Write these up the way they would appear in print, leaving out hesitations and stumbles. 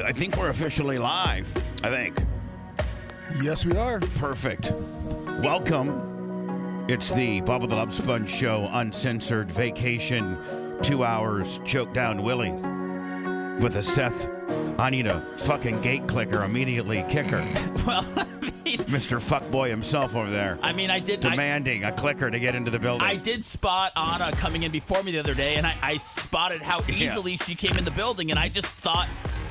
I think we're officially live. I think. Yes, we are. Perfect. Welcome. It's the Bubba the Love Sponge Show, Uncensored Vacation, 2 hours, Choke Down Willie. With a Seth, I need a fucking gate clicker immediately, kicker. Well, I mean, Mr. Fuckboy himself over there. I mean, I did demanding a clicker to get into the building. I did spot Anna coming in before me the other day, and I spotted how easily she came in the building, and I just thought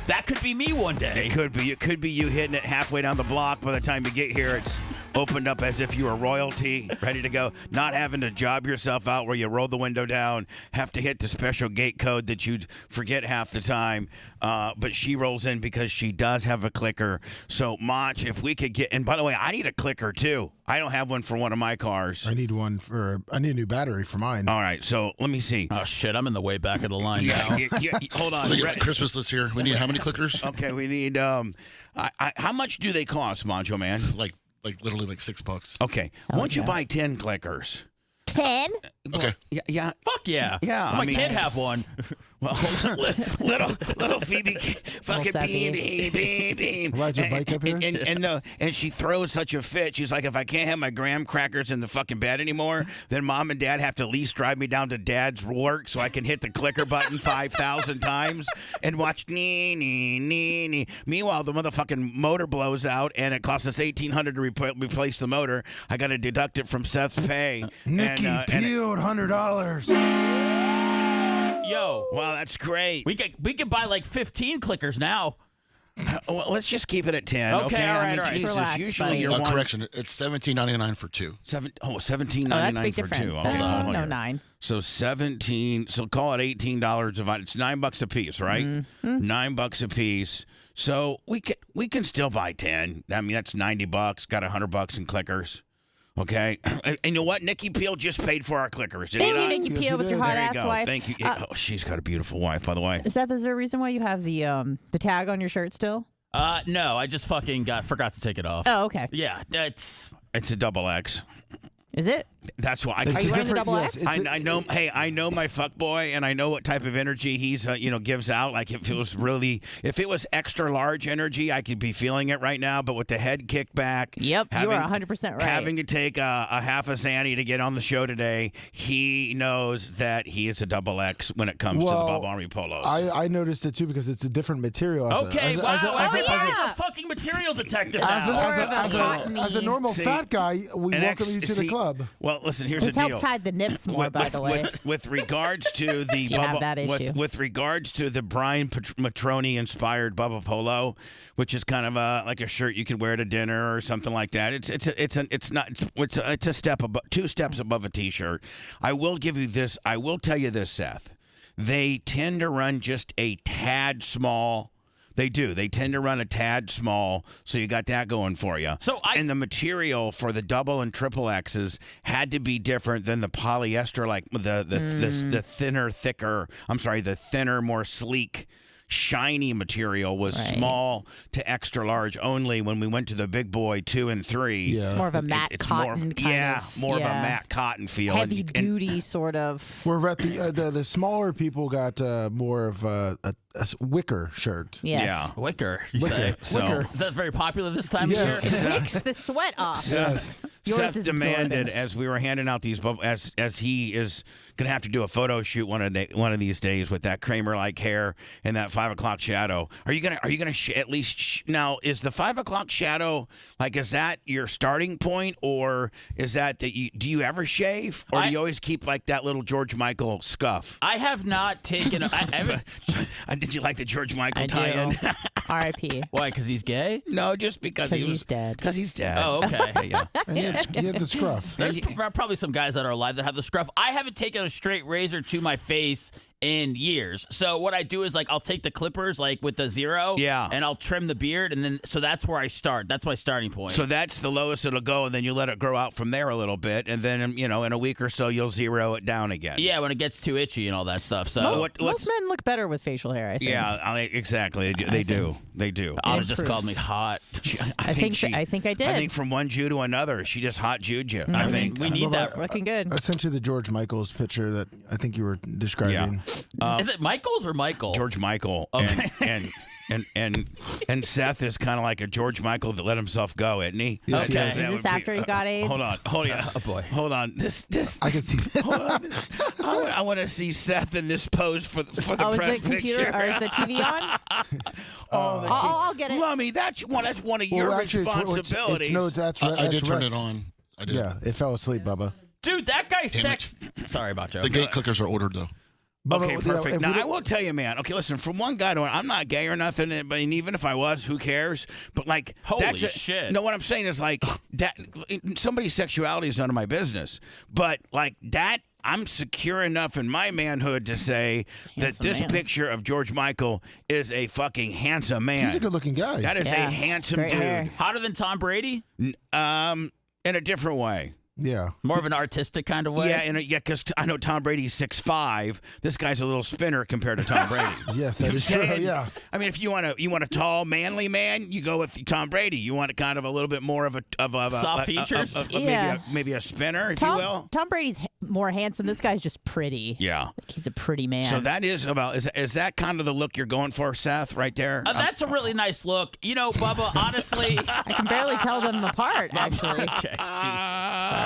that could be me one day. It could be. It could be you hitting it halfway down the block. By the time you get here, it's opened up as if you were royalty, ready to go. Not having to job yourself out where you roll the window down, have to hit the special gate code that you'd forget half the time. But she rolls in because she does have a clicker. So, Mach, if we could get... And by the way, I need a clicker, too. I don't have one for one of my cars. I need a new battery for mine. All right, so let me see. Oh, shit, I'm in the way back of the line now. Hold on. Let me get my Christmas list here. We need how many clickers? Okay, we need... how much do they cost, Macho Man? Like literally like $6. Okay. Why don't you buy 10 clickers? 10? Okay. Yeah. Fuck yeah. Yeah. My kid have one. Well, little Phoebe, fucking beam. Rides your bike up here? And she throws such a fit. She's like, if I can't have my graham crackers in the fucking bed anymore, then Mom and Dad have to at least drive me down to Dad's work so I can hit the clicker button 5,000 times and watch nee, nee, nee, nee. Meanwhile, the motherfucking motor blows out and it costs us $1,800 to replace the motor. I got to deduct it from Seth's pay. Nikki peeled $100. Yo. Wow, that's great. We could buy like 15 clickers now. Well, let's just keep it at 10. Okay, all right. Jesus, Relax, usually buddy. you're Correction. It's $17.99 for two. $17.99 that's big for difference. two. Okay, No, here. 9. So 17. So call it $18 a. It's $9 a piece, right? Mm-hmm. $9 a piece. So we can still buy 10. I mean, that's $90. Got $100 in clickers. Okay, and you know what? Nikki Peel just paid for our clickers. Did Thank he you, not? Nikki Yes, Peel, you with your did. hot There you ass go. wife. Thank you. She's got a beautiful wife, by the way. Seth, is there a reason why you have the tag on your shirt still? No, I just fucking forgot to take it off. Oh, okay. Yeah, it's a XXL. Is it? That's why. Are you wearing the double X? I know. Hey, I know my fuck boy, and I know what type of energy he's gives out. Like if it was extra large energy, I could be feeling it right now. But with the head kicked back, Yep, you are 100% right. Having to take a half a Xanny to get on the show today, he knows that he is a XXX when it comes to the Bob Army polos. I noticed it too because it's a different material. okay. Wow, everybody's a fucking material detective now. As a normal fat guy, we welcome you to the club. Well, listen. Here's This the deal. helps hide the nips more, by the way. With regards to the You have that issue. with regards to the Brian Matroni inspired Bubba Polo, which is kind of like a shirt you could wear to dinner or something like that. It's a step above, 2 steps above a t-shirt. I will give you this. I will tell you this, Seth. They tend to run just a tad small. They do. They tend to run a tad small, so you got that going for you. And the material for the double and triple X's had to be different than the polyester, like the thinner, more sleek shiny material was small to extra large only. When we went to the big boy 2 and 3, it's more of a matte cotton more of a matte cotton feel, heavy duty sort of. Where the smaller people got more of a wicker shirt. Yes. Yeah, wicker. You say? Wicker. Is that very popular this time Yes. of year? It makes the sweat off. Yes. Yours Seth is demanded, absorbent. as we were handing out these, as he is going to have to do a photo shoot one of these days with that Kramer-like hair and that 5 o'clock shadow. Are you gonna at least now? Is the 5 o'clock shadow is that your starting point, or is that do you ever shave, or do you always keep that little George Michael scuff? I have not taken. Did you like the George Michael I tie-in? do. R.I.P. Why? Because he's gay? No, just because he's dead. Because he's dead. Oh, okay. Yeah. And he had the scruff. There's probably some guys that are alive that have the scruff. I haven't taken a straight razor to my face in years. So what I do is I'll take the clippers with the 0, and I'll trim the beard, and then so that's where I start. That's my starting point. So that's the lowest it'll go, and then you let it grow out from there a little bit, and then in a week or so you'll zero it down again. Yeah, when it gets too itchy and all that stuff. So most men look better with facial hair, I think. Yeah, exactly. They do. They do. Anna just called me hot. I think I did. I think from one Jew to another, she just hot Jewed you. I think we need that. Looking good. I sent you the George Michael's picture that I think you were describing. Is it Michaels or Michael? George Michael. Okay. And Seth is kind of like a George Michael that let himself go, isn't he? Yes, Okay. yes. Is this after he got AIDS? Hold on. Oh boy. Hold on. This. I can see that. Hold on. I want to see Seth in this pose for the Is press the computer picture. or is the TV on? I'll get it. Lummy, that's one of your responsibilities. I did turn Rex. it on. I did. Yeah, it fell asleep, Bubba. Dude, that guy Damn sex. Sorry about Joe. The gate clickers are ordered though. Bubba, Okay, if perfect. we Now, don't- I will tell you, man. Okay, listen, from one guy to another, I'm not gay or nothing, but even if I was, who cares? But, Holy that's shit. No, what I'm saying is, that somebody's sexuality is none of my business. But, that, I'm secure enough in my manhood to say that handsome this man. picture of George Michael is a fucking handsome man. He's a good-looking guy. That is a Yeah, handsome great dude. hair. Hotter than Tom Brady? In a different way. Yeah. More of an artistic kind of way? Yeah, because I know Tom Brady's 6'5". This guy's a little spinner compared to Tom Brady. Yes, that is true. Yeah. I mean, if you want a tall, manly man, you go with Tom Brady. You want kind of a little bit more of a Soft features? maybe a spinner, if you will. Tom Brady's more handsome. This guy's just pretty. Yeah. He's a pretty man. So that is is that kind of the look you're going for, Seth? Right there. That's a really nice look. Bubba, honestly. I can barely tell them apart, actually. Okay, jeez. Sorry.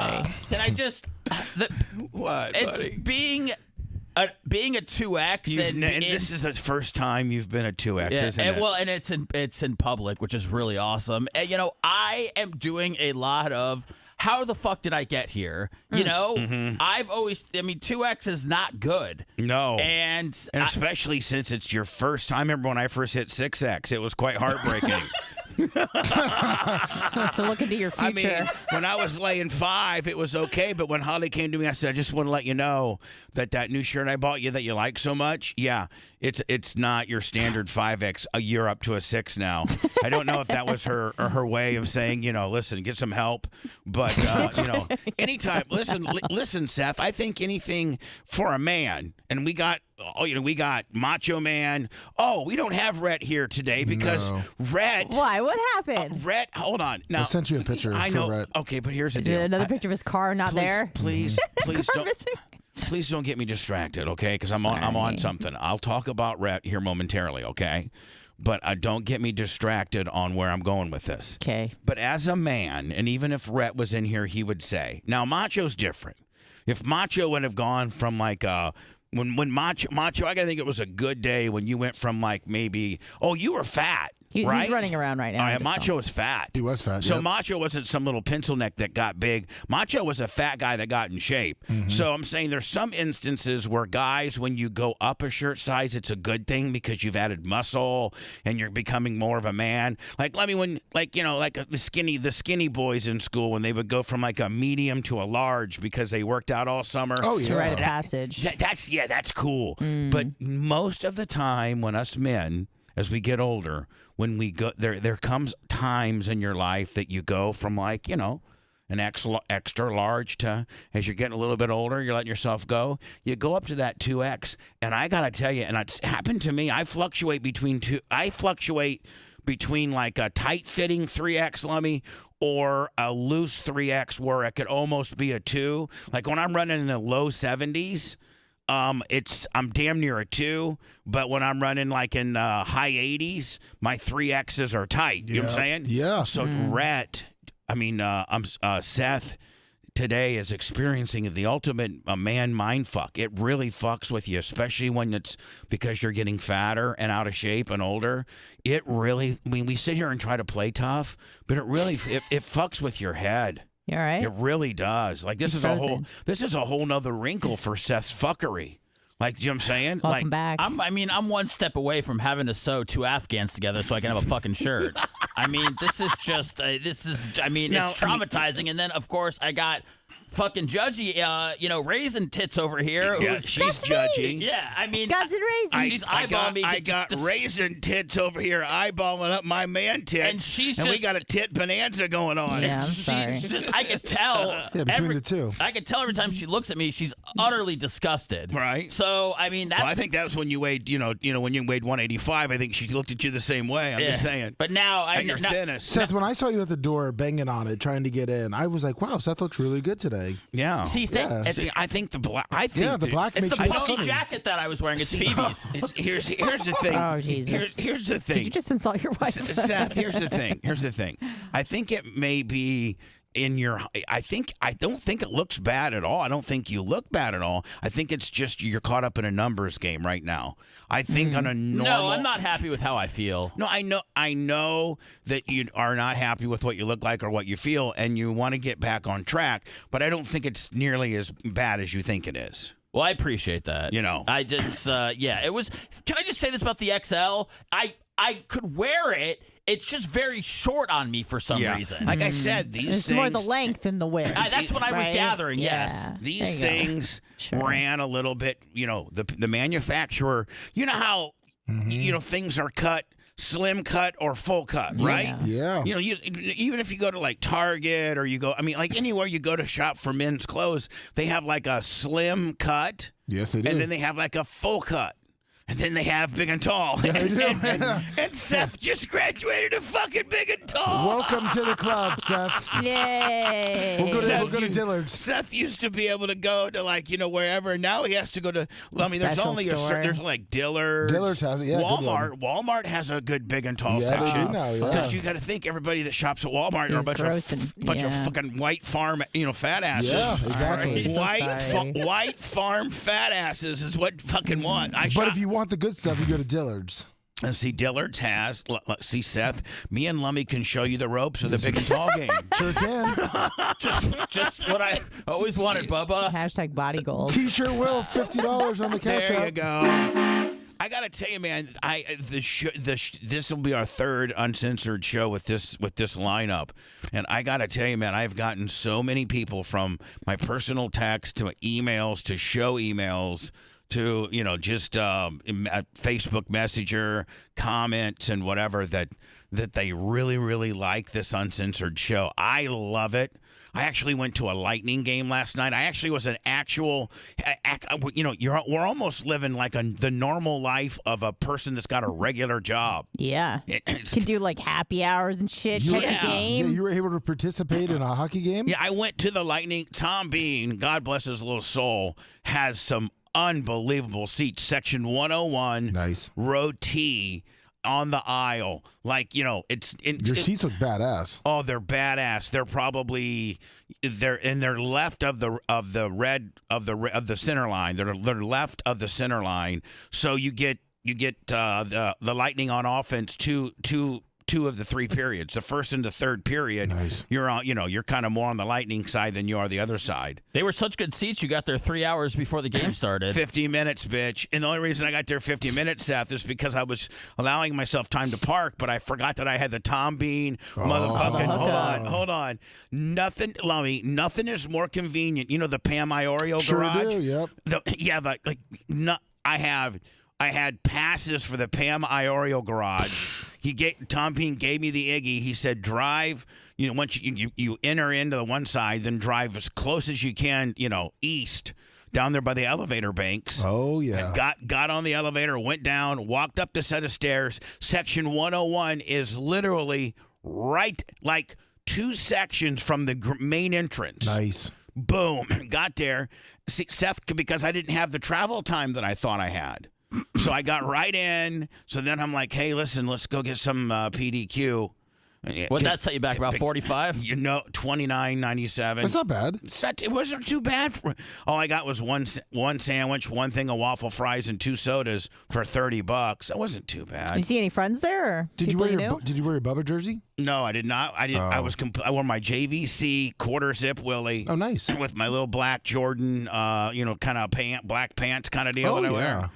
Can I just. What? It's buddy? being a 2X, And this is the first time you've been a 2X, yeah, isn't it? Well, and it's in public, which is really awesome. And, I am doing a lot of. How the fuck did I get here? I've always. 2X is not good. No. And especially since it's your first time. I remember when I first hit 6X, it was quite heartbreaking. To look into your I future. mean, when I was laying 5, it was okay. But when Holly came to me, I said, I just want to let you know that new shirt I bought you that you like so much, it's not your standard 5X. You're up to a 6 now. I don't know if that was her way of saying, listen, get some help. But, anytime, listen, Seth, I think anything for a man, and we got Macho Man. Oh, we don't have Rhett here today because Rhett. Why? What happened? Rhett, hold on. Now, I sent you a picture I for know. Rhett. Okay, but here's the Is deal. it another picture of his car not there? Please Car don't. missing? Please don't get me distracted, okay? Because I'm on Sorry. something. I'll talk about Rhett here momentarily, okay? But don't get me distracted on where I'm going with this. Okay. But as a man, and even if Rhett was in here, he would say, now Macho's different. If Macho would have gone from when Macho, I gotta think it was a good day when you went from maybe, you were fat. He's right? running around right now. I just saw Macho him. was fat. He was fat, So yep. Macho wasn't some little pencil neck that got big. Macho was a fat guy that got in shape. Mm-hmm. So I'm saying there's some instances where guys, when you go up a shirt size, it's a good thing because you've added muscle and you're becoming more of a man. The skinny boys in school when they would go from a medium to a large because they worked out all summer. Oh, To write a yeah. passage. That's cool. Mm. But most of the time when us men, as we get older, when we go there comes times in your life that you go from an extra large to, as you're getting a little bit older, you're letting yourself go. You go up to that 2X, and I gotta tell you, and it's happened to me. I fluctuate between like a tight-fitting 3X Lummy or a loose 3X where it could almost be a 2. Like when I'm running in the low 70s, I'm damn near a 2. But when I'm running like in high 80s, my 3Xs are tight. You know what I'm saying? Yeah. So Seth today is experiencing the ultimate man mind fuck. It really fucks with you, especially when it's because you're getting fatter and out of shape and older. It really, we sit here and try to play tough, but it really, it fucks with your head. You all right? It really does. Like this is a whole nother wrinkle for Seth's fucking. Like, you know what I'm saying? Welcome back. I'm one step away from having to sew 2 Afghans together so I can have a fucking shirt. This is just, it's traumatizing. And then, of course, I got fucking judgy, raisin tits over here. Yeah, she's judgy. Yeah, Guns and raisins. She's eyeballing me. I got raisin tits over here eyeballing up my man tits. And we got a tit bonanza going on. Yeah, I'm sorry. I could tell. Yeah, between the two. I could tell every time she looks at me, she's utterly disgusted. Right. So, that's... Well, I think that was when you weighed, when you weighed 185, I think she looked at you the same way. I'm just saying. But now... At your thinnest. Seth, when I saw you at the door banging on it, trying to get in, I was like, wow, Seth looks really good today. Yeah. See, I think the black... the black it's makes the you puffy funny. jacket that I was wearing. It's Phoebe's. Here's the thing. Oh, Jesus. Here's the thing. Did you just insult your wife? Seth, here's the thing. I think it may be in your... I don't think it looks bad at all. I don't think you look bad at all. I think it's just you're caught up in a numbers game right now. I think on a normal... No, I'm not happy with how I feel. No, I know that you are not happy with what you look like or what you feel, and you want to get back on track, but I don't think it's nearly as bad as you think it is. Well, I appreciate that. I just, it was... Can I just say this about the XL? I could wear it. It's just very short on me for some reason. Like I said, these It's things... more the length than the width. That's what I was gathering, Yeah. yes. These things ran a little bit, the manufacturer, you know how, things are cut, slim cut or full cut, right? Yeah. Even if you go to like Target or you go, like anywhere you go to shop for men's clothes, they have like a slim cut. Yes, they do. And then they have like a full cut. And then they have big and tall. Yeah, they do. And Seth just graduated to fucking big and tall. Welcome to the club, Seth. Yay. We'll go to Dillard's. Seth used to be able to go to wherever. Now he has to go to. There's only there's like Dillard's. Dillard's has it. Yeah, Walmart. Walmart has a good big and tall section. section. They do now, Because you got to think everybody that shops at Walmart are a bunch of fucking white farm fat asses. Yeah, exactly. White farm fat asses is what fucking want. But if you want the good stuff, you go to Dillard's. And see, Dillard's has. See, Seth, me and Lummy can show you the ropes of the big and tall game. Sure can. just what I always wanted, Bubba. Hashtag body goals. T-shirt will $50 on the cash There app. you go. I gotta tell you, man. This will be our third uncensored show with this lineup, and I gotta tell you, man. I've gotten so many people from my personal text to emails to show emails to just Facebook Messenger comments and whatever that they really, really like this uncensored show. I love it. I actually went to a Lightning game last night. I actually was an actual, we're almost living like the normal life of a person that's got a regular job. Yeah. Can do like happy hours and shit. Catch a game. Yeah, you were able to participate in a hockey game? Yeah, I went to the Lightning. Tom Bean, God bless his little soul, has some unbelievable seats. Section 101. Nice. Row T. On the aisle, your seats look badass. Oh, they're badass. They're probably they're left of the center line. They're left of the center line. So you get the Lightning on offense two of the three periods. The first and the third period, nice. You're on. You're kind of more on the Lightning side than you are the other side. They were such good seats. You got there 3 hours before the game started. 50 minutes, bitch. And the only reason I got there 50 minutes, Seth, is because I was allowing myself time to park, but I forgot that I had the Tom Bean motherfucking. Hold on. Nothing, Lummy. Nothing is more convenient. The Pam Iorio garage. Sure do. Yep. I had passes for the Pam Iorio garage. Tom Bean gave me the Iggy. He said, drive, once you enter into the one side, then drive as close as you can, east down there by the elevator banks. Oh, yeah. Got on the elevator, went down, walked up the set of stairs. Section 101 is literally right, like 2 sections from the main entrance. Nice. Boom. Got there. See, Seth, because I didn't have the travel time that I thought I had. So I got right in. So then I'm like, hey, listen, let's go get some PDQ. Would that set you back about 45? $29.97. That's not bad. It wasn't too bad. All I got was one sandwich, one thing of waffle fries, and 2 sodas for $30. That wasn't too bad. You see any friends there? Or Did you people wear knew? Did you wear your Bubba jersey? No, I did not. I didn't. I wore my JVC quarter zip Willie. Oh, nice. With my little black Jordan, kind of black pants kind of deal that I wear.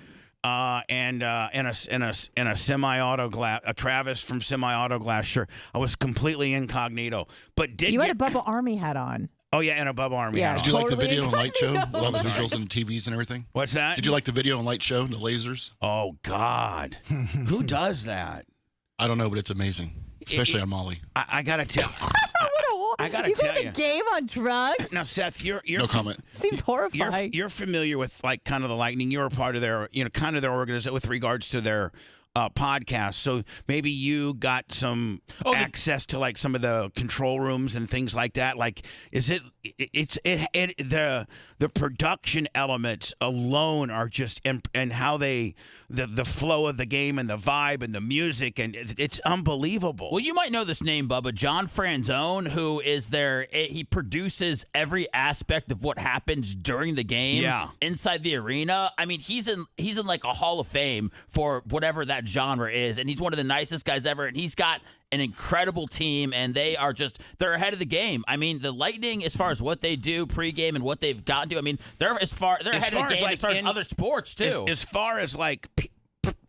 And a semi-auto glass, a Travis from semi-auto glass shirt. I was completely incognito, but you had a Bubba Army hat on. Oh yeah, and a Bubba Army hat on. Did you like the video and light show? With all the visuals and TVs and everything? What's that? Did you like the video and light show and the lasers? Oh God, who does that? I don't know, but it's amazing, especially on Molly. I gotta tell. I gotta you tell got the game on drugs? Now, Seth, you're no comment. Seems horrifying. You're familiar with like kind of the Lightning. You're a part of their, kind of their organization with regards to their podcast. So maybe you got some access to like some of the control rooms and things like that. Like, the production elements alone are just and how the flow of the game and the vibe and the music, and it's unbelievable. Well, you might know this name, Bubba. John Franzone, who is he produces every aspect of what happens during the game inside the arena. I mean, he's in like a Hall of Fame for whatever that genre is, and he's one of the nicest guys ever, and he's got an incredible team, and they're ahead of the game. I mean, the Lightning, as far as what they do pregame and what they've gotten to, I mean, they're ahead of the game as far as other sports too. As far as like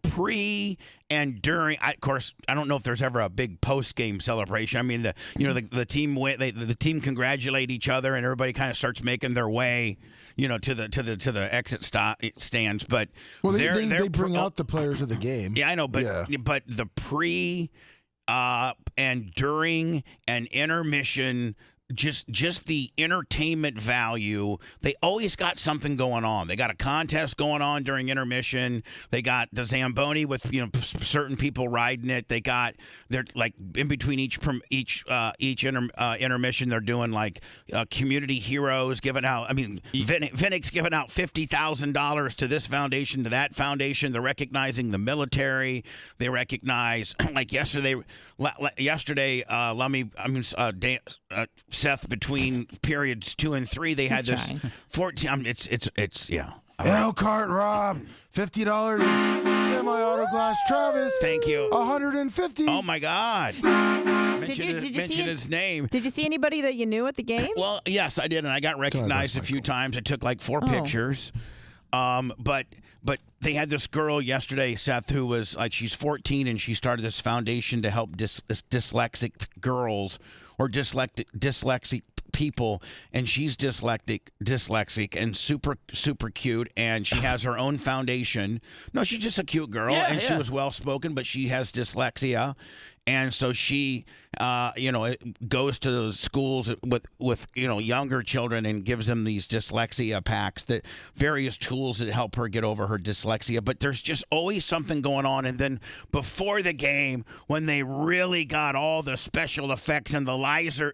pre and during, of course, I don't know if there's ever a big post game celebration. I mean, the team went, the team congratulate each other, and everybody kind of starts making their way, to the exit stands. But they bring out the players of the game. Yeah, I know, but the pre. And during and intermission, just the entertainment value. They always got something going on. They got a contest going on during intermission. They got the Zamboni with certain people riding it. They're like in between each intermission. They're doing like community heroes giving out. I mean, Vinnick's giving out $50,000 to this foundation, to that foundation. They're recognizing the military. They recognize like yesterday. Seth, between periods 2 and 3, they had this 14. It's Elkhart Rob, $50 semi-auto glass Travis. Thank you. $150. Oh my God. Did you mention his name. Did you see anybody that you knew at the game? Well, yes, I did, and I got recognized a few times. I took like 4 pictures. But they had this girl yesterday, Seth, who was like, she's 14, and she started this foundation to help dyslexic girls or dyslexic people, and she's dyslexic and super, super cute, and she has her own foundation. No, she's just a cute girl, she was well-spoken, but she has dyslexia. And so she, goes to schools with younger children and gives them these dyslexia packs, that various tools that help her get over her dyslexia. But there's just always something going on. And then before the game, when they really got all the special effects and the lasers,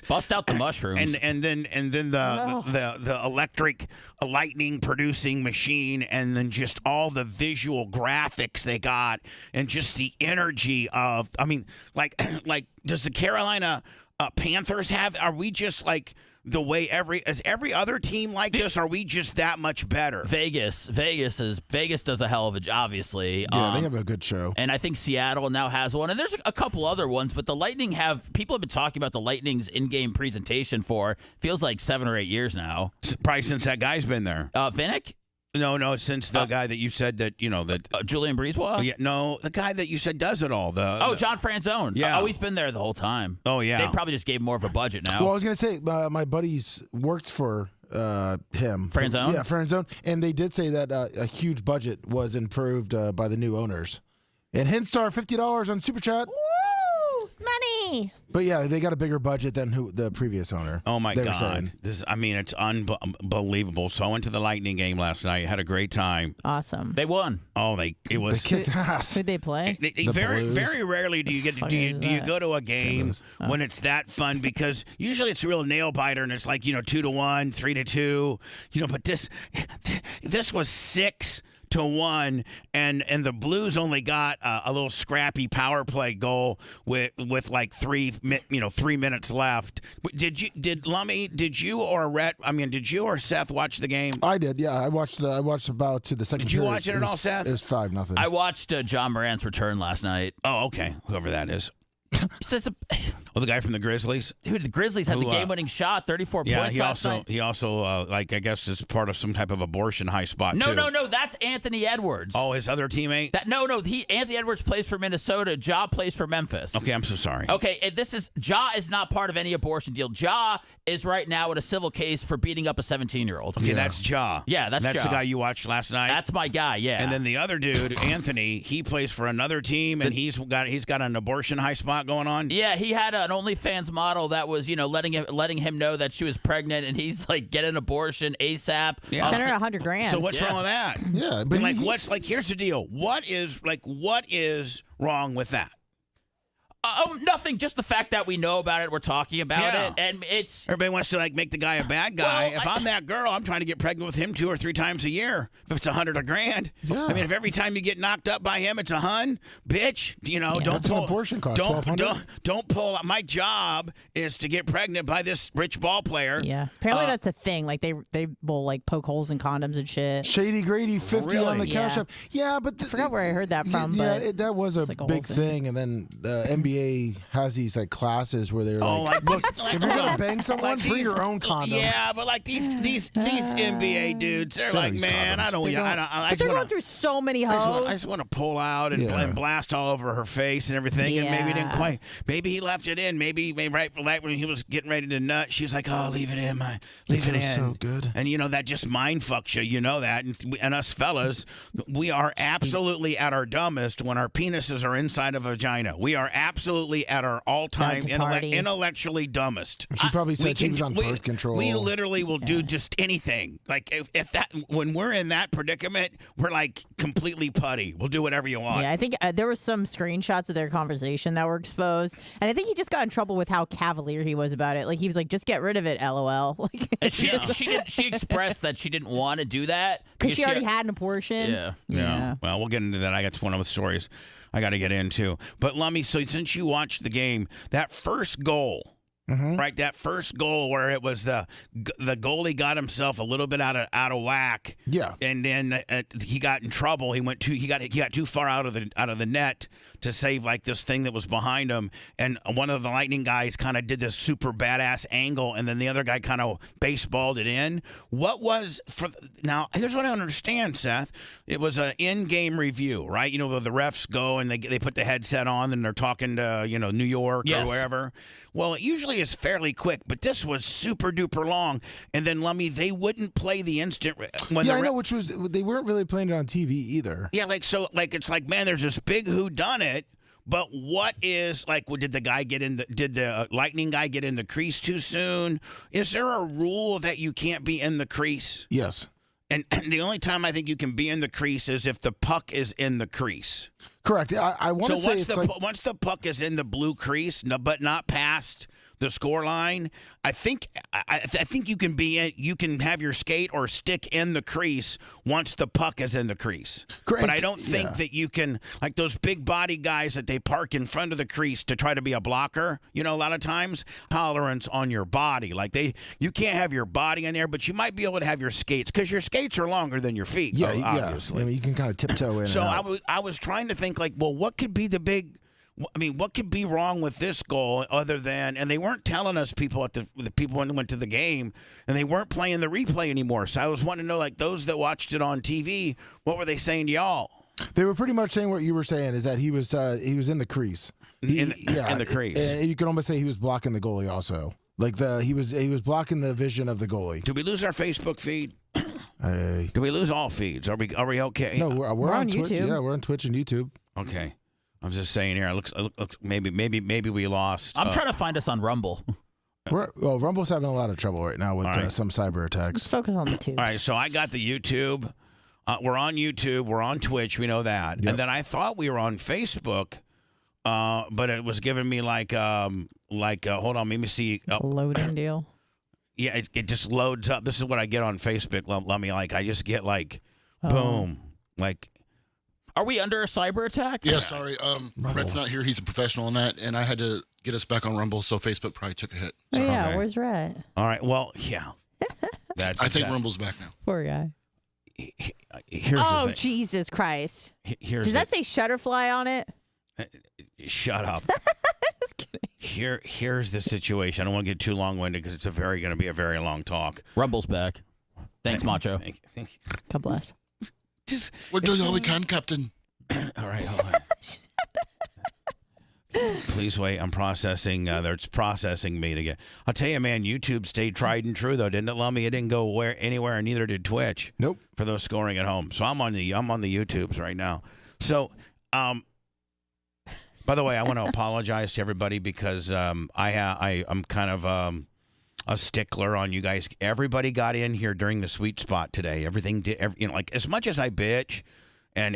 bust out the mushrooms, and then the electric lightning producing machine, and then just all the visual graphics they got, and just the energy of, I mean, like does the Carolina Panthers have? Are we just like the way is every other team like this? Are we just that much better? Vegas does a hell of a job, obviously. Yeah, they have a good show. And I think Seattle now has one, and there's a couple other ones. But the Lightning people have been talking about the Lightning's in-game presentation for feels like 7 or 8 years now. Probably since that guy's been there. Vinnick. No, since the guy that you said that, Julian Breezewell? Yeah, no, the guy that you said does it all. John Franzone. Yeah. Oh, he's been there the whole time. Oh, yeah. They probably just gave more of a budget now. Well, I was going to say, my buddies worked for him. Franzone? Yeah, Franzone. And they did say that a huge budget was improved by the new owners. And Hinstar, $50 on Super Chat. Woo! Money! But yeah, they got a bigger budget than the previous owner. Oh my they were God! saying. It's unbelievable. So I went to the Lightning game last night. Had a great time. Awesome. They won. Oh, They kicked ass. Who'd they play? Very Blues. rarely do you get do you go to a game when it's that fun, because usually it's a real nail biter and it's like 2-1, 3-2, but this was 6-1, and the Blues only got a little scrappy power play goal with like 3 minutes left. Did you or Rhett? I mean, did you or Seth watch the game? I did. Yeah, I watched about to the second. Did you period. watch it at all, Seth? It was 5-0. I watched John Morant's return last night. Oh, okay. Whoever that is. The guy from the Grizzlies. Dude, the Grizzlies had the game-winning shot, 34 points last night. He also I guess is part of some type of abortion high spot. No, too. that's Anthony Edwards. Oh, his other teammate. Anthony Edwards plays for Minnesota. Ja plays for Memphis. Okay, I'm so sorry. Okay, and Ja is not part of any abortion deal. Ja is right now in a civil case for beating up a 17-year-old. Okay, that's Ja. Yeah, that's the Ja. guy you watched last night. That's my guy. Yeah. And then the other dude, Anthony, he plays for another team, and he's got an abortion high spot going on. Yeah, he had an OnlyFans model that was, letting him know that she was pregnant, and he's like, get an abortion ASAP. Yeah. Send her $100,000. So what's wrong with that? Yeah, but here's the deal. What is wrong with that? Nothing. Just the fact that we know about it, we're talking about it, and it's everybody wants to make the guy a bad guy. If I'm that girl, I'm trying to get pregnant with him 2 or 3 times a year. If it's $100,000, yeah. I mean, if every time you get knocked up by him, it's $100, bitch. Don't That's pull. an abortion cost. Don't pull. My job is to get pregnant by this rich ball player. Yeah, apparently that's a thing. Like they will poke holes in condoms and shit. Shady Grady 50 on the Cash App. Yeah, but I forgot where I heard that from. Yeah, but that was a big thing. And then the NBA has these classes where they're look, if you're gonna bang someone, bring your own condom. Yeah, but these NBA dudes, they're like, man, condoms. I don't. They're going through so many hoes. I just want to pull out and blast all over her face and everything, and maybe didn't quite. Maybe he left it in. Maybe right when he was getting ready to nut, she was like, "Oh, leave it in, leave it in." So good. And that just mind fucks you. You know that. And us fellas, we are absolutely at our dumbest when our penises are inside a vagina. We are absolutely at our all-time intellectually dumbest. She probably said she was on birth control. We literally will do just anything. Like if that when we're in that predicament, we're like completely putty. We'll do whatever you want. Yeah, I think there was some screenshots of their conversation that were exposed, and I think he just got in trouble with how cavalier he was about it. Like he was like, "Just get rid of it, LOL." And she expressed that she didn't want to do that because she already had an abortion. Yeah. Well, we'll get into that. I got one of the stories I got to get into. But Lummy, so since you watched the game, that first goal. Mm-hmm. Right, that first goal where it was the goalie got himself a little bit out of whack. Yeah, and then he got in trouble. He got too far out of the net to save like this thing that was behind him. And one of the Lightning guys kind of did this super badass angle, and then the other guy kind of baseballed it in. Now here's what I don't understand, Seth. It was an in-game review, right? Where the refs go and they put the headset on and they're talking to New York or wherever. Well, it usually is fairly quick, but this was super duper long. And then, Lummy, they wouldn't play the instant. I know, which was they weren't really playing it on TV either. Yeah, it's like, man, there's this big whodunit. But what is did the Lightning guy get in the crease too soon? Is there a rule that you can't be in the crease? Yes. And the only time I think you can be in the crease is if the puck is in the crease. Correct. I want to say once the puck is in the blue crease, but not past the score line, I think you can you can have your skate or stick in the crease once the puck is in the crease. Correct. But I don't think that you can, like those big body guys that they park in front of the crease to try to be a blocker. A lot of times tolerance on your body, you can't have your body in there, but you might be able to have your skates because your skates are longer than your feet. Yeah, obviously. I mean, you can kind of tiptoe in. So I was trying to think what could be the big. I mean, what could be wrong with this goal other than, and they weren't telling us people the people when went to the game, and they weren't playing the replay anymore. So I was wanting to know, those that watched it on TV, what were they saying to y'all? They were pretty much saying what you were saying, is that he was in the crease. In the crease. And you could almost say he was blocking the goalie also. He was blocking the vision of the goalie. Did we lose our Facebook feed? Hey. Did we lose all feeds? Are we okay? No, we're on Twitch. YouTube. Yeah, we're on Twitch and YouTube. Okay. I'm just saying here. It looks maybe we lost. I'm trying to find us on Rumble. Rumble's having a lot of trouble right now with some cyber attacks. Let's focus on the tubes. All right, so I got the YouTube. We're on YouTube. We're on Twitch. We know that. Yep. And then I thought we were on Facebook, but it was giving me like hold on, let me see. Loading deal. Yeah, it just loads up. This is what I get on Facebook. Let me I just get boom, Are we under a cyber attack? Yeah, sorry. Rhett's not here. He's a professional in that, and I had to get us back on Rumble, so Facebook probably took a hit. Oh, yeah, Okay. where's Rhett? All right, well, yeah. I think Rumble's back now. Poor guy. Here's Oh, the thing. Jesus Christ. Here's Does that say Shutterfly on it? Shut up. Just kidding. Here's the situation. I don't want to get too long-winded because it's going to be a very long talk. Rumble's back. Thanks, Macho. God bless. We're doing all we can, Captain. All right, hold on. Please wait. I'm processing. It's processing me to get. I'll tell you, man. YouTube stayed tried and true, though, didn't it, Lummy? It didn't go anywhere, and neither did Twitch. Nope. For those scoring at home. So I'm on the YouTubes right now. So, by the way, I want to apologize to everybody because I'm kind of a stickler on you guys. Everybody got in here during the sweet spot today. Everything did. As much as I bitch, and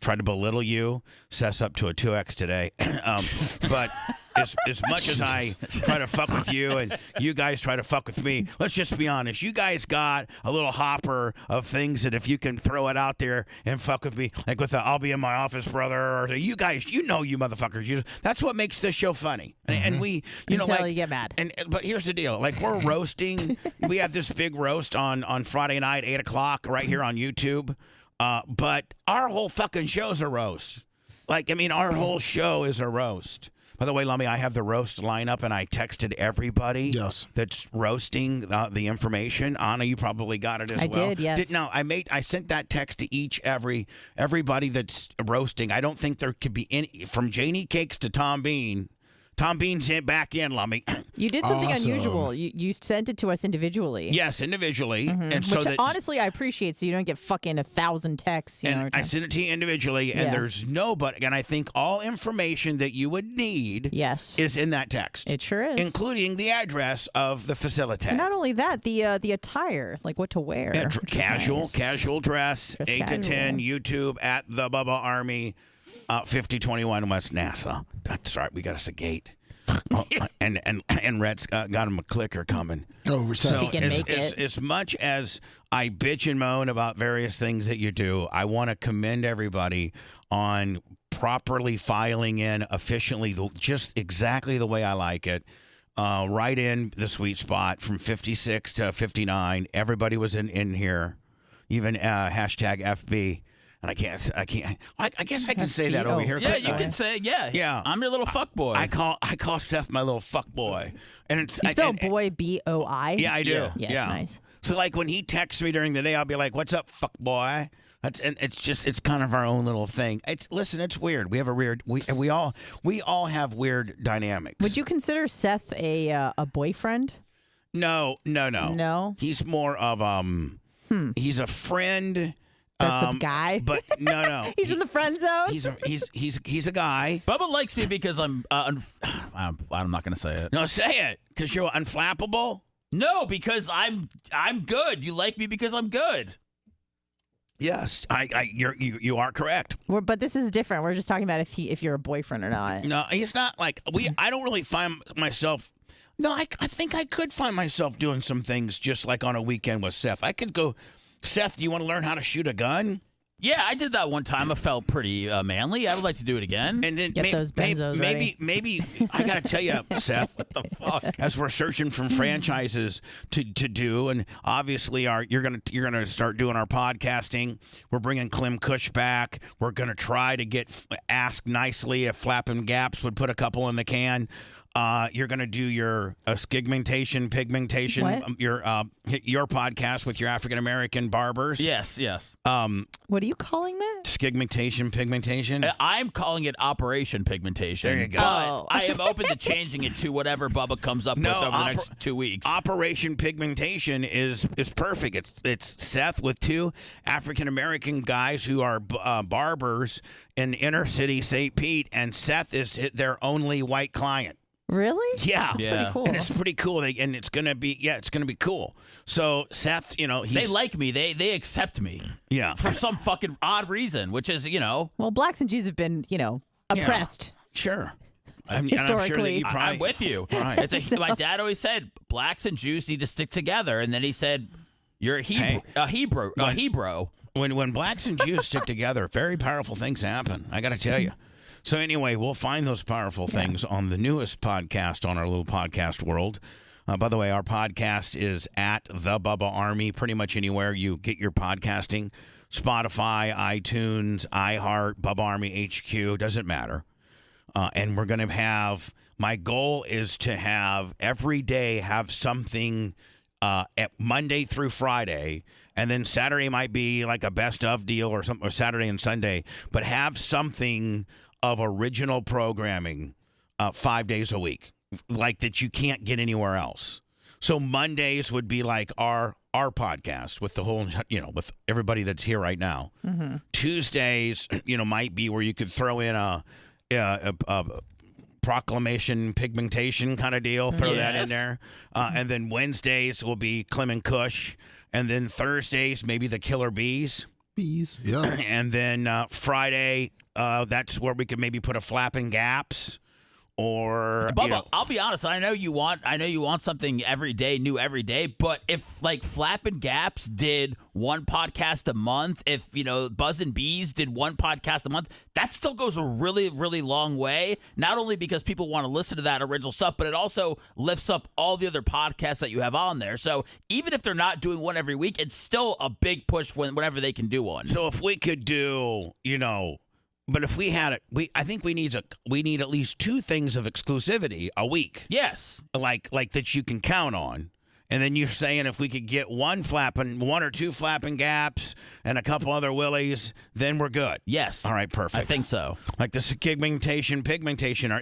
tried to belittle you, Seth's up to a 2X today. But as much as I try to fuck with you and you guys try to fuck with me, let's just be honest. You guys got a little hopper of things that if you can throw it out there and fuck with me, like with the I'll be in my office, brother, or you guys, you motherfuckers. That's what makes this show funny. And we, Until you get mad. But here's the deal. We're roasting. We have this big roast on Friday night, 8 o'clock, right here on YouTube. But our whole fucking show's a roast. Our whole show is a roast. By the way, Lummy, I have the roast lineup, and I texted everybody that's roasting the information. Anna, you probably got it as well. I did, yes. I sent that text to everybody that's roasting. I don't think there could be any, from Janie Cakes to Tom Bean. Tom Bean's back in, Lummy. You did something unusual. You sent it to us individually. Yes, individually. Mm-hmm. And so Which honestly I appreciate, so you don't get fucking 1,000 texts. I sent it to you individually, and there's nobody. And I think all information that you would need is in that text. It sure is. Including the address of the facility. And not only that, the attire, like what to wear. Yeah, casual dress, 8 to 10, YouTube at the Bubba Army. 5021 West NASA. That's right. We got us a gate. And Rhett's got him a clicker coming. Oh, so he can make it. As much as I bitch and moan about various things that you do, I want to commend everybody on properly filing in efficiently, just exactly the way I like it. Right in the sweet spot from 56 to 59. Everybody was in here. Even hashtag FB. And I guess I can say that over here. Yeah, you can say yeah. I'm your little fuck boy. I call Seth my little fuck boy, and it's you spell boy BOI. Yeah, I do. Yeah. Yes, yeah. Nice. So when he texts me during the day, I'll be like, "What's up, fuck boy?" It's kind of our own little thing. It's weird. We have we all have weird dynamics. Would you consider Seth a boyfriend? No. No. He's more of he's a friend. That's a guy. But no. He's in the friend zone. He's a guy. Bubba likes me because I'm not gonna say it. No, say it, because you're unflappable. No, because I'm good. You like me because I'm good. Yes, you are correct. But this is different. We're just talking about if you're a boyfriend or not. No, he's not I don't really find myself. No, I think I could find myself doing some things just like on a weekend with Seth. I could go. Seth, do you want to learn how to shoot a gun? Yeah, I did that one time. I felt pretty manly. I would like to do it again. And then get those benzos ready. Maybe I gotta tell you, Seth. What the fuck? As we're searching for franchises to do, and obviously you're gonna start doing our podcasting. We're bringing Clem Cush back. We're gonna try to ask nicely if Flappin' Gaps would put a couple in the can. You're going to do your pigmentation, what? Your podcast with your African American barbers. Yes. What are you calling that? Pigmentation. I'm calling it Operation Pigmentation. There you go. But I am open to changing it to whatever Bubba comes up with over the next 2 weeks. Operation Pigmentation is perfect. It's Seth with two African American guys who are barbers in inner city St. Pete, and Seth is their only white client. Really? Yeah, That's pretty cool. And it's pretty cool. And it's gonna be cool. So Seth, they like me. They accept me. Yeah, for some fucking odd reason, which is Well, blacks and Jews have been oppressed. Yeah, sure. Historically, I'm with you. Right. My dad always said blacks and Jews need to stick together, and then he said, "You're a Hebrew." When blacks and Jews stick together, very powerful things happen. I got to tell you. So anyway, we'll find those powerful things on the newest podcast on our little podcast world. By the way, our podcast is at The Bubba Army, pretty much anywhere you get your podcasting. Spotify, iTunes, iHeart, Bubba Army HQ, doesn't matter. And we're going to have, my goal is to have every day have something at Monday through Friday, and then Saturday might be like a best of deal or something, or Saturday and Sunday, but have something of original programming 5 days a week, like that you can't get anywhere else. So Mondays would be like our podcast with the whole, with everybody that's here right now. Mm-hmm. Tuesdays, might be where you could throw in a proclamation pigmentation kind of deal, throw that in there. And then Wednesdays will be Clem and Kush. And then Thursdays, maybe the Killer Bees. Yeah. And then Friday, that's where we could maybe put a Flapping Gaps, or Bubba, I'll be honest. I know you want something new every day. But if like Flapping Gaps did one podcast a month, if Buzz and Bees did one podcast a month, that still goes a really, really long way. Not only because people want to listen to that original stuff, but it also lifts up all the other podcasts that you have on there. So even if they're not doing one every week, it's still a big push whenever they can do one. So if we could do, but if we had it, I think we need at least two things of exclusivity a week. Yes, like that you can count on. And then you're saying if we could get one or two Flapping Gaps and a couple other Willies, then we're good. Yes. All right, perfect. I think so. Like the pigmentation,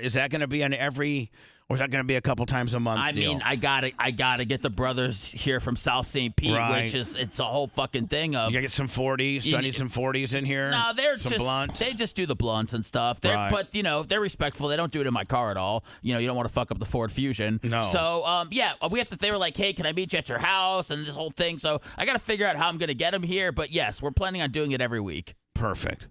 is that going to be on every, or is that going to be a couple times a month? I mean, I gotta get the brothers here from South St. Pete, which is it's a whole fucking thing of. You gotta get some 40s. Do I need some 40s in here? No, they're some just blunts. They just do the blunts and stuff. But they're respectful. They don't do it in my car at all. You don't want to fuck up the Ford Fusion. No. So we have to. They were like, hey, can I meet you at your house and this whole thing? So I gotta figure out how I'm gonna get them here. But yes, we're planning on doing it every week. Perfect.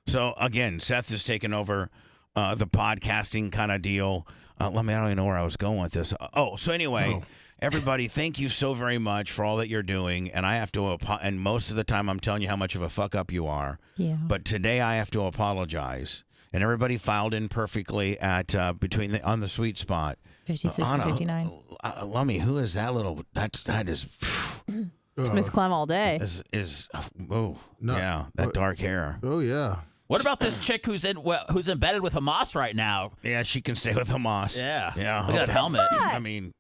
So again, Seth is taking over the podcasting kind of deal. I don't even know where I was going with this. So anyway, everybody, thank you so very much for all that you're doing. And I have to, and most of the time I'm telling you how much of a fuck up you are. Yeah. But today I have to apologize. And everybody filed in perfectly at on the sweet spot. 56 to 59. Lummy, who is that little? That is. It's Miss Clem all day. That dark hair. Oh yeah. What about this chick who's embedded with Hamas right now? Yeah, she can stay with Hamas. Yeah. Look at that helmet. I mean,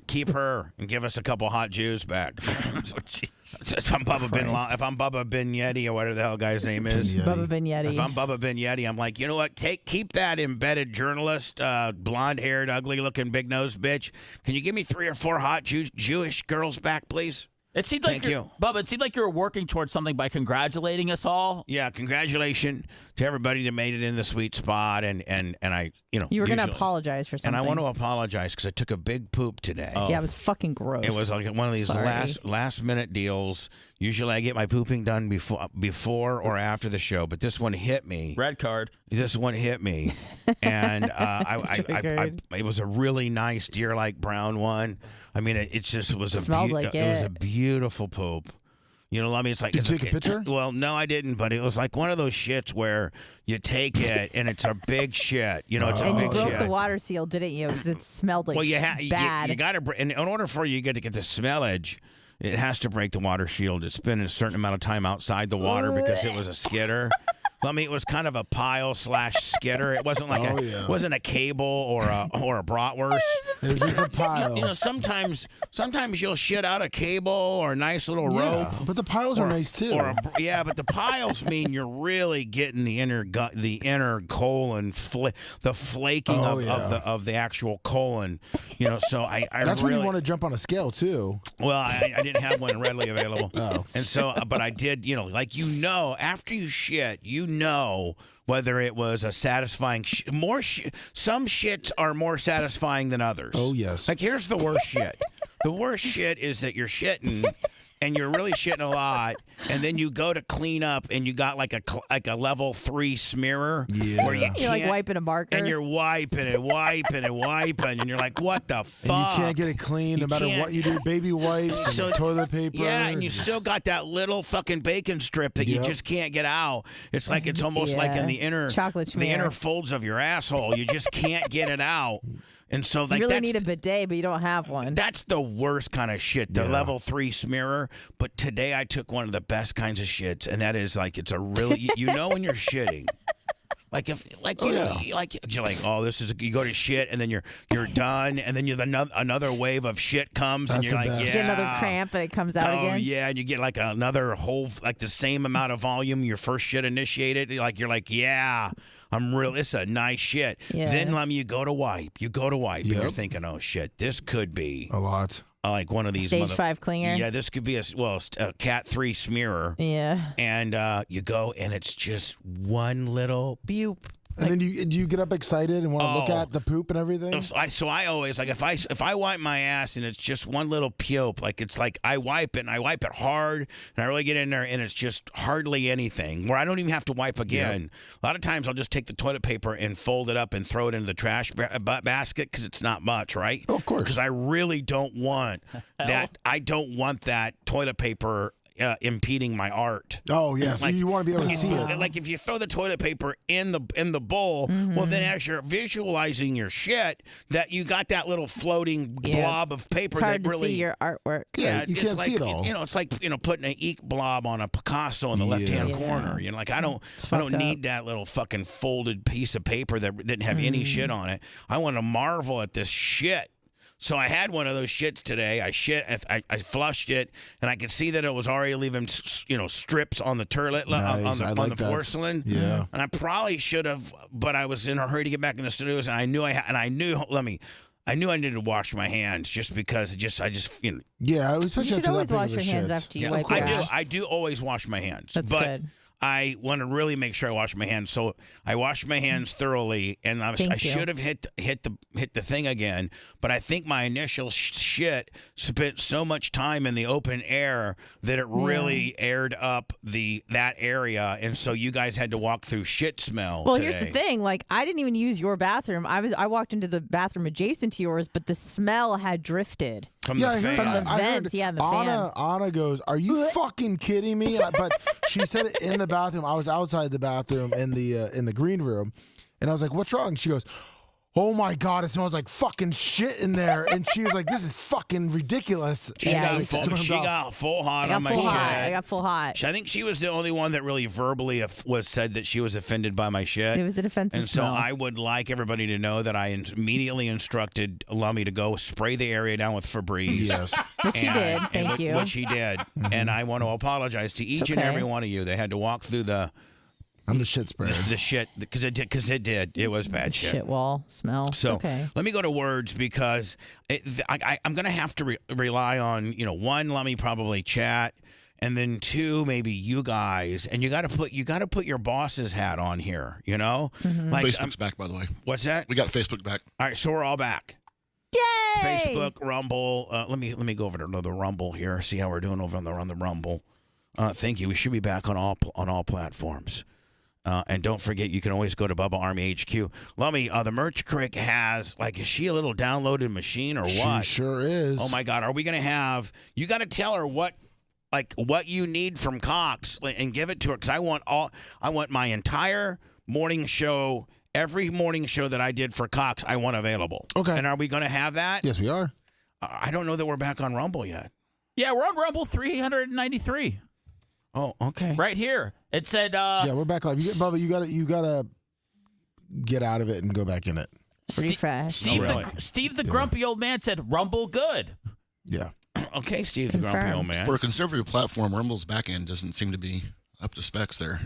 keep her and give us a couple hot Jews back. If I'm Bubba Bin Yeti or whatever the hell guy's name is. Bubba Bin Yeti. If I'm Bubba Bin Yeti, I'm like, you know what? Keep that embedded journalist, blonde-haired, ugly-looking, big-nosed bitch. Can you give me 3 or 4 hot Jewish girls back, please? It seemed like Bubba, it seemed like you were working towards something by congratulating us all. Yeah, congratulations to everybody that made it in the sweet spot, and I, you were going to apologize for something. And I want to apologize because I took a big poop today. Yeah, it was fucking gross. It was like one of these last minute deals. Usually I get my pooping done before or after the show, but this one hit me. Red card. This one hit me, and it was a really nice deer-like brown one. I mean, it was a beautiful poop. It's like. Did you take a picture? Well, no, I didn't, but it was like one of those shits where you take it and it's a big shit. It's a big shit. And you broke the water seal, didn't you? Because it smelled like bad. You got to, in order for you to get the smellage, it has to break the water shield. It's been a certain amount of time outside the water because it was a skidder. Lummy, it was kind of a pile / skitter. It wasn't like wasn't a cable or a bratwurst. It was just a pile. You know, sometimes you'll shit out a cable or a nice little rope. But the piles are nice too. But the piles mean you're really getting the inner colon, the flaking of the actual colon. You know, so I that's really, when you want to jump on a scale too. Well, I didn't have one readily available, and so but I did. You know, like after you shit, whether it was a satisfying some shits are more satisfying than others. Oh yes. Like here's the worst shit. The worst shit is that you're shitting and you're really shitting a lot, and then you go to clean up and you got like a level 3 smearer where you're like wiping a marker and you're wiping and you're like, what the fuck? And you can't get it clean no matter what you do. Baby wipes and toilet paper. Yeah, and you still got that little fucking bacon strip that you just can't get out. It's like it's almost like in the inner folds of your asshole. You just can't get it out. And so, like, you really need a bidet, but you don't have one. That's the worst kind of shit, the level 3 smearer. But today I took one of the best kinds of shits, and that is like it's a really you know when you're shitting. Like you're like, oh, this is you go to shit and then you're done and then another wave of shit comes and you're like, yeah, you get another cramp and it comes out again. Oh yeah, and you get like another whole like the same amount of volume your first shit initiated. You're like, yeah, it's a nice shit. Yeah. Then you go to wipe, and you're thinking, oh shit, this could be a lot. Like one of these stage 5 clinger. Yeah, this could be a cat 3 smearer. Yeah. And you go and it's just one little boop. And then do you get up excited and want to look at the poop and everything? So I always like if I wipe my ass and it's just one little puke, like it's like I wipe it and I wipe it hard and I really get in there and it's just hardly anything where I don't even have to wipe again. Yep. A lot of times I'll just take the toilet paper and fold it up and throw it into the trash basket because it's not much, right? Oh, of course. Because I really don't want that. I don't want that toilet paper impeding my art. Oh yeah, so you want to be able to see it. Like if you throw the toilet paper in the bowl, well then as you're visualizing your shit, that you got that little floating blob of paper. It's hard that really to see your artwork. Yeah, you can't see it all. You know, it's like putting an ink blob on a Picasso in the left-hand corner. You know, like I don't need that little fucking folded piece of paper that didn't have any shit on it. I want to marvel at this shit. So I had one of those shits today. I flushed it, and I could see that it was already leaving, strips on the toilet on the porcelain. Yeah. And I probably should have, but I was in a hurry to get back in the studios, and I knew I needed to wash my hands just because I just. Yeah, especially you should always wash your hands after you wipe your ass. I do always wash my hands. That's good. I want to really make sure I wash my hands, so I washed my hands thoroughly, and I should have hit the thing again. But I think my initial shit spent so much time in the open air that it really aired up that area, and so you guys had to walk through shit smell. Well, today. Here's the thing: like I didn't even use your bathroom. I walked into the bathroom adjacent to yours, but the smell had drifted. From the vent. The fan. Anna goes, "Are you fucking kidding me?" But she said it in the bathroom. I was outside the bathroom in the green room, and I was like, "What's wrong?" She goes, "Oh my God, it smells like fucking shit in there." And she was like, "This is fucking ridiculous." She got full hot on my shit. I got full hot. I think she was the only one that really verbally said that she was offended by my shit. It was an offensive smell. And so I would like everybody to know that I immediately instructed Lummy to go spray the area down with Febreze. Yes. Which she did. Thank you. Which he did. And I want to apologize to each and every one of you. They had to walk through I'm the shit sprayer. The shit, because it did. It was bad shit. Shit wall smell. So okay. Let me go to words because I'm going to have to rely on, one, let me probably chat, and then two, maybe you guys. And you got to put your boss's hat on here, Mm-hmm. Like, Facebook's back, by the way. What's that? We got Facebook back. All right, so we're all back. Yay! Facebook, Rumble. Let me go over to the Rumble here. See how we're doing over on the Rumble. Thank you. We should be back on all platforms. And don't forget, you can always go to Bubba Army HQ. Lummy, the Merch Crick has, is she a little downloaded machine or what? She sure is. Oh, my God. Are we going to have, you got to tell her what you need from Cox and give it to her, because I want my entire morning show, every morning show that I did for Cox, I want available. Okay. And are we going to have that? Yes, we are. I don't know that we're back on Rumble yet. Yeah, we're on Rumble 393. Oh, okay. Right here. It said. Yeah, we're back live. Bubba, you gotta get out of it and go back in it. Refresh. Steve the grumpy old man said, "Rumble good." Yeah. Okay, Steve the grumpy old man. For a conservative platform, Rumble's backend doesn't seem to be up to specs there.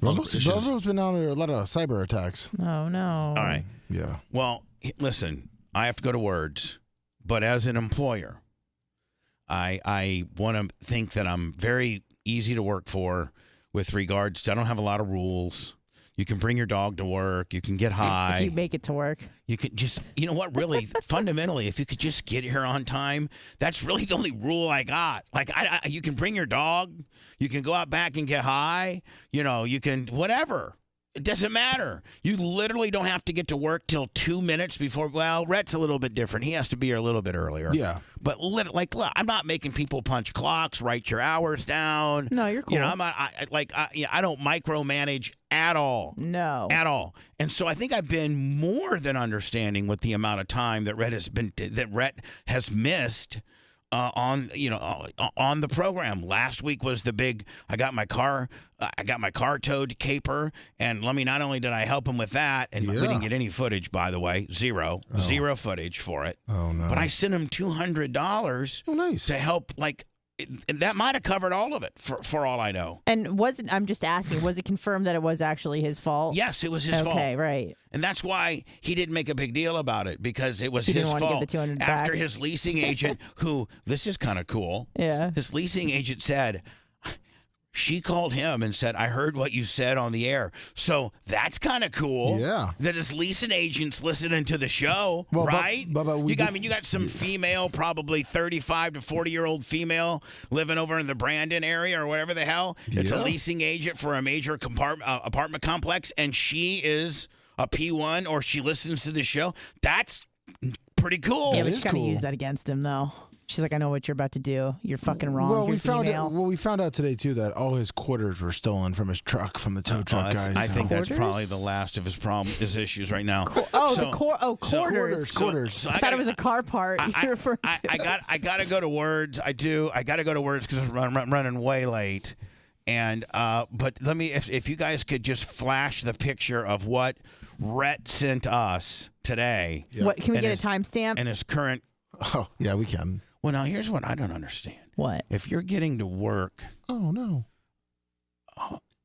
Rumble's been under a lot of cyber attacks. Oh no. All right. Yeah. Well, listen, I have to go to words, but as an employer, I want to think that I'm very easy to work for with regards to I don't have a lot of rules. You can bring your dog to work. You can get high. If you make it to work. You can just, you know what, really, fundamentally, if you could just get here on time, that's really the only rule I got. Like, you can bring your dog. You can go out back and get high. You know, you can, whatever. It doesn't matter. You literally don't have to get to work till 2 minutes before. Well, Rhett's a little bit different. He has to be here a little bit earlier. Yeah. But look, I'm not making people punch clocks, write your hours down. No, you're cool. You know, I'm not. I don't micromanage at all. No. At all. And so I think I've been more than understanding with the amount of time that Rhett has missed. On the program. Last week was the big. I got my car towed caper, and not only did I help him with that, and we didn't get any footage, by the way, zero footage for it. Oh no! But I sent him $200. Oh, nice. To help that might have covered all of it for all I know. And I'm just asking, was it confirmed that it was actually his fault? Yes, it was his fault. Okay, right. And that's why he didn't make a big deal about it, because it was He his didn't want to fault. give the 200 back. After his leasing agent, who, this is kind of cool. Yeah. His leasing agent said, she called him and said, I heard what you said on the air. So that's kind of cool. Yeah. That his leasing agent's listening to the show, well, right? But you got some female, probably 35 to 40-year-old female living over in the Brandon area or whatever the hell. It's a leasing agent for a major apartment complex, and she is a P1 or she listens to the show. That's pretty cool. Yeah, but you kind of use that against him, though. She's like, I know what you're about to do. You're fucking wrong. Well, we found out today too that all his quarters were stolen from his truck, from the tow truck guys. I think that's probably the last of his issues right now. Quarters. So I thought it was a car part. I gotta go to words. I gotta go to words because I'm running way late. And but let me, if you guys could just flash the picture of what Rhett sent us today. Yeah. What can we get a timestamp? And his current. Oh yeah, we can. Well, now here's what I don't understand. What? If you're getting to work. Oh no.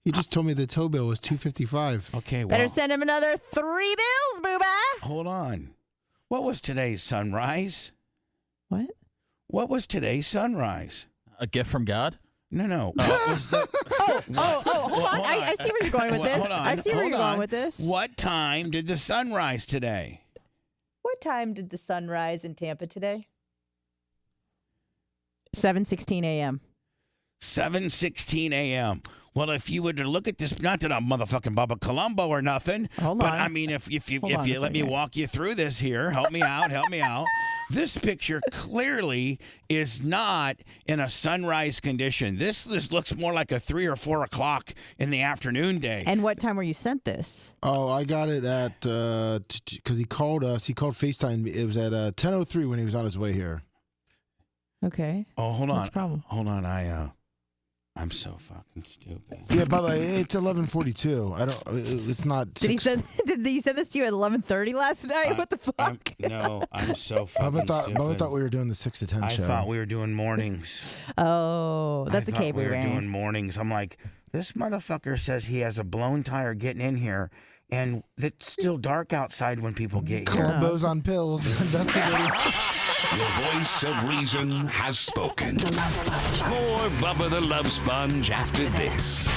He just told me the tow bill was $255. Okay, well. Better send him another 3 bills, Bubba. Hold on. What was today's sunrise? What? What was today's sunrise? A gift from God? No. What was the? Hold on. I see where you're going with this. I see where you're going with this. What time did the sun rise today? What time did the sun rise in Tampa today? 7:16 a.m. 7:16 a.m. Well, if you were to look at this, not that I'm motherfucking Bubba Columbo or nothing, but I mean, if you let me walk you through this here, help me out. This picture clearly is not in a sunrise condition. This looks more like a 3 or 4 o'clock in the afternoon day. And what time were you sent this? Oh, I got it at because he called us. He called FaceTime. It was at 10:03 when he was on his way here. Okay. Oh, hold on. What's the problem? Hold on. I'm so fucking stupid. Yeah, Bubba, it's 11:42. It's not. Did he send this to you at 11:30 last night? What the fuck? I'm so fucking stupid. Bubba thought we were doing the 6 to 10 show. I thought we were doing mornings. Oh, that's a cable we were doing mornings. I'm like, this motherfucker says he has a blown tire getting in here, and it's still dark outside when people get here. Columbo's on pills. Investigating. The voice of reason has spoken. More Bubba the Love Sponge after this.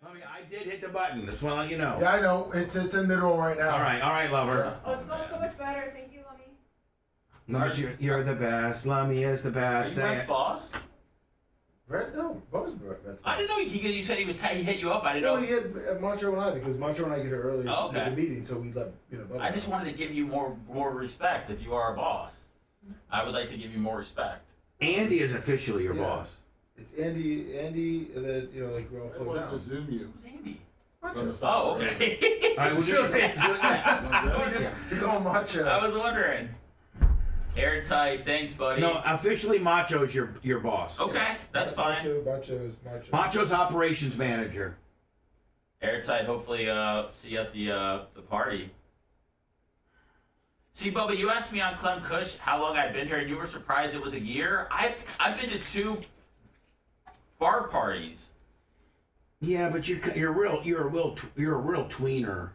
I did hit the button. Just want to let you know. Yeah, I know. It's in middle right now. All right, lover. Oh, it smells so much better. Thank you, Lummy. Lummy, you're the best. Lummy is the best. Are you Brett's boss? Brett? No, Bubba's Brett. I didn't know you said he hit you up. I didn't No, know. he had Moncho and I, because Moncho and I get here early Oh, okay. to the meeting, so we let Bubba. I just wanted to give you more respect. If you are a boss, I would like to give you more respect. Andy is officially your boss. It's Andy, and then we're all floating down. Zoom you. Who's Andy? Moncho. Oh, okay. All right, we'll do it. You call him Moncho. I was wondering. Airtight. Thanks, buddy. No, officially Macho's your boss. Okay, that's fine. Macho's operations manager. Airtight. Hopefully, see you at the party. See, Bubba, you asked me on Clem Kush how long I've been here, and you were surprised it was a year. I've been to 2 bar parties. Yeah, but you're a real tweener.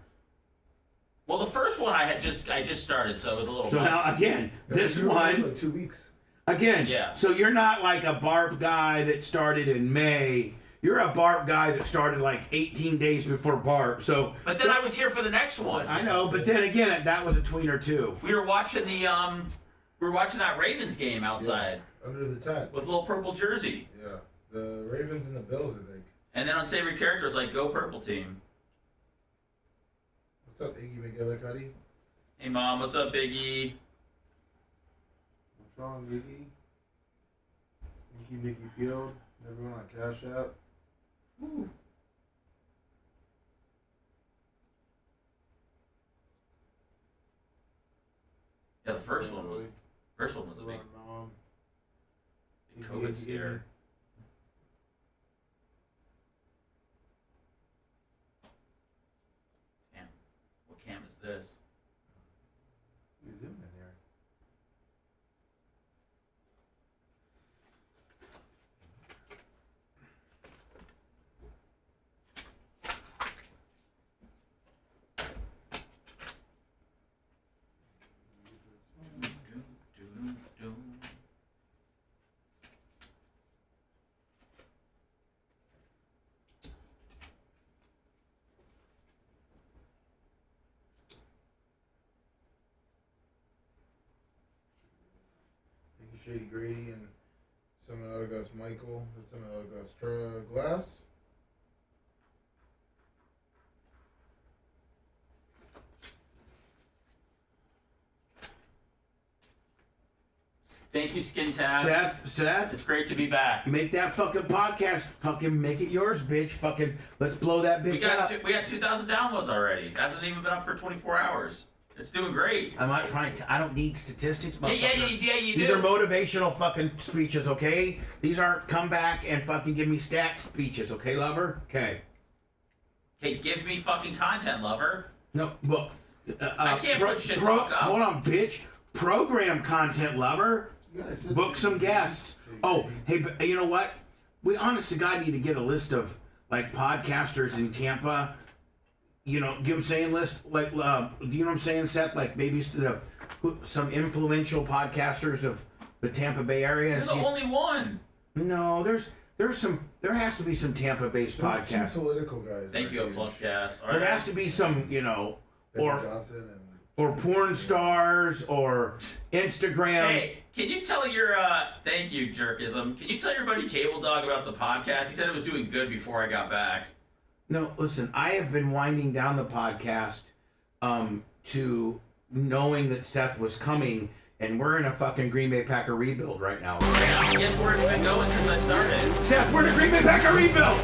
Well, the first one I just started, so it was a little. So much. now again, this one like 2 weeks. again. Yeah. So you're not like a BARP guy that started in May. You're a BARP guy that started like 18 days before BARP. So. But then I was here for the next one. I know, but then again, that was a tweener too. We were watching that Ravens game outside. Yeah, under the tent. With a little purple jersey. Yeah. The Ravens and the Bills, I think. And then unsavory characters like Go Purple Team. What's up, Iggy McGillicuddy? Hey, Mom. What's up, Biggie? What's wrong, Iggy? Nicky Field. Everyone on Cash App. Ooh. Yeah, the first one was a big COVID scare. Damn, what cam is this? You zoom in here. Shady Grady and some Autogus Michael and some Autogus Glass. Thank you, Skin Tab. Seth, It's great to be back. make that fucking podcast. Fucking make it yours, bitch. Fucking let's blow that bitch up. We got 2,000 downloads already. Hasn't even been up for 24 hours. It's doing great. I'm not trying to. I don't need statistics. Yeah, you These do. are motivational fucking speeches, okay? These aren't come back and fucking give me stat speeches, okay, lover? Okay. Hey, give me fucking content, lover. No, well, I can't put shit talk up. Hold on, bitch. Program content, lover. Book some guests. Oh, hey, but you know what? We honest to God need to get a list of like podcasters in Tampa. You know, give them saying list like, do you know what I'm saying, Seth? Like maybe some influential podcasters of the Tampa Bay area. You're the only one. No, there has to be some Tampa-based podcasts. Two political guys. Thank you, Plus Gas. There has to be some, you know, or Johnson or porn stars or Instagram. Hey, can you tell your thank you, jerkism? Can you tell your buddy Cable Dog about the podcast? He said it was doing good before I got back. No, listen, I have been winding down the podcast to knowing that Seth was coming, and we're in a fucking Green Bay Packer rebuild right now. Yeah, guess where it's been going since I started. Seth, we're in a Green Bay Packer rebuild!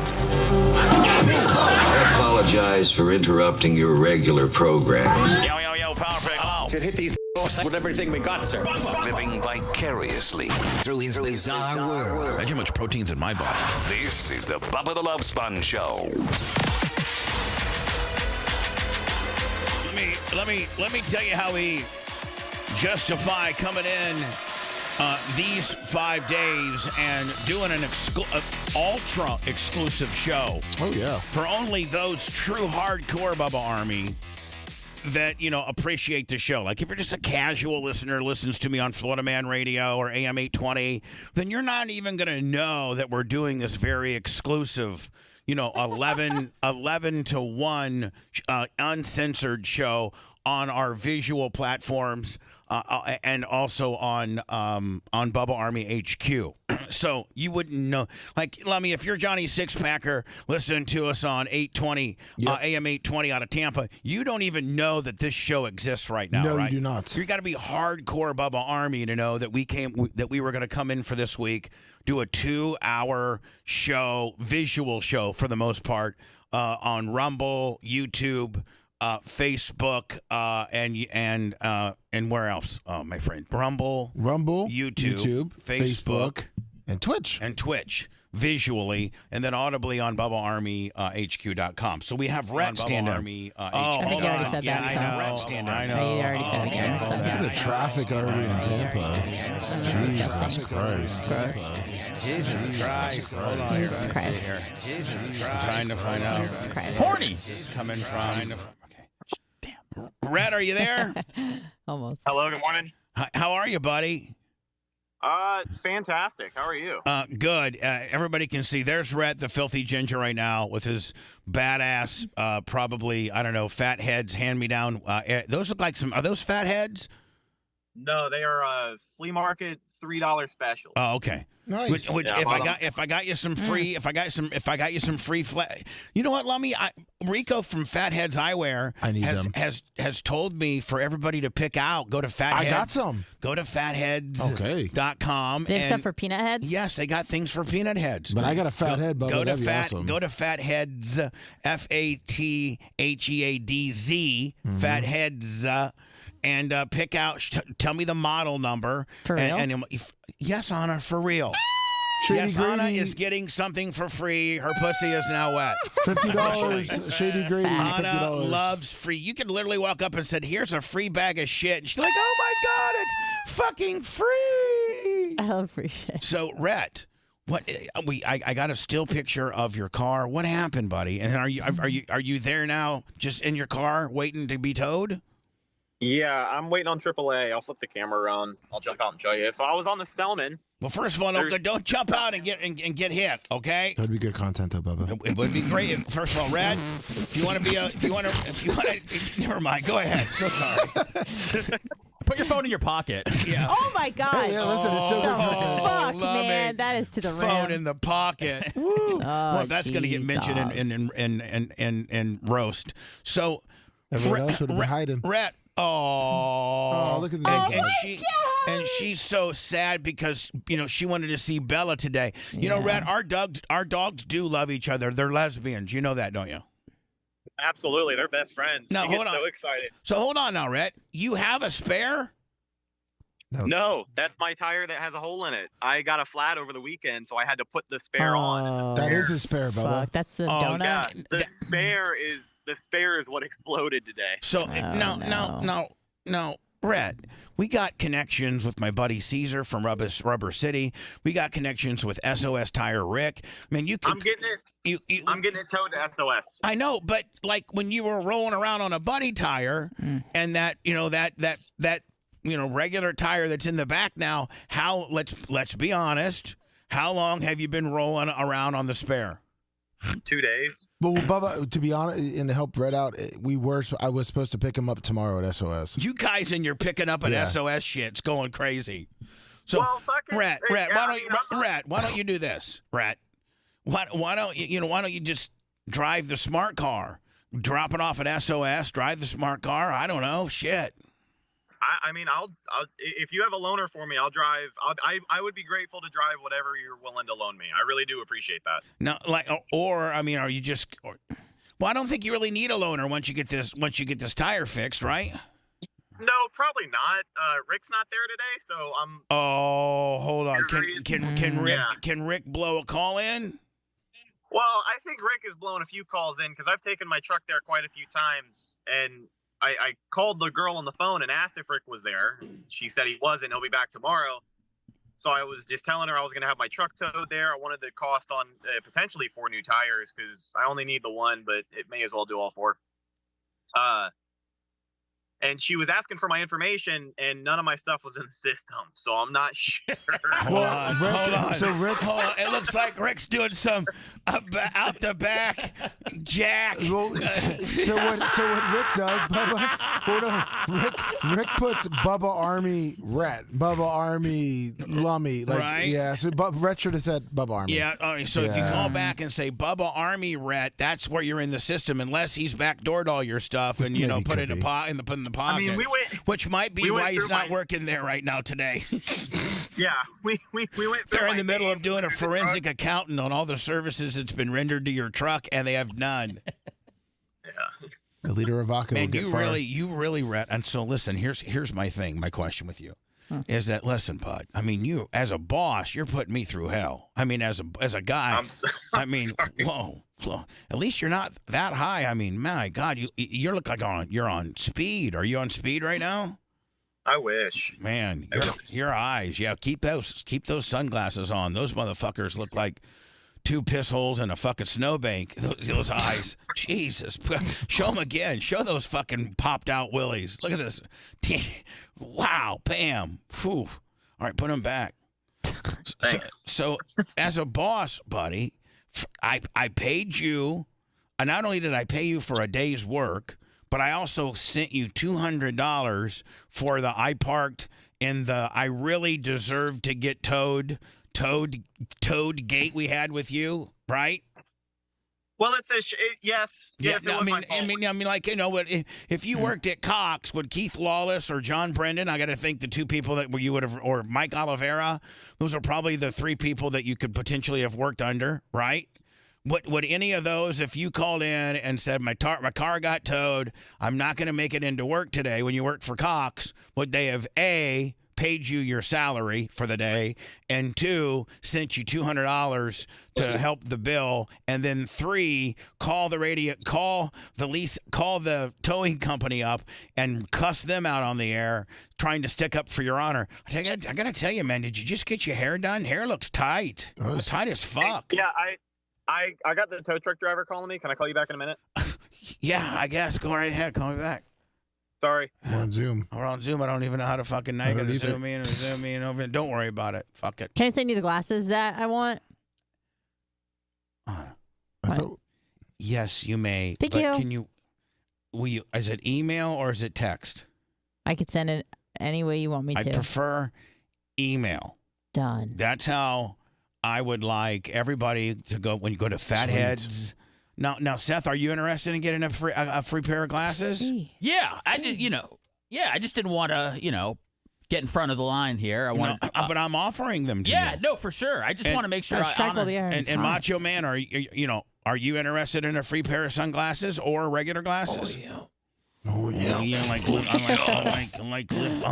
I apologize for interrupting your regular program. Yo, Power Pick. Hello. Should hit these with everything we got, sir. Living vicariously through his bizarre world. Imagine how much protein's in my body. This is the Bubba the Love Sponge Show. Let me tell you how we justify coming in these 5 days and doing an ultra exclusive show. Oh yeah. For only those true hardcore Bubba Army that, you know, appreciate the show. Like if you're just a casual listener, listens to me on Florida Man Radio or AM 820, then you're not even going to know that we're doing this very exclusive, you know, 11 to 1 uncensored show on our visual platforms and also on Bubba Army HQ. So you wouldn't know. Like, Lummy, if you're Johnny Sixpacker listening to us on 820, AM 820 out of Tampa, you don't even know that this show exists right now, No, right? you do not. You got to be hardcore Bubba Army to know that we were going to come in for this week, do a 2-hour show, visual show for the most part, on Rumble, YouTube, Facebook, and where else? Oh, my friend, Rumble, YouTube, Facebook, and Twitch. Visually, and then audibly on BubbaArmyHQ.com. So we have Rhett stand up. I think you already said that. So. I know. You already said it again. So. Look at the traffic already in Tampa. Jesus Christ. Jesus Christ. Hold on here. Christ. Here. Jesus Christ. Trying to find out. Horny. Coming from. Okay. Damn. Rhett, are you there? Almost. Hello, good morning. How are you, buddy? Fantastic. How are you? Good. Everybody can see. There's Rhett, the filthy ginger, right now with his badass, probably, I don't know, fat heads, hand-me-down. Those look like some. Are those fat heads? No, they are flea market $3 special. Oh, okay. Nice. Which Yeah, if I got you some free, if I got you some free you know what, Lummy? Rico from Fatheads Eyewear has told me for everybody to pick out. Go to Fatheads. I got some. Go to fatheads.com. They have stuff for peanut heads? Yes, they got things for peanut heads. But I got a fat head, Bubba. That'd be awesome. Go to Fatheads, FATHEADZ, Fatheads. And pick out. Tell me the model number. For real? And yes, Anna, for real. Yes, Anna is getting something for free. Her pussy is now wet. $50. Shady Grady. Anna $50. loves free. You could literally walk up and said, "Here's a free bag of shit," and she's like, "Oh my god, it's fucking free!" I love free shit. So, Rhett. I got a still picture of your car. What happened, buddy? And are you there now? Just in your car, waiting to be towed? Yeah, I'm waiting on AAA. I'll flip the camera around. I'll jump out and show you. So I was on the Selman. Well, first of all, don't jump out and get hit, okay? That'd be good content, though, Bubba. It would be great. First of all, Rad, if you want to, never mind. Go ahead. So sorry. Put your phone in your pocket. Yeah. Oh my God. Hey, yeah, listen, it's so good. Fuck, man, that is to the rim. Phone in the pocket. Woo. Well, that's going to get mentioned in roast. So, everyone else would have been hiding. Rhett. Oh, look at that! And she's so sad because she wanted to see Bella today. You know, Rhett, our dogs do love each other. They're lesbians. You know that, don't you? Absolutely, they're best friends. Now, hold on. So excited. So hold on now, Rhett. You have a spare? No, that's my tire that has a hole in it. I got a flat over the weekend, so I had to put the spare on. That is a spare, Bubba. Fuck, that's the donut. Yeah, the spare is what exploded today. So no, Rhett, we got connections with my buddy Caesar from Rubber City. We got connections with SOS Tire Rick. I mean, you could. I'm getting it. I'm getting it towed to SOS. I know, but like when you were rolling around on a buddy tire, and that regular tire that's in the back now. Let's be honest. How long have you been rolling around on the spare? 2 days. But Bubba, to be honest, and to help Red out, I was supposed to pick him up tomorrow at SOS. You guys and your picking up at SOS shit's going crazy. So, well, Rhett, why don't you do this, Rhett? Why don't you just drive the smart car, drop it off at SOS, drive the smart car? I don't know, shit. I mean, I'll if you have a loaner for me, I'll drive. I would be grateful to drive whatever you're willing to loan me. I really do appreciate that. No, are you just? Well, I don't think you really need a loaner once you get this tire fixed, right? No, probably not. Rick's not there today, so I'm. Oh, hold on. Can Rick blow a call in? Well, I think Rick has blown a few calls in because I've taken my truck there quite a few times, and I called the girl on the phone and asked if Rick was there. She said he wasn't. He'll be back tomorrow. So I was just telling her I was going to have my truck towed there. I wanted the cost on potentially 4 new tires because I only need the one, but it may as well do all 4. And she was asking for my information, and none of my stuff was in the system, so I'm not sure. Hold on. So Rick, hold on. It looks like Rick's doing some out the back jack. Well, so what Rick does, Bubba? Rick puts Bubba Army Rhett, Bubba Army Lummy, right? Yeah. So Rhett should have said Bubba Army. Yeah. All right. So if you call back and say Bubba Army Rhett, that's where you're in the system, unless he's backdoored all your stuff and put it in the pocket. I mean, which might be why he's not working there right now today. Yeah, we went through. They're in the middle of doing a forensic accounting on all the services that's been rendered to your truck, and they have none. Yeah. A liter of vodka will Man, get you far. really read. And so listen, here's my thing. My question with you is that listen, bud. I mean, you as a boss, you're putting me through hell. I mean, as a guy, I mean, whoa. At least you're not that high. I mean, my God, you look like you're on speed. Are you on speed right now? I wish. Man, your eyes. Yeah, keep those sunglasses on. Those motherfuckers look like two piss holes in a fucking snowbank. Those eyes. Jesus. Show them again. Show those fucking popped out willies. Look at this. Wow. Bam. Phew. All right, put them back. So as a boss, buddy, I paid you. And not only did I pay you for a day's work, but I also sent you $200 for the I parked in the I really deserve to get towed gate we had with you, right? Well, yes. Yeah, Yes, it was my fault. I mean, like, you know, if you worked at Cox, would Keith Lawless or John Brendan, I got to think the two people that you would have, or Mike Oliveira, those are probably the three people that you could potentially have worked under, right? Would any of those, if you called in and said, my car got towed, I'm not going to make it into work today when you worked for Cox, would they have, A, paid you your salary for the day, and 2, sent you $200 to help the bill, and then 3, call the towing company up and cuss them out on the air, trying to stick up for your honor? I got to tell you, man, did you just get your hair done? Hair looks tight. Tight as fuck. Yeah, I got the tow truck driver calling me. Can I call you back in a minute? Yeah, I guess. Go right ahead. Call me back. Sorry. We're on Zoom. We're on Zoom. I don't even know how to fucking I gotta zoom in and zoom in over. Don't worry about it. Fuck it. Can I send you the glasses that I want? Yes, you may. Thank but you. Can you? Will you? Is it email or is it text? I could send it any way you want me to. I prefer email. Done. That's how I would like everybody to go when you go to Fatheads. Now, Seth, are you interested in getting a free pair of glasses? Yeah, I just didn't want to, get in front of the line here. But I'm offering them to you. Yeah, no, for sure. I just want to make sure I honor. And Macho Man, are you interested in a free pair of sunglasses or regular glasses? Oh yeah. I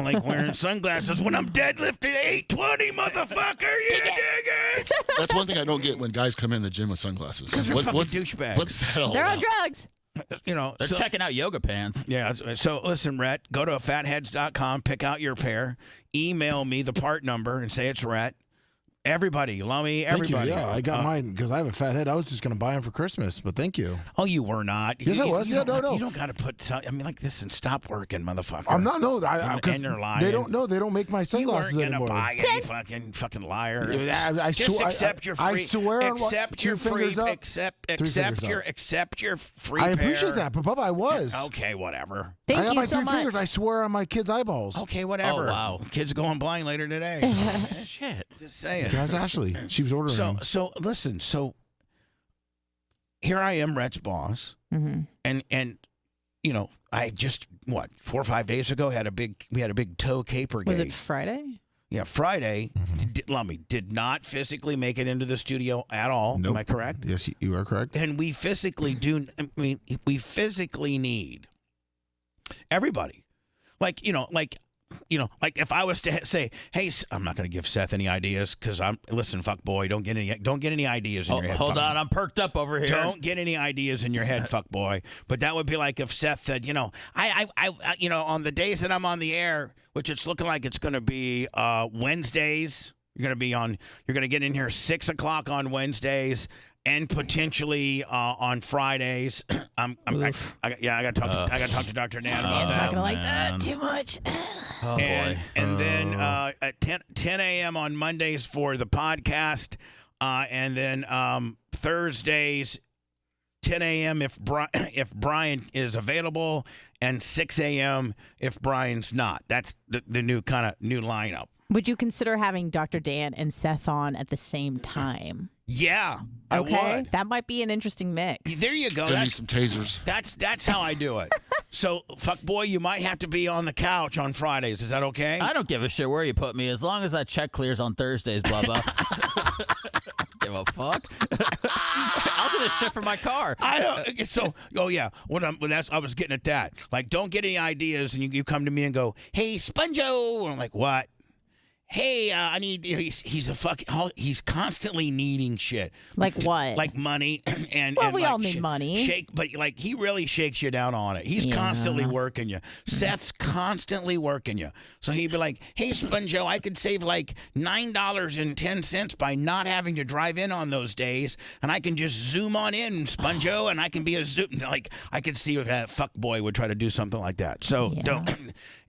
like wearing sunglasses when I'm deadlifting 820, motherfucker. You dig it? That's one thing I don't get when guys come in the gym with sunglasses. What's douchebags. What's that all They're on about? drugs. They're checking out yoga pants. Yeah. So listen, Rhett, go to fatheads.com, pick out your pair, email me the part number, and say it's Rhett. Everybody, Lummy, everybody. Thank you. Yeah, I got mine because I have a fat head. I was just going to buy them for Christmas, but thank you. Oh, you were not. Yes, I was. You Yeah, no. You don't got to put. I mean, like this and stop working, motherfucker. I'm not. No, and you're lying. They don't know. They don't make my sunglasses you weren't anymore. Buy any fucking liar. I Just accept your free. I swear. Accept your free. Accept your free. I appreciate pair. that, but Bubba, I was. Okay, whatever. Thank I got you my so three much. fingers. I swear on my kid's eyeballs. Okay, whatever. Oh, wow. Kids going blind later today. Shit. Just saying. That's Ashley. She was ordering them. So listen. So here I am, Rhett's boss, and I just 4 or 5 days ago we had a big tow caper. Was it Friday? Yeah, Friday. Lummy did not physically make it into the studio at all. Nope. Am I correct? Yes, you are correct. And we physically do. I mean, we physically need everybody. Like if I was to say, hey, I'm not going to give Seth any ideas because listen, fuck boy, don't get any ideas in your head. Hold on, I'm perked up over here. Don't get any ideas in your head, fuck boy. But that would be like if Seth said, I on the days that I'm on the air, which it's looking like it's going to be Wednesdays. You're going to get in here 6 o'clock on Wednesdays. And potentially on Fridays. I got to talk to Dr. Dan about He's that. not gonna like that too much. Oh, boy. And then at 10 a.m. on Mondays for the podcast, and then Thursdays 10 a.m. if Brian is available, and 6 a.m. if Brian's not. That's the new lineup. Would you consider having Dr. Dan and Seth on at the same time? Yeah, I would. That might be an interesting mix. There you go. Gonna need some tasers. That's how I do it. So, fuck boy, you might have to be on the couch on Fridays. Is that okay? I don't give a shit where you put me as long as that check clears on Thursdays, Bubba. give a fuck. I'll do this shit for my car. I don't. So, yeah. I was getting at that. Like, don't get any ideas, and you come to me and go, "Hey, Sponjo," and I'm like, "What?" Hey, I need. He's constantly needing shit. Like what? Like money, and we like all need money. But like he really shakes you down on it. He's constantly working you. Seth's constantly working you. So he'd be like, "Hey, Sponjo, I could save like $9.10 by not having to drive in on those days, and I can just zoom on in, Sponjo, and I can be a zoom." Like I could see if that fuckboy would try to do something like that. So don't.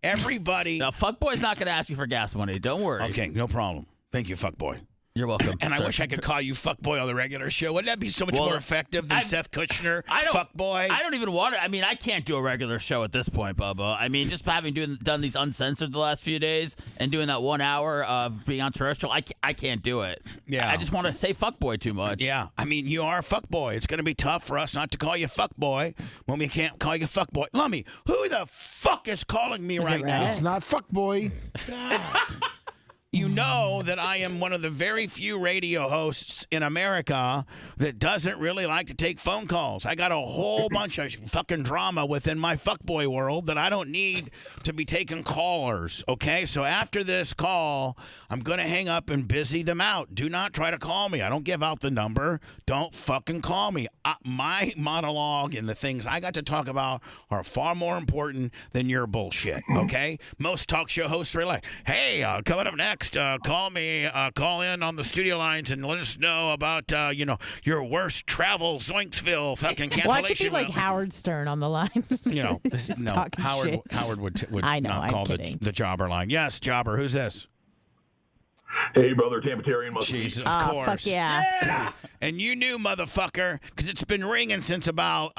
Everybody. Now, fuckboy's not going to ask you for gas money. Don't worry. Okay, no problem. Thank you, fuckboy. You're welcome. And I wish I could call you fuckboy on the regular show. Wouldn't that be so much more effective than Seth Kushner, fuckboy? I don't even want it. I mean, I can't do a regular show at this point, Bubba. I mean, just having done these Uncensored the last few days and doing that 1 hour of being on terrestrial, I can't do it. Yeah. I just want to say fuckboy too much. Yeah. I mean, you are a fuckboy. It's going to be tough for us not to call you fuckboy when we can't call you fuckboy. Lummy, who the fuck is calling me right now? It's not fuckboy. You know that I am one of the very few radio hosts in America that doesn't really like to take phone calls. I got a whole bunch of fucking drama within my fuckboy world that I don't need to be taking callers, okay? So after this call, I'm going to hang up and busy them out. Do not try to call me. I don't give out the number. Don't fucking call me. My monologue and the things I got to talk about are far more important than your bullshit, okay? Most talk show hosts are like, hey, coming up next, call in on the studio lines and let us know about, your worst travel Zoinksville fucking cancellation. Why don't you be like Howard Stern on the line? No, Howard would I know, not call the jobber line. Yes, jobber, who's this? Hey, brother, Tampatarian must be. Jesus, of course. Fuck yeah. And you knew, motherfucker, because it's been ringing since about,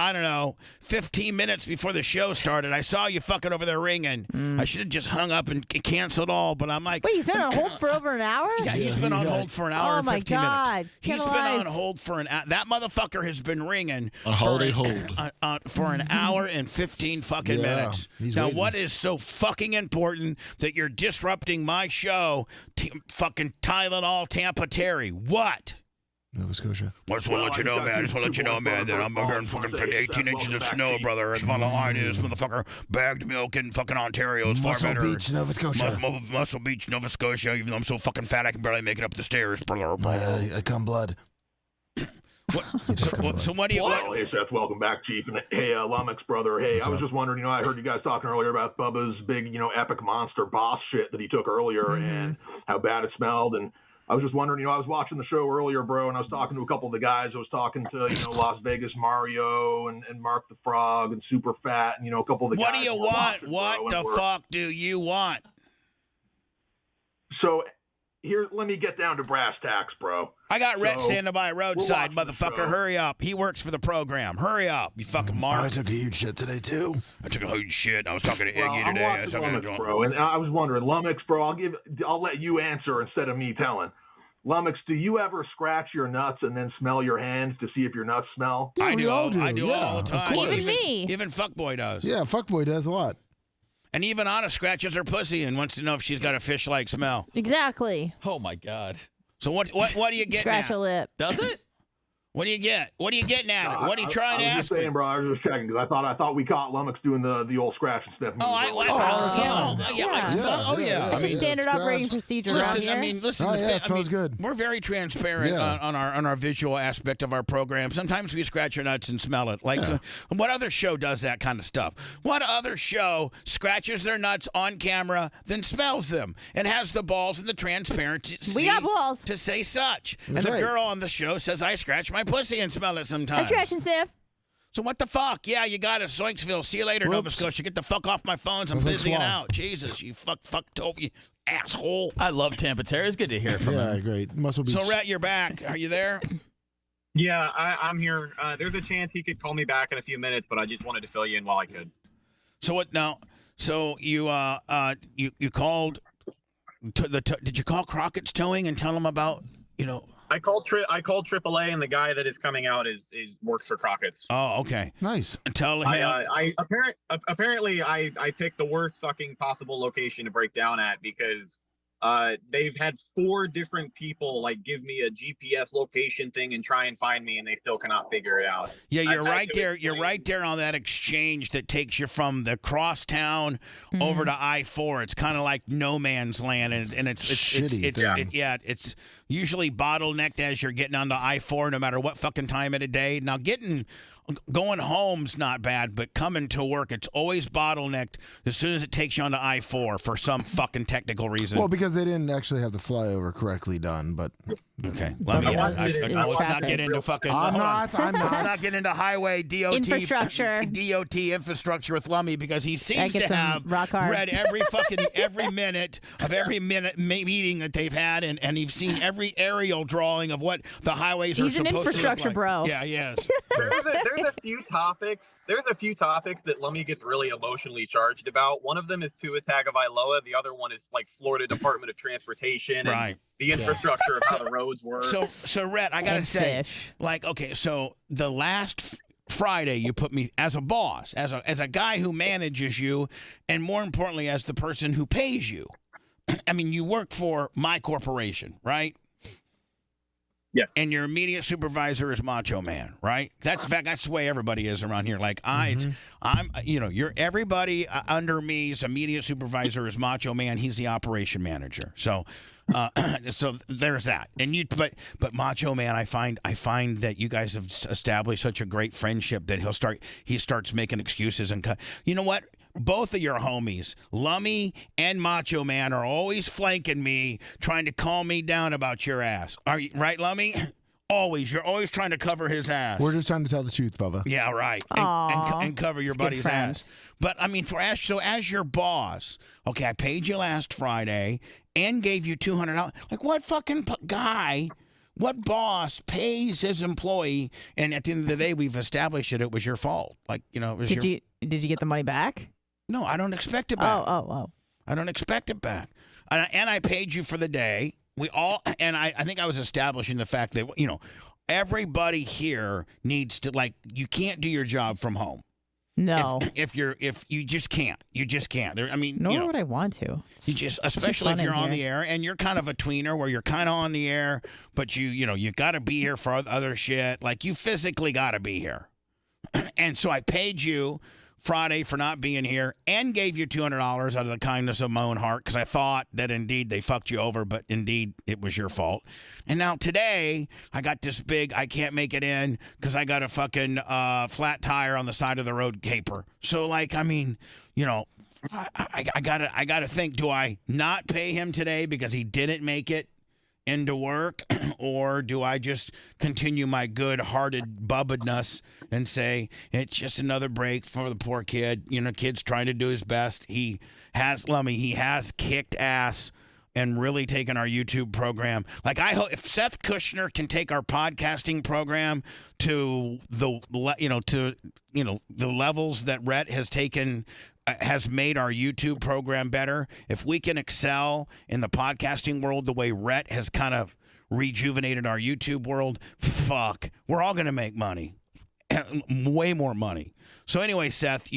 15 minutes before the show started. I saw you fucking over there ringing. I should have just hung up and canceled all, but I'm like... Wait, you've been on hold for over an hour? Yeah, he's been on hold for an hour and 15 minutes. Oh, my God. He's been on hold for an hour. That motherfucker has been ringing... On holiday hold. For an hour and 15 fucking minutes. Now, waiting. what is so fucking important that you're disrupting my show, fucking Tylenol Tampa Terry? What? Nova Scotia. I just want to let you know, man. That I'm over here in fucking 18 inches of snow, brother. And the bottom line is, motherfucker, bagged milk in fucking Ontario is far better. Muscle Beach, Nova Scotia. Muscle Beach, Nova Scotia. Even though I'm so fucking fat, I can barely make it up the stairs, brother. I come blood. So what do you... Well, hey, Seth, welcome back, Chief. And hey, Lummox, brother. Hey, I was just wondering, I heard you guys talking earlier about Bubba's big, epic monster boss shit that he took earlier and how bad it smelled. And I was just wondering, I was watching the show earlier, bro, and I was talking to a couple of the guys. I was talking to, Las Vegas Mario and Mark the Frog and Super Fat and, a couple of the guys. What do you want? What the fuck do you want? So here, let me get down to brass tacks, bro. I got Rhett standing by roadside, motherfucker. Hurry up. He works for the program. Hurry up, you fucking Mark. I took a huge shit today, too. I took a huge shit. I was talking to Iggy today. I was Lummox, bro, and I was wondering, Lummox, bro, I'll let you answer instead of me telling. Lummox, do you ever scratch your nuts and then smell your hands to see if your nuts smell? Yeah, I do all the of time. course. Even me. Even fuckboy does. Yeah, fuckboy does a lot. And even Anna scratches her pussy and wants to know if she's got a fish-like smell. Exactly. Oh, my God. So what do you get? Scratch a lip. Does it? What do you get? What are you getting at it? What are you trying to ask? I was just saying, bro. I was just checking because I thought we caught Lummox doing the old scratch and sniff. All the time. It's a standard operating procedure around here. Listen. It smells good. We're very transparent on our visual aspect of our program. Sometimes we scratch our nuts and smell it. Like, what other show does that kind of stuff? What other show scratches their nuts on camera, then smells them, and has the balls and the transparency? We got balls to say such. That's and the right. girl on the show says, "I scratch my pussy and smell it sometimes." I scratch and sniff. So what the fuck? Yeah, you got it, Zoinksville. See you later, Nova Scotia. Get the fuck off my phones. I'm busying out. Jesus, you fuck you asshole. I love Tampa Terry. It's good to hear from him. Yeah, great. Muscle Beach. So, Rhett, you're back. Are you there? Yeah, I'm here. There's a chance he could call me back in a few minutes, but I just wanted to fill you in while I could. So what now? So you called. Did you call Crockett's Towing and tell them about I called AAA, and the guy that is coming out is works for Crockett's. Oh, okay. Nice. Tell him. Apparently I picked the worst fucking possible location to break down at because They've had 4 different people like give me a GPS location thing and try and find me, and they still cannot figure it out. Yeah, you're right there. You're right there on that exchange that takes you from the crosstown over to I-4. It's kind of like no man's land, and it's it's usually bottlenecked as you're getting onto I-4, no matter what fucking time of the day. Now going home's not bad, but coming to work, it's always bottlenecked as soon as it takes you onto I-4 for some fucking technical reason. Well, because they didn't actually have the flyover correctly done, but okay. Let's not get into fucking. I'm not. Let's not get into highway DOT infrastructure with Lummy, because he seems to have read every minute of every meeting that they've had, and he's seen every aerial drawing of what the highways are supposed to look like. He's an infrastructure bro. Yeah, yes. There's a few topics. There's a few topics that Lummy gets really emotionally charged about. One of them is Tua Tagovailoa. The other one is like Florida Department of Transportation and the infrastructure of how the roads work. So Rhett, I gotta say, okay, so the last Friday you put me as a boss, as a guy who manages you, and more importantly, as the person who pays you. I mean, you work for my corporation, right? Yes. And your immediate supervisor is Macho Man, right? That's the way everybody is around here. Like everybody under me's immediate supervisor is Macho Man. He's the operation manager. So there's that. And but Macho Man, I find that you guys have established such a great friendship that he starts making excuses and cut. You know what? Both of your homies, Lummy and Macho Man, are always flanking me, trying to calm me down about your ass. Are you right, Lummy? Always. You're always trying to cover his ass. We're just trying to tell the truth, Bubba. Yeah, right. And cover your buddy's ass. But I mean, as your boss, okay, I paid you last Friday and gave you $200. Like, what fucking guy? What boss pays his employee? And at the end of the day, we've established that it was your fault. Like, it was Did you get the money back? No, I don't expect it back. Oh. I don't expect it back. And I paid you for the day. I think I was establishing the fact that, everybody here needs to, like, you can't do your job from home. No. If you just can't. You just can't. Nor would I want to. You just, especially if you're on the air, and you're kind of a tweener where you're kind of on the air, but you got to be here for other shit. Like, you physically got to be here. And so I paid you Friday for not being here and gave you $200 out of the kindness of my own heart, because I thought that indeed they fucked you over, but indeed it was your fault. And now today I got this big I can't make it in because I got a fucking flat tire on the side of the road caper. So, like, I mean, I gotta think, do I not pay him today because he didn't make it into work, or do I just continue my good-hearted bubbedness and say it's just another break for the poor kid? Kid's trying to do his best. He has kicked ass and really taken our YouTube program. Like, I hope if Seth Kushner can take our podcasting program to the levels that Rhett has taken. Has made our YouTube program better. If we can excel in the podcasting world the way Rhett has kind of rejuvenated our YouTube world, fuck, we're all going to make money. Way more money. So anyway, Seth,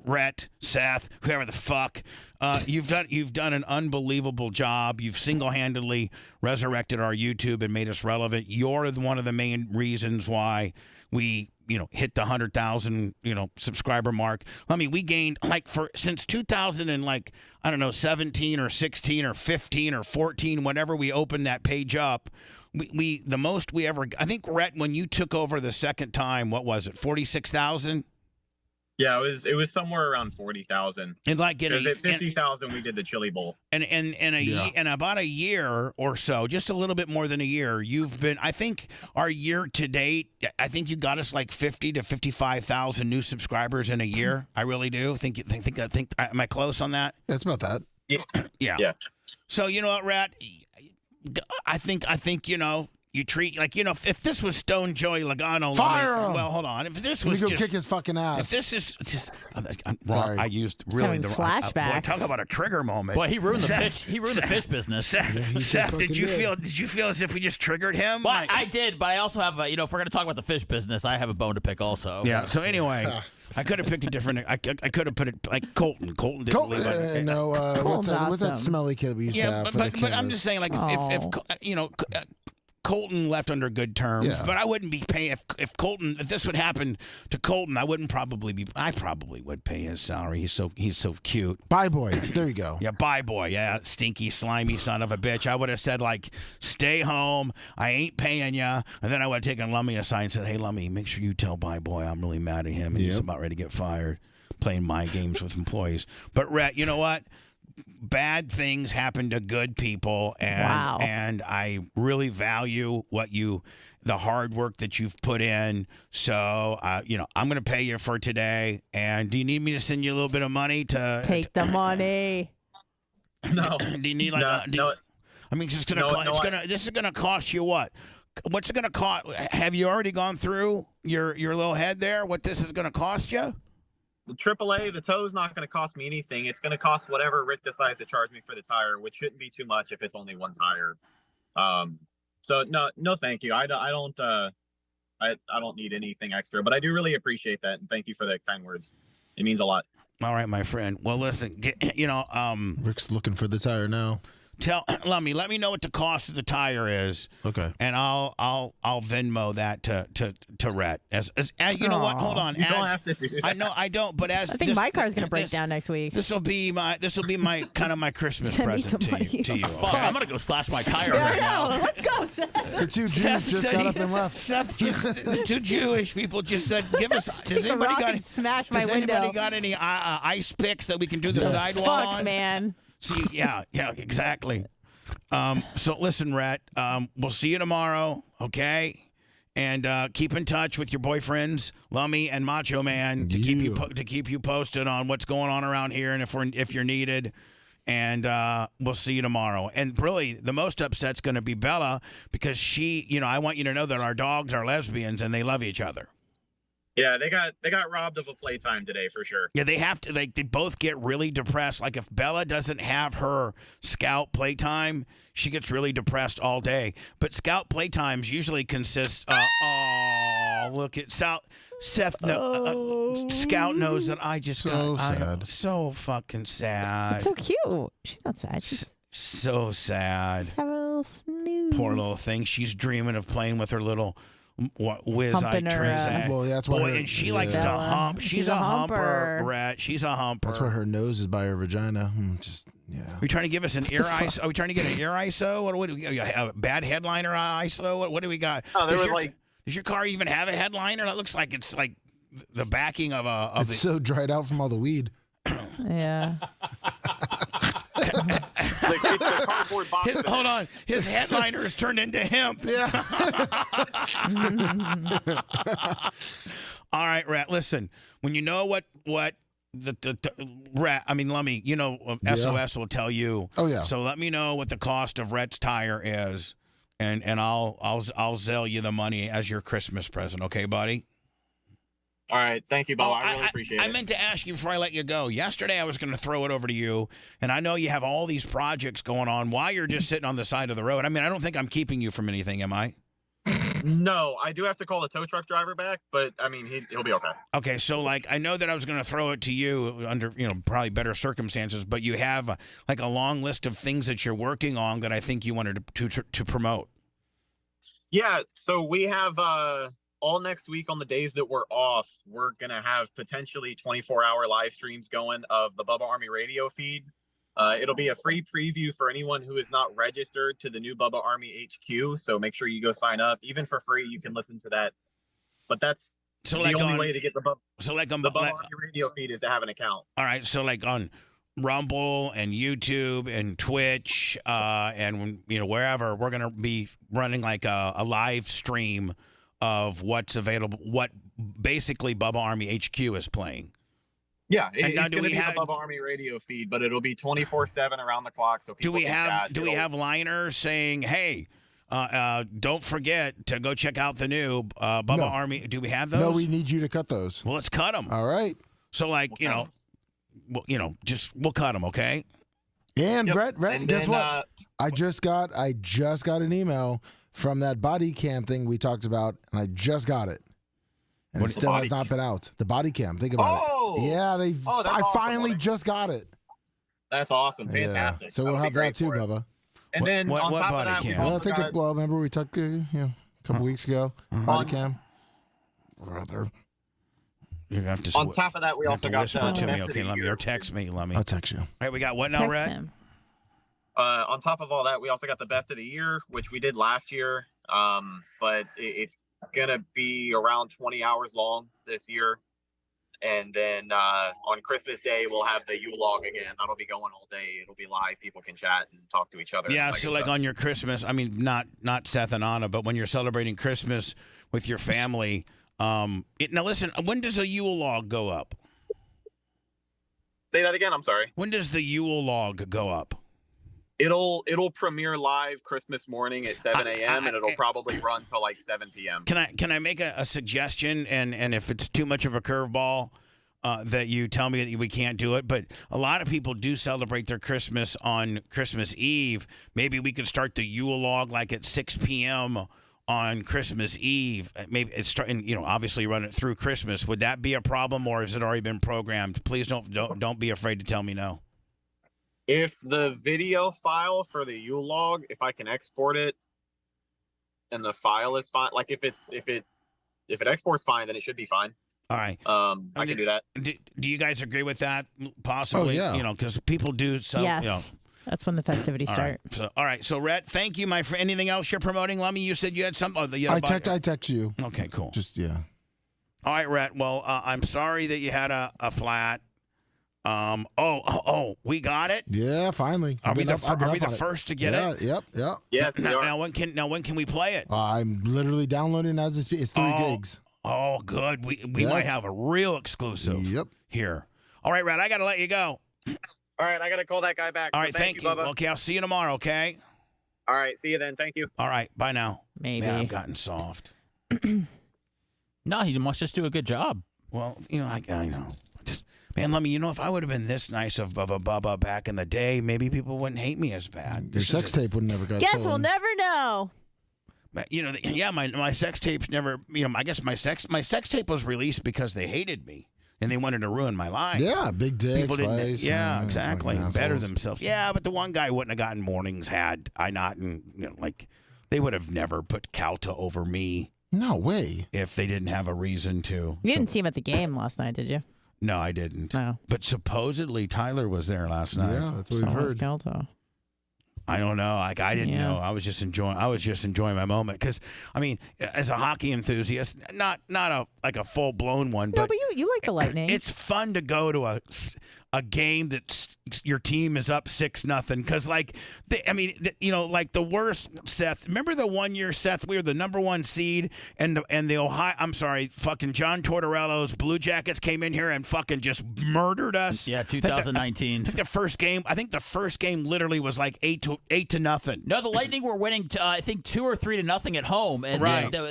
Rhett, Seth, whoever the fuck, you've done an unbelievable job. You've single-handedly resurrected our YouTube and made us relevant. You're one of the main reasons why we hit the 100,000 subscriber mark. I mean, we gained since 2000 and 17 or 16 or 15 or 14, whenever we opened that page up, we the most we ever. I think, Rhett, when you took over the second time, what was it, 46,000? Yeah, it was somewhere around 40,000. And at 50,000, we did the Chili Bowl. And about a year or so, just a little bit more than a year, you've been. I think our year to date, I think you got us like 50 to 55,000 new subscribers in a year. I really do. Think. Am I close on that? Yeah, it's about that. Yeah. So you know what, Rat? I think You treat like if this was Stone Joey Logano. Fire him! Well, hold on. If this Let was me go just, kick his fucking ass. If this is just, I'm wrong. Sorry. I used really the flashbacks. boy, talk about a trigger moment. Boy, he ruined the fish. He ruined the fish business. Seth, did you feel as if we just triggered him? Well, I did, but I also have if we're gonna talk about the fish business, I have a bone to pick also. Yeah. So anyway, I could have picked a different. I could have put it like Colton. Colton didn't leave it. No, what's that awesome. smelly kid we used to have for the but I'm just saying, like, if Colton left under good terms, but I wouldn't be paying if this would happen to Colton, I probably would pay his salary. He's so cute. Bye boy. There you go. Yeah, bye boy. Yeah, stinky, slimy son of a bitch. I would have said like, stay home. I ain't paying you. And then I would have taken Lummy aside and said, hey Lummy, make sure you tell bye boy I'm really mad at him. He's about ready to get fired, playing my games with employees. But Rhett, you know what? Bad things happen to good people, and I really value the hard work that you've put in. So, I'm going to pay you for today. And do you need me to send you a little bit of money to take the money? No. Do you need like? No. I mean, this is gonna cost you what? What's it gonna cost? Have you already gone through your little head there? What this is gonna cost you? The AAA, the tow's not going to cost me anything. It's going to cost whatever Rick decides to charge me for the tire, which shouldn't be too much if it's only one tire. So no, thank you. I don't need anything extra, but I do really appreciate that, and thank you for the kind words. It means a lot. All right, my friend. Well, listen, Rrick's looking for the tire now. Let me know what the cost of the tire is. Okay. And I'll Venmo that to Rhett. As you know what? Hold on. You don't have to do that. I know I don't, but I think my car's gonna break down next week. This will be my kind of my Christmas Send me present some money. to you. Fuck, I'm gonna go slash my tires Yeah, right now. Let's go, Seth. The two Jews just got up and left. Seth the two Jewish people just said, "Give us." Does Take a rock and smash my window. Anybody got any ice picks that we can do the sidewall on? Fuck, man. See, yeah, exactly. So listen, Rhett, we'll see you tomorrow, okay? And keep in touch with your boyfriends, Lummy and Macho Man, to keep you posted on what's going on around here, and if you're needed. And we'll see you tomorrow. And really, the most upset's going to be Bella, because she, I want you to know that our dogs are lesbians and they love each other. Yeah, they got robbed of a playtime today for sure. Yeah, they have to. They both get really depressed. Like if Bella doesn't have her Scout playtime, she gets really depressed all day. But Scout playtimes usually consist. Look at Seth. Scout knows that I just got sad. So fucking sad. It's so cute. She's not sad. She's so sad. have a little snooze. Poor little thing. She's dreaming of playing with her little whiz-eye transact. Well, that's why and she likes to hump. She's a humper, Brett. She's a humper. That's why her nose is by her vagina. Are you trying to give us an ear ISO? Are we trying to get an ear ISO? What do we a bad headliner ISO? What do we got? Oh, does your car even have a headliner? That looks like it's like the backing of a. It's so dried out from all the weed. Yeah. The cardboard box. Hold on, his headliner is turned into hemp. Yeah. All right, Rat. Listen, when you know what the Rat, I mean Lummy, SOS will tell you. Oh yeah. So let me know what the cost of Rhett's tire is, and I'll Zelle you the money as your Christmas present. Okay, buddy. All right, thank you, Bubba. I really appreciate it. I meant to ask you before I let you go. Yesterday, I was going to throw it over to you, and I know you have all these projects going on while you're just sitting on the side of the road. I mean, I don't think I'm keeping you from anything, am I? No, I do have to call the tow truck driver back, but I mean, he'll be okay. Okay, so I know that I was going to throw it to you under probably better circumstances, but you have a long list of things that you're working on that I think you wanted to promote. Yeah, so we have all next week on the days that we're off, we're going to have potentially 24-hour live streams going of the Bubba Army radio feed. It'll be a free preview for anyone who is not registered to the new Bubba Army HQ. So make sure you go sign up. Even for free, you can listen to that. But that's the only way to get the Bubba Army radio feed is to have an account. All right. So on Rumble and YouTube and Twitch and wherever, we're going to be running a live stream of what's available, what basically Bubba Army HQ is playing. Yeah, it's going to be the Bubba Army radio feed, but it'll be 24/7 around the clock. So people do we have liners saying, "Hey, Don't forget to go check out the new Bubba Army. Do we have those? No, we need you to cut those. Well, let's cut them. All right. So, like, we'll cut them, okay? And Brett, guess what? I just got an email from that body cam thing we talked about, and I just got it. And it still has not been out. The body cam. Think about it. Yeah, I finally just got it. That's awesome. Fantastic. Yeah. So we'll have that too, Bubba. And then on top of that, cam? I think remember we talked a couple weeks ago. Body cam. You have to. On top of that, we also got whisper to me, okay? Let me or text me. Let me. I'll text you. All right, we got what now, Red? On top of all that, we also got the best of the year, which we did last year. But it's gonna be around 20 hours long this year. And then on Christmas Day, we'll have the U-Log again. That'll be going all day. It'll be live. People can chat and talk to each other. Yeah, so like on your Christmas, I mean, not Seth and Anna, but when you're celebrating Christmas with your family. Now listen, when does a Yule log go up? Say that again. I'm sorry. When does the Yule log go up? It'll premiere live Christmas morning at 7 a.m. and it'll probably run till like 7 p.m. Can I make a suggestion? And if it's too much of a curveball, that you tell me that we can't do it. But a lot of people do celebrate their Christmas on Christmas Eve. Maybe we could start the Yule log like at 6 p.m. on Christmas Eve. Maybe it's starting, obviously run it through Christmas. Would that be a problem, or has it already been programmed? Please don't be afraid to tell me no. If the video file for the Yule log, if I can export it, and the file is fine, like if it exports fine, then it should be fine. All right. I can do that. Do you guys agree with that? Possibly. Oh, yeah. Because people do. Yes. That's when the festivities start. All right. So, Rhett, thank you, my friend. Anything else you're promoting, Lummy? You said you had something. I text you. Okay, cool. Just, yeah. All right, Rhett. Well, I'm sorry that you had a flat. We got it. Yeah, finally. Are we the first to get it? Yep. Yes. Now when can we play it? I'm literally downloading as it's 3 gigs. Oh, good. We might have a real exclusive. Yep. Here. All right, Rhett. I got to let you go. All right, I got to call that guy back. All right, thank you, Bubba. Okay, I'll see you tomorrow. Okay. All right, see you then. Thank you. All right, bye now. Maybe. Man, I've gotten soft. No, he must just do a good job. Well, I know. Man, Lummy, if I would have been this nice of a Bubba back in the day, maybe people wouldn't hate me as bad. Your sex tape would never got Guess sold. we'll never know. But, my sex tapes never, I guess my sex tape was released because they hated me and they wanted to ruin my life. Yeah, big dicks. People didn't. Spice, Yeah, exactly. fucking Better assholes. themselves. Yeah, but the one guy wouldn't have gotten mornings had I not, and they would have never put Calta over me. No way. If they didn't have a reason to. You didn't see him at the game last night, did you? No, I didn't. No. But supposedly Tyler was there last night. Yeah, that's what we've heard. Kelto. I don't know. I didn't know. I was just enjoying my moment because, as a hockey enthusiast, not a full blown one. No, but but you like the Lightning. It's fun to go to a game that your team is up 6-0 because the worst, Seth. Remember the one year, Seth, we were the number 1 seed and fucking John Tortorella's Blue Jackets came in here and fucking just murdered us. Yeah, 2019. The first game literally was like 8-0. No, the Lightning were winning, I think 2 or 3-0 at home, and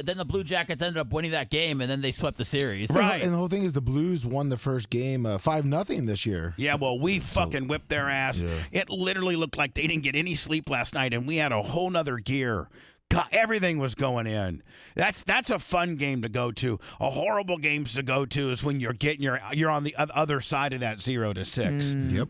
then the Blue Jackets ended up winning that game, and then they swept the series. Right. And the whole thing is the Blues won the first game 5-0 this year. Yeah, well, we fucking whipped their ass. Yeah. It literally looked like they didn't get any sleep last night, and we had a whole nother gear. God, everything was going in. That's a fun game to go to. A horrible game to go to is when you're on the other side of that 0-6. Yep.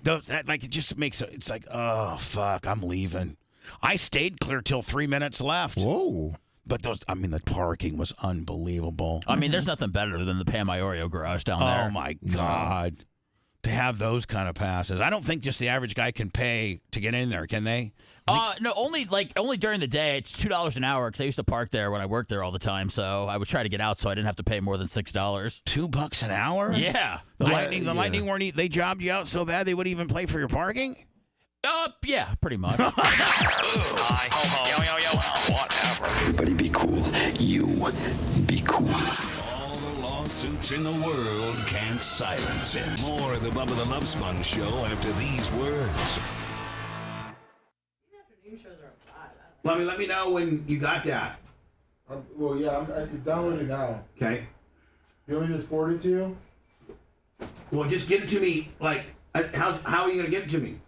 It just makes it's like, oh fuck, I'm leaving. I stayed clear till 3 minutes left. Whoa. But the parking was unbelievable. There's nothing better than the Pam Iorio garage down there. Oh my God. To have those kind of passes. I don't think just the average guy can pay to get in there, can they? No, only during the day. It's $2 an hour because I used to park there when I worked there all the time. So I would try to get out so I didn't have to pay more than $6. $2 an hour? Yeah. The Lightning weren't. They jobbed you out so bad they wouldn't even pay for your parking? Yeah, pretty much. Whatever. Everybody be cool. You be cool. All the lawsuits in the world can't silence it. More of the Bubba the Love Sponge show after these words. Let me know when you got that. Well, yeah, it's downloading now. Okay. You want me to just forward it to you? Well, just get it to me. Like, how are you gonna get it to me?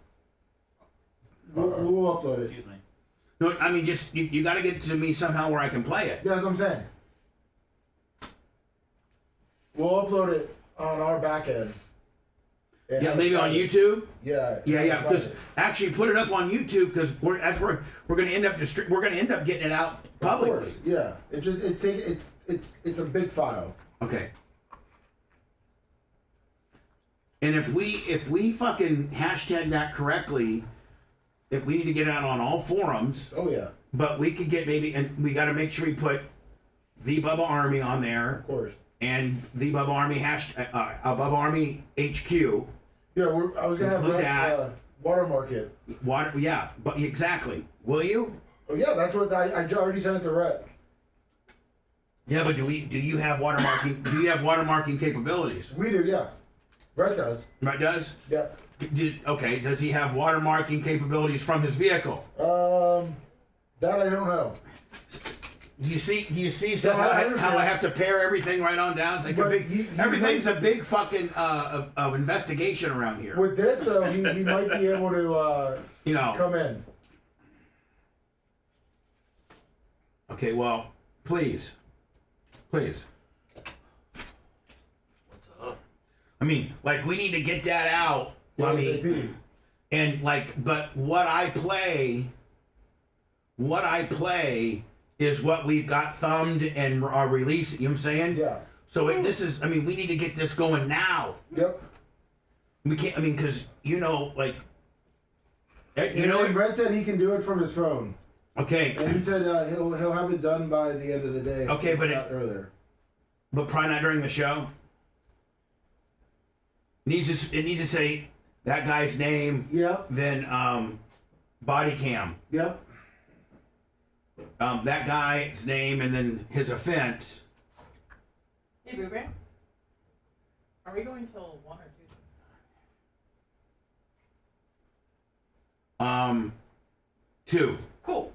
We'll upload it. Excuse me. No, I mean, just you got to get it to me somehow where I can play it. Yeah, that's what I'm saying. We'll upload it on our back end. Yeah, maybe on YouTube. Yeah. Yeah. Because actually, put it up on YouTube because we're going to end up getting it out publicly. Of course. Yeah. It's a big file. Okay. And if we fucking hashtag that correctly, if we need to get it out on all forums. Oh yeah. But we could get and we got to make sure we put the Bubba Army on there. Of course. And the Bubba Army Bubba Army HQ. Yeah, I was gonna have that watermark it. Yeah, but exactly. Will you? Oh yeah, that's what I already sent it to Rhett. Yeah, but do you have watermarking? Do you have watermarking capabilities? We do, yeah. Rhett does. Rhett does? Yeah. Okay. Does he have watermarking capabilities from his vehicle? That I don't know. Do you see how I have to pare everything right on down? It's like everything's a big fucking of investigation around here. With this though, he might be able to come in. Okay, well, please. What's up? I mean, like, we need to get that out. I mean, and like, but what I play is what we've got thumbed and are releasing. You know what I'm saying? Yeah. So we need to get this going now. Yep. We can't. I mean, because like. Brett said he can do it from his phone. Okay. And he said he'll have it done by the end of the day. Okay, but not earlier. But probably not during the show. It needs to say that guy's name. Yep. Then body cam. Yep. That guy's name and then his offense. Hey, Bubba. Are we going till 1 or 2? 2. Cool.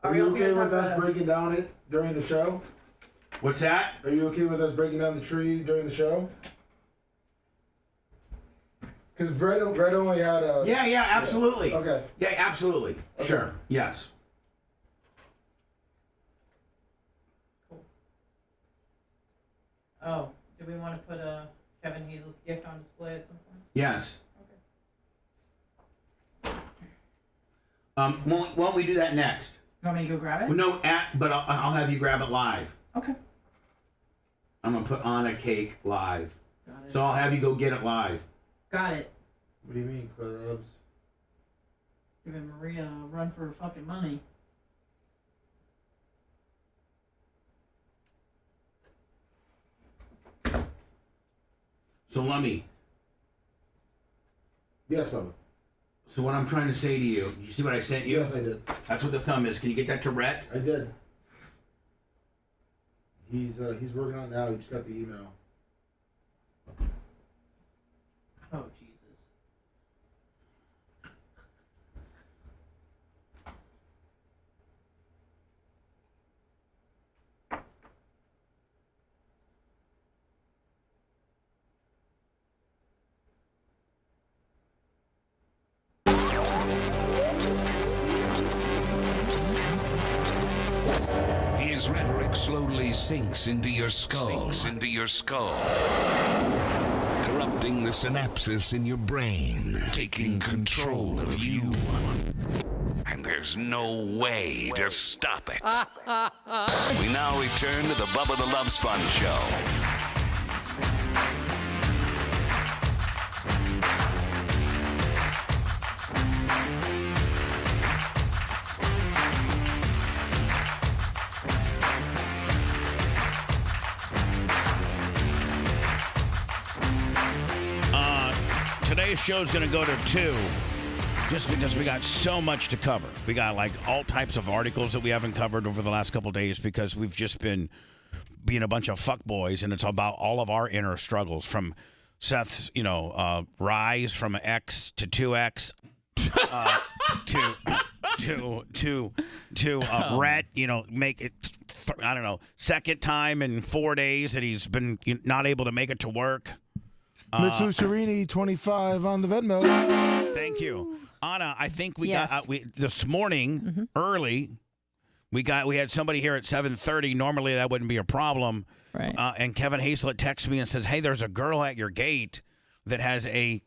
Are you okay with us breaking down it during the show? What's that? Are you okay with us breaking down the tree during the show? Because Brett only had a... Yeah, absolutely. Yeah. Okay. Yeah, absolutely. Okay. Sure. Yes. Cool. Oh, do we want to put Kevin Hazel's gift on display at some point? Yes. Won't we do that next? You want me to go grab it? Well, no, but I'll have you grab it live. Okay. I'm gonna put on a cake live. Got it. So I'll have you go get it live. Got it. What do you mean, Claire Rubs? Giving Maria a run for her fucking money. So Lummy. Yes, Bubba. So what I'm trying to say to you, you see what I sent you? Yes, I did. That's what the thumb is. Can you get that to Rhett? I did. He's working on it now. He just got the email. Oh, Jesus. His rhetoric slowly sinks into your skull. Corrupting the synapses in your brain. Taking control of you. And there's no way to stop it. We now return to the Bubba the Love Sponge Show. Today's show's going to go to 2 just because we got so much to cover. We got like all types of articles that we haven't covered over the last couple of days because we've just been being a bunch of fuckboys, and it's about all of our inner struggles from Seth's, rise from X to 2X to Rhett, make it, I don't know, second time in 4 days that he's been not able to make it to work. Mitsu Serini, 25 on the Venmo. Thank you. Anna, I think we got this morning early. We had somebody here at 7:30. Normally that wouldn't be a problem. Right. And Kevin Hazlett texts me and says, "Hey, there's a girl at your gate that has a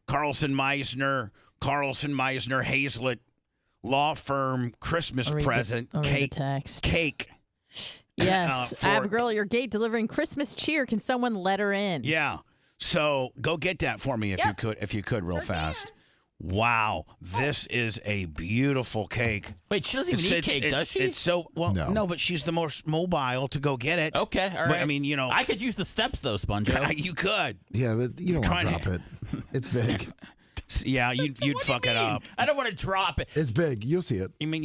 Carlson Meisner Hazlett law firm Christmas present cake." Yes, I have a girl at your gate delivering Christmas cheer. Can someone let her in? Yeah. So go get that for me if you could real fast. Wow, this is a beautiful cake. Wait, she doesn't even eat cake, does she? It's so no, but she's the most mobile to go get it. Okay, all right. But, I mean, I could use the steps though, Sponjo. You could. Yeah, but you don't want to drop it. It's big. Yeah, you'd fuck it up. I don't want to drop it. It's big. You'll see it. I mean,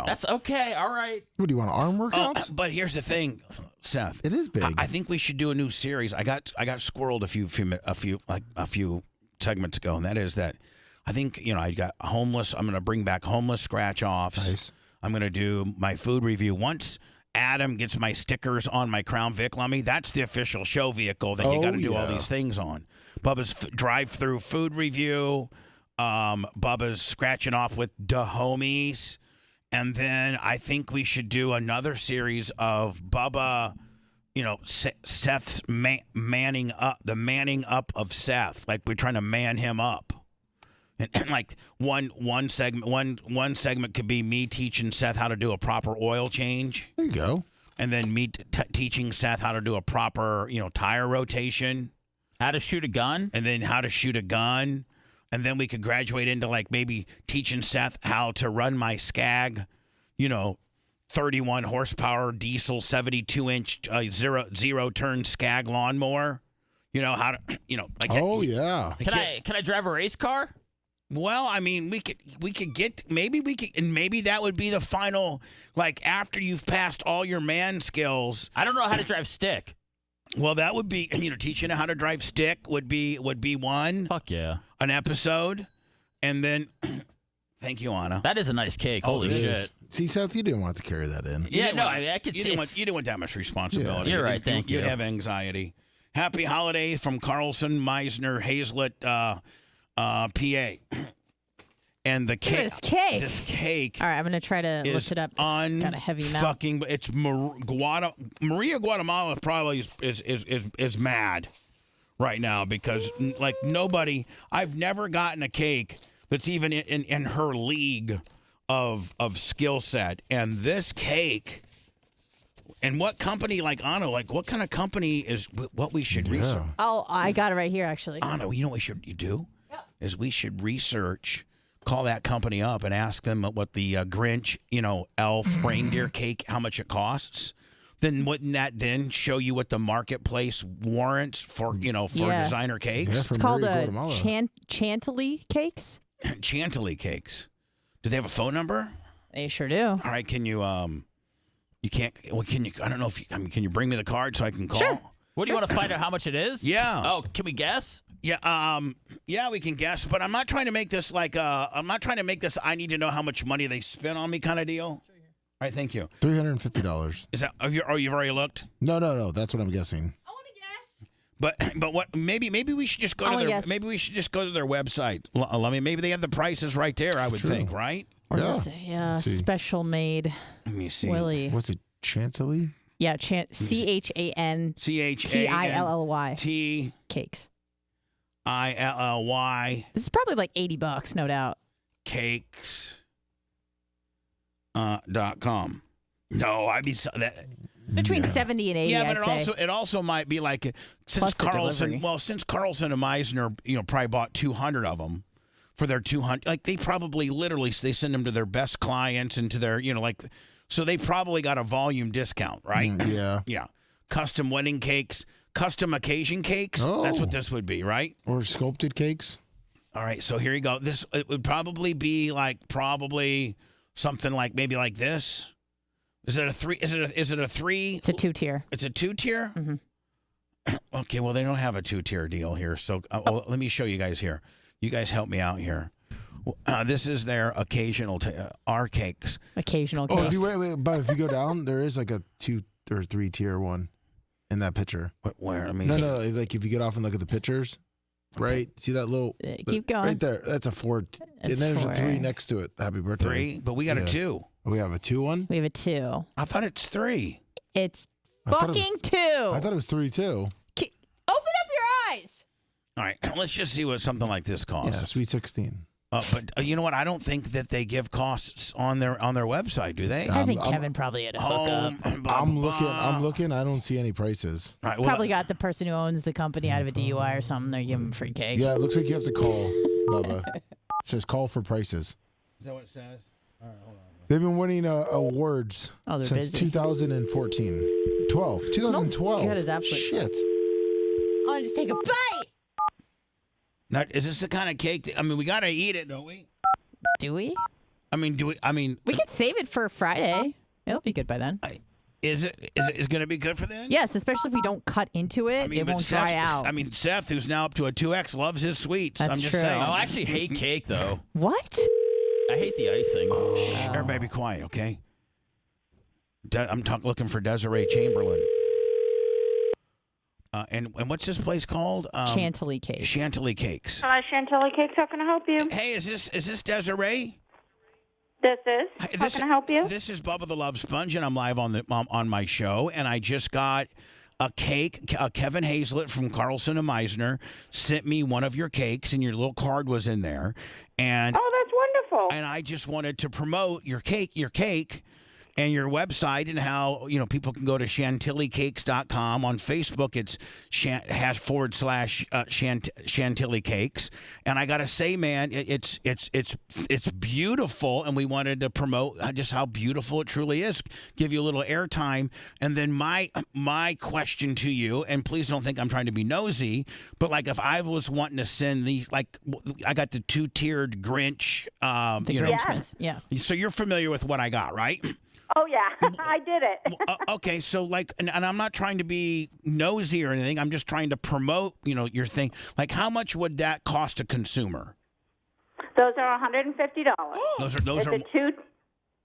That's okay. All right. What do you want? Arm workouts? But here's the thing, Seth. It is big. I think we should do a new series. I got squirreled a few segments ago, and that is that I think I got homeless. I'm going to bring back homeless scratch offs. Nice. I'm going to do my food review once Adam gets my stickers on my Crown Vic Lummy. That's the official show vehicle that you got to do all these things on. Bubba's drive-through food review. Bubba's scratching off with the homies. And then I think we should do another series of Bubba, Seth's manning up, the manning up of Seth. Like we're trying to man him up. And like one segment could be me teaching Seth how to do a proper oil change. There you go. And then me teaching Seth how to do a proper, tire rotation. How to shoot a gun. And then how to shoot a gun. And then we could graduate into like maybe teaching Seth how to run my Skag, 31 horsepower diesel 72-inch zero turn Skag lawnmower. How to like. Oh yeah. Can I drive a race car? Well, I mean, we could get and maybe that would be the final, like after you've passed all your man skills. I don't know how to drive stick. Well, that would be teaching how to drive stick would be one. Fuck yeah, an episode, and then thank you, Anna. That is a nice cake. Holy shit. See, Seth, you didn't want to carry that in. Yeah, no, I could see. You didn't want that much responsibility. Yeah. You're right. Thank you. You have anxiety. Happy holiday from Carlson Meisner Hazlett. PA. And the cake. This cake. All right, I'm going to try to look it up. It's got a heavy mouth. It's Maria Guatemala probably is mad right now because like nobody, I've never gotten a cake that's even in her league of skill set. And this cake, and what company, like Anna, like what kind of company is what we should research? Oh, I got it right here actually. Anna, you know what you do? Is we should call that company up and ask them what the Grinch, elf reindeer cake, how much it costs. Then wouldn't that then show you what the marketplace warrants for designer cakes? Yeah, it's called Chantilly cakes. Chantilly cakes. Do they have a phone number? They sure do. All right, can you you can't? Well, can you? I don't know if you, can you bring me the card so I can call? Sure. What do you want to find out how much it is? Yeah. Oh, can we guess? Yeah, yeah, we can guess, but I'm not trying to make this I need to know how much money they spent on me kind of deal. All right, thank you. $350. Is that you've already looked? No, that's what I'm guessing. I want to guess. But what maybe we should just go to their website. Maybe they have the prices right there, I would think, right? Yeah, special made. Let me see. Willie. What's it? Chantilly? Yeah, CHANTILLY. Cakes. ILLY. This is probably like $80, no doubt. Cakes. .com. No, I'd be that. Between 70 and 80. Yeah, but I'd say. it also might be like since Carlson and Meisner, probably bought 200 of them for their 200. Like they probably literally they send them to their best clients and to their so they probably got a volume discount, right? Yeah. Yeah. Custom wedding cakes, custom occasion cakes. Oh. That's what this would be, right? Or sculpted cakes. All right, so here you go. It would probably be something like maybe like this. Is it a three? Is it a three? It's a 2-tier. It's a 2-tier? Mm-hmm. Okay, well, they don't have a 2-tier deal here. So let me show you guys here. You guys help me out here. This is their occasional our cakes. Occasional Oh, cakes. but if you go down, there is like a 2 or 3 tier one in that picture. Where? I mean, no. Like if you get off and look at the pictures, right? See that little keep going. right there. That's a 4, and there's a 3 next to it. Happy birthday. 3, but we got a 2. We have a 2 one. We have a 2. I thought it's 3. It's fucking 2. I thought it was 3 too. Open up your eyes. All right, let's just see what something like this costs. Yeah, Sweet 16. But you know what? I don't think that they give costs on their website, do they? I think Kevin probably had a hookup. I'm looking. I don't see any prices. All right, well, Probably got the person who owns the company out of a DUI or something. They're giving free cake. Yeah, it looks like you have to call, Bubba. It says call for prices. Is that what it says? All right, hold on. They've been winning awards since busy. 2014. 2012. Good as absolute. Shit. I'll just take a bite. Now, is this the kind of cake? I mean, we gotta eat it, don't we? Do we? I mean, do we? I mean, we could save it for Friday. It'll be good by then. Is it going to be good for then? Yes, especially if we don't cut into it. It won't dry out. I mean, Seth, who's now up to a 2X, loves his sweets. That's I'm just true. saying. I actually hate cake, though. What? I hate the icing. Everybody be quiet, okay? I'm looking for Desiree Chamberlain. And what's this place called? Chantilly Cakes. Chantilly Cakes. Hello, Chantilly Cakes. How can I help you? Hey, is this Desiree? This is. How can I help you? This is Bubba the Love Sponge, and I'm live on my show, and I just got a cake. Kevin Hazlett from Carlson and Meisner sent me one of your cakes, and your little card was in there. And oh, that's wonderful. And I just wanted to promote your cake, and your website, and how people can go to chantillycakes.com. On Facebook, it's / Chantilly Cakes. And I gotta say, man, it's beautiful, and we wanted to promote just how beautiful it truly is. Give you a little airtime, and then my question to you, and please don't think I'm trying to be nosy, but like if I was wanting to send these, like I got the 2-tiered Grinch, Grinchmas, yeah. So you're familiar with what I got, right? Oh, yeah. I did it. Okay, so and I'm not trying to be nosy or anything. I'm just trying to promote, your thing. Like, how much would that cost a consumer? Those are $150. Those are.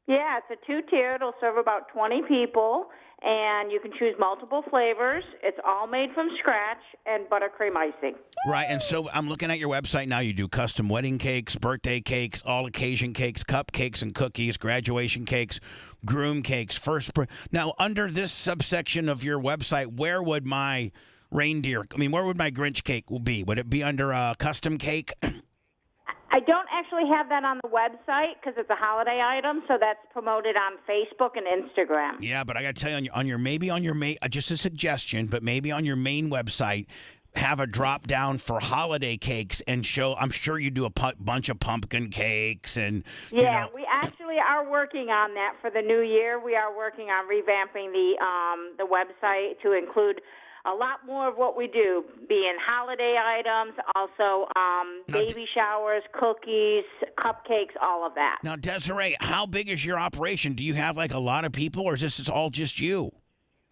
Yeah, it's a 2-tier. It'll serve about 20 people, and you can choose multiple flavors. It's all made from scratch and buttercream icing. Right, and so I'm looking at your website now. You do custom wedding cakes, birthday cakes, all occasion cakes, cupcakes and cookies, graduation cakes, groom cakes. Now, under this subsection of your website, where would my where would my Grinch cake be? Would it be under a custom cake? I don't actually have that on the website because it's a holiday item, so that's promoted on Facebook and Instagram. Yeah, but I got to tell you, on your main, just a suggestion, but maybe on your main website, have a drop down for holiday cakes and show. I'm sure you do a bunch of pumpkin cakes and. Yeah, we actually are working on that for the new year. We are working on revamping the website to include a lot more of what we do, being holiday items, also baby showers, cookies, cupcakes, all of that. Now, Desiree, how big is your operation? Do you have like a lot of people, or is this all just you?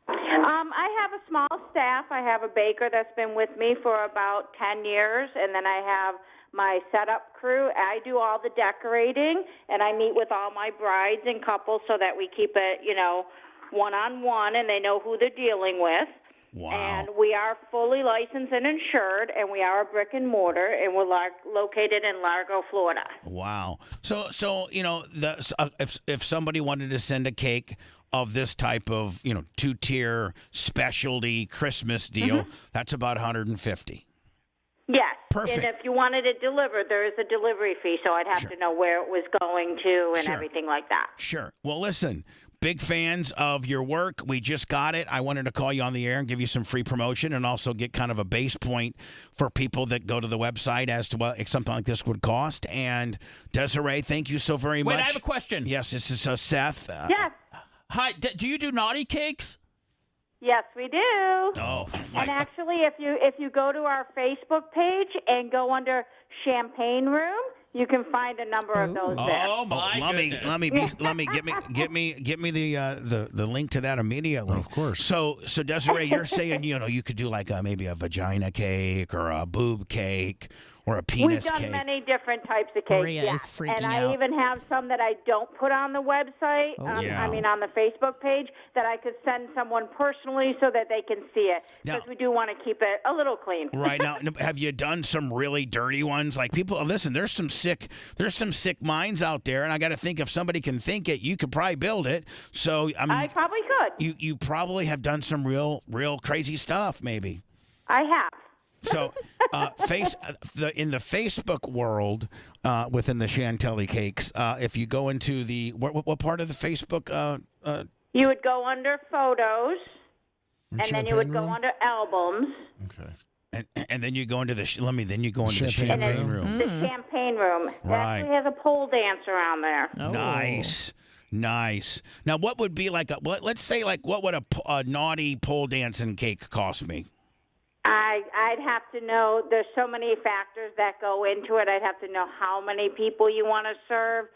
I have a small staff. I have a baker that's been with me for about 10 years, and then I have my setup crew. I do all the decorating, and I meet with all my brides and couples so that we keep it, one-on-one, and they know who they're dealing with. Wow. And we are fully licensed and insured, and we are a brick and mortar, and we're located in Largo, Florida. Wow. So if somebody wanted to send a cake of this type of 2-tier specialty Christmas deal, that's about $150. Yes. Perfect. And if you wanted it delivered, there is a delivery fee, so I'd have to know where it was going to and everything like that. Sure. Well, listen. Big fans of your work. We just got it. I wanted to call you on the air and give you some free promotion and also get kind of a base point for people that go to the website as to what something like this would cost. And Desiree, thank you so very much. Wait, I have a question. Yes, this is Seth. Yes. Hi, do you do naughty cakes? Yes, we do. Oh, and actually, if you go to our Facebook page and go under Champagne Room, you can find a number of those there. Oh my goodness! Let me get me the link to that immediately. Oh, of course. So Desiree, you're saying you could do like maybe a vagina cake or a boob cake or a penis We've done cake. many different types of cakes. Maria is freaking and I out. even have some that I don't put on the website. I mean, on the Facebook page that I could send someone personally so that they can see it, because we do want to keep it a little clean. Right now, have you done some really dirty ones? Like people, listen, there's some sick minds out there, and I got to think if somebody can think it, you could probably build it. So I probably could. You probably have done some real crazy stuff, maybe. I have. So, in the Facebook world, within the Chantilly cakes, if you go into the what part of the Facebook? You would go under photos, and then you would go room? under albums. Okay. And then you go into the then you go into the champagne room. The champagne room. It Right. actually has a pole dance around there. Nice. Now, what would be like let's say what would a naughty pole dancing cake cost me? I'd have to know. There's so many factors that go into it. I'd have to know how many people you want to serve.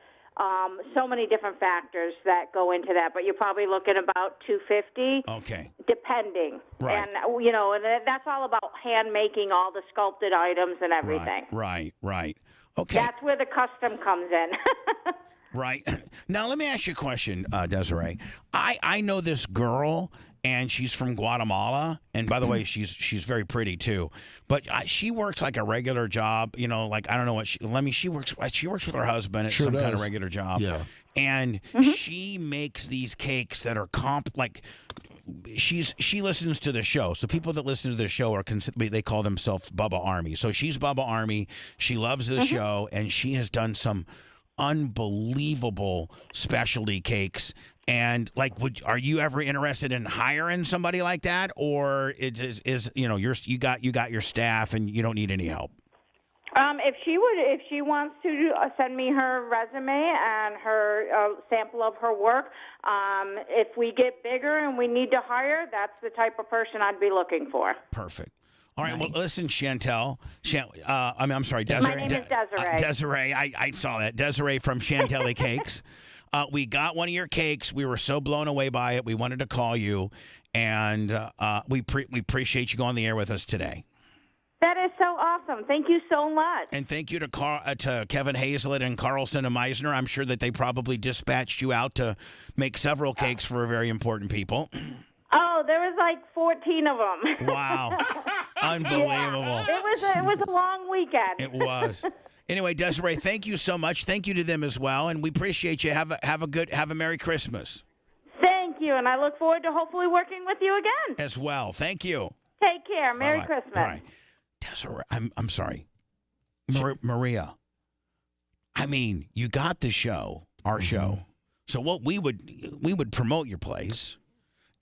So many different factors that go into that. But you're probably looking about $250. Okay. Depending. Right. And and that's all about hand making all the sculpted items and everything. Right. Okay. That's where the custom comes in. Right. Now, let me ask you a question, Desiree. I know this girl, and she's from Guatemala. And by the way, she's very pretty too. But she works like a regular job. You know, like I don't know what she works with her husband at some kind of regular job. Yeah. And she makes these cakes that are she listens to the show. So people that listen to the show they call themselves Bubba Army. So she's Bubba Army. She loves the show, and she has done some unbelievable specialty cakes. And are you ever interested in hiring somebody like that, or you got your staff and you don't need any help? If she wants to send me her resume and her sample of her work, if we get bigger and we need to hire, that's the type of person I'd be looking for. Perfect. All right, well, listen, Chantel. I'm sorry, Desiree. My name is Desiree. Desiree, I saw that. Desiree from Chantilly Cakes. We got one of your cakes. We were so blown away by it. We wanted to call you, and we appreciate you going on the air with us today. That is so awesome. Thank you so much. And thank you to Kevin Hazlett and Carlson and Meisner. I'm sure that they probably dispatched you out to make several cakes for very important people. Oh, there was like 14 of them. Wow. Unbelievable. Yeah, it was a long weekend. It was. Anyway, Desiree, thank you so much. Thank you to them as well, and we appreciate you. Have a Merry Christmas. Thank you, and I look forward to hopefully working with you again. As well. Thank you. Take care. Merry Bye-bye. Christmas. All right. Desiree, I'm sorry. Maria. I mean, you got the show, our show. So what we would promote your place.